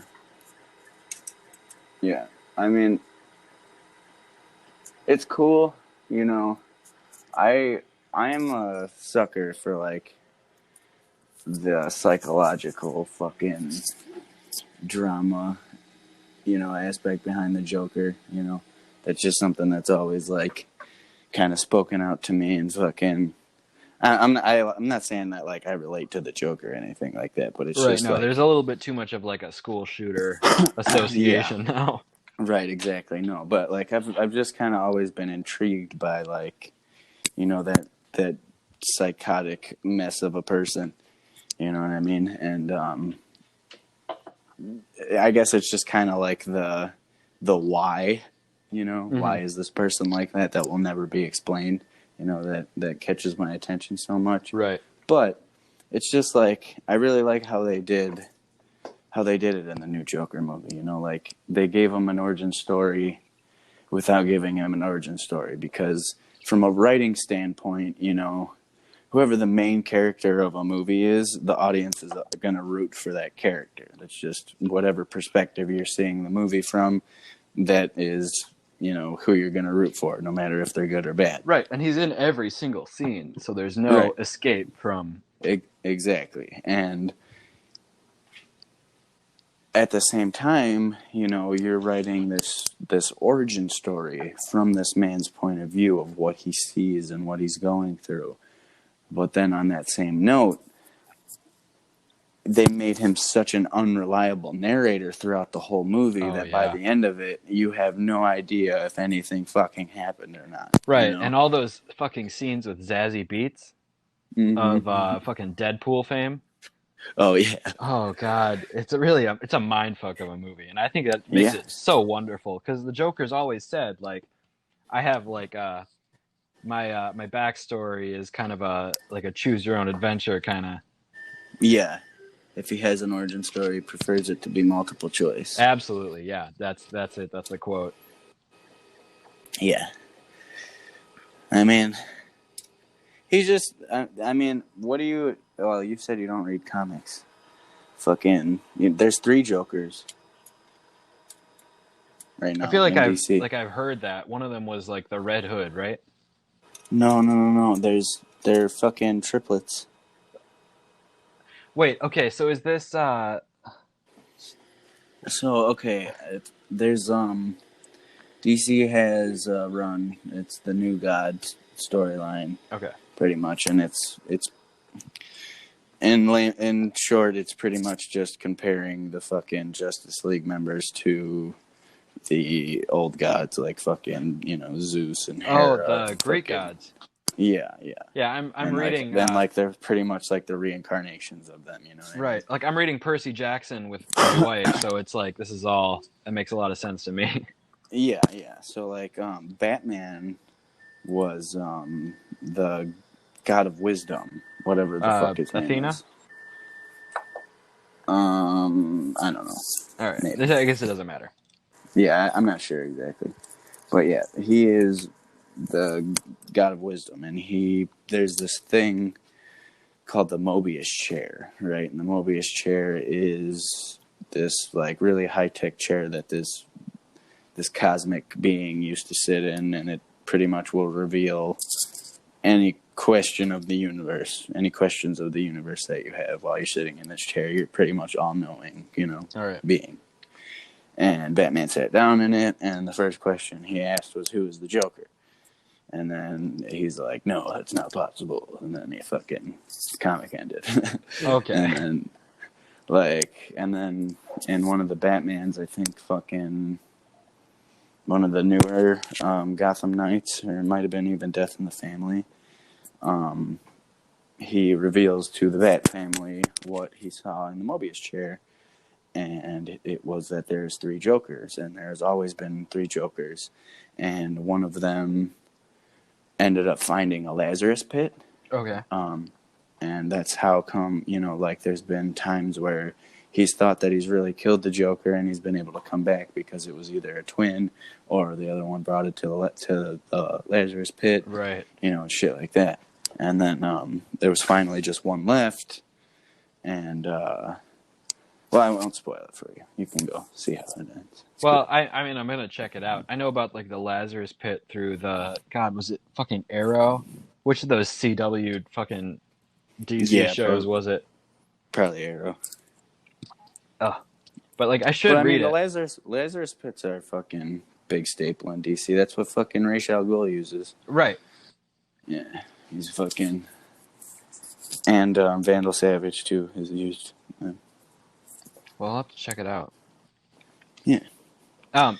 yeah. I mean, it's cool. You know, I I am a sucker for like the psychological fucking drama, aspect behind the Joker. That's just something that's always like kind of spoken out to me and fucking. I'm not saying that like I relate to the Joker or anything like that, but it's Right. just No, there's like a little bit too much of like a school shooter yeah, association now. right, exactly. No, but like I've just kind of always been intrigued by like that psychotic mess of a person. You know what I mean? And I guess it's just kind of like the why. Hmm. Why is this person like that? That will never be explained. That catches my attention so much. Right. But it's just like I really like how they did it in the new Joker movie. Like they gave him an origin story without giving him an origin story because from a writing standpoint, whoever the main character of a movie is, the audience is going to root for that character. That's just whatever perspective you're seeing the movie from. That is, who you're going to root for, no matter if they're good or bad. Right. And he's in every single scene, so there's no Right. escape from. Exactly. And at the same time, you're writing this origin story from this man's point of view of what he sees and what he's going through. But then on that same note, they made him such an unreliable narrator throughout the whole movie Oh that by yeah. the end of it, you have no idea if anything fucking happened or not. Right. And all those fucking scenes with Zazie Beetz of Mm-hmm. fucking Deadpool fame. Oh yeah, Oh God, it's a mind fuck of a movie, and I think that makes yeah, it so wonderful because the Joker's always said like I have my backstory is kind of a like a choose your own adventure kind of. yeah. If he has an origin story, he prefers it to be multiple choice. Absolutely, yeah, that's it. That's the quote. Yeah, I mean, he's just. I mean, what do you? Well, you said you don't read comics. Fucking, there's 3 Jokers right I now feel like in I've DC. like I've heard that one of them was like the Red Hood, right? No, no, no, no. They're fucking triplets. Wait, okay, so is this So okay, there's DC has run. It's the New God storyline, okay. pretty much, and it's In short, it's pretty much just comparing the fucking Justice League members to the old gods, like fucking, Zeus and Oh, Hera. the And Greek fucking, gods. yeah, yeah. Yeah, I'm And reading. like they're pretty much like the reincarnations of them, you know what I mean? Right, like I'm reading Percy Jackson with my wife, so it's like this is all. That makes a lot of sense to me. Yeah, yeah. So like, Batman was the god of wisdom, whatever the fuck his name Athena. is. I don't know. All right, Maybe. I guess it doesn't matter. Yeah, I'm not sure exactly, but yeah, he is the god of wisdom, and there's this thing called the Mobius chair, right? And the Mobius chair is this like really high tech chair that this cosmic being used to sit in, and it pretty much will reveal any questions of the universe that you have while you're sitting in this chair. You're pretty much all knowing, All right. being. And Batman sat down in it, and the first question he asked was, "Who is the Joker?" And then he's like, "No, that's not possible." And then the fucking comic ended. Okay. And then in one of the Batmans, I think fucking one of the newer Gotham Knights, or it might have been even Death in the Family, he reveals to the Bat family what he saw in the Mobius chair. And it was that there's 3 Jokers, and there's always been 3 Jokers. And one of them ended up finding a Lazarus pit. Okay. And that's how come, like there's been times where he's thought that he's really killed the Joker, and he's been able to come back because it was either a twin or the other one brought it to the Lazarus pit. Right. Shit like that. And then there was finally just one left, and well, I won't spoil it for you. You can go see how it ends. Well, I mean, I'm gonna check it out. I know about like the Lazarus Pit through the was it fucking Arrow? Which of those CW fucking DC shows was it? Probably Arrow. Oh, but like I should read the it. Lazarus pits are a fucking big staple in DC. That's what fucking Ra's al Ghul uses. Right. Yeah, he's fucking, and Vandal Savage too is used. Well, I'll have to check it out. Yeah. I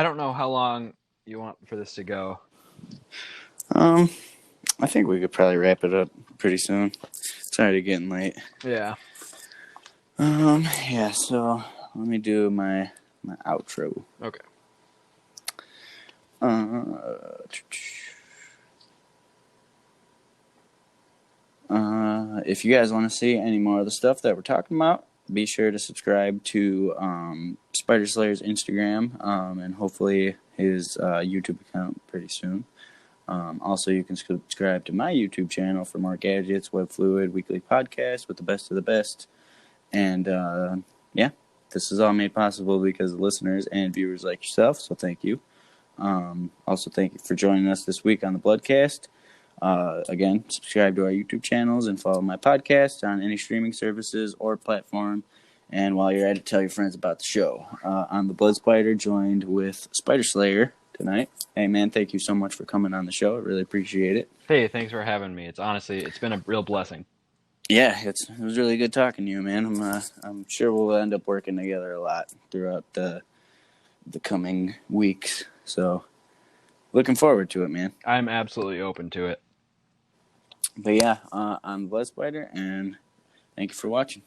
don't know how long you want for this to go. I think we could probably wrap it up pretty soon. It's already getting late. Yeah. Yeah, so let me do my outro. Okay. If you guys want to see any more of the stuff that we're talking about, be sure to subscribe to Spider Slayer's Instagram and hopefully his YouTube account pretty soon. Also, you can subscribe to my YouTube channel for more gadgets, Web Fluid, weekly podcast with the best of the best. And yeah, this is all made possible because of listeners and viewers like yourself, so thank you. Also, thank you for joining us this week on the Bloodcast. Again, subscribe to our YouTube channels and follow my podcast on any streaming services or platform. And while you're at it, tell your friends about the show. I'm the Blood Spider, joined with Spider Slayer tonight. Hey, man, thank you so much for coming on the show. I really appreciate it. Hey, thanks for having me. It's been a real blessing. Yeah, it was really good talking to you, man. I'm sure we'll end up working together a lot throughout the coming weeks. So, looking forward to it, man. I'm absolutely open to it. But yeah, I'm Blood Spider, and thank you for watching.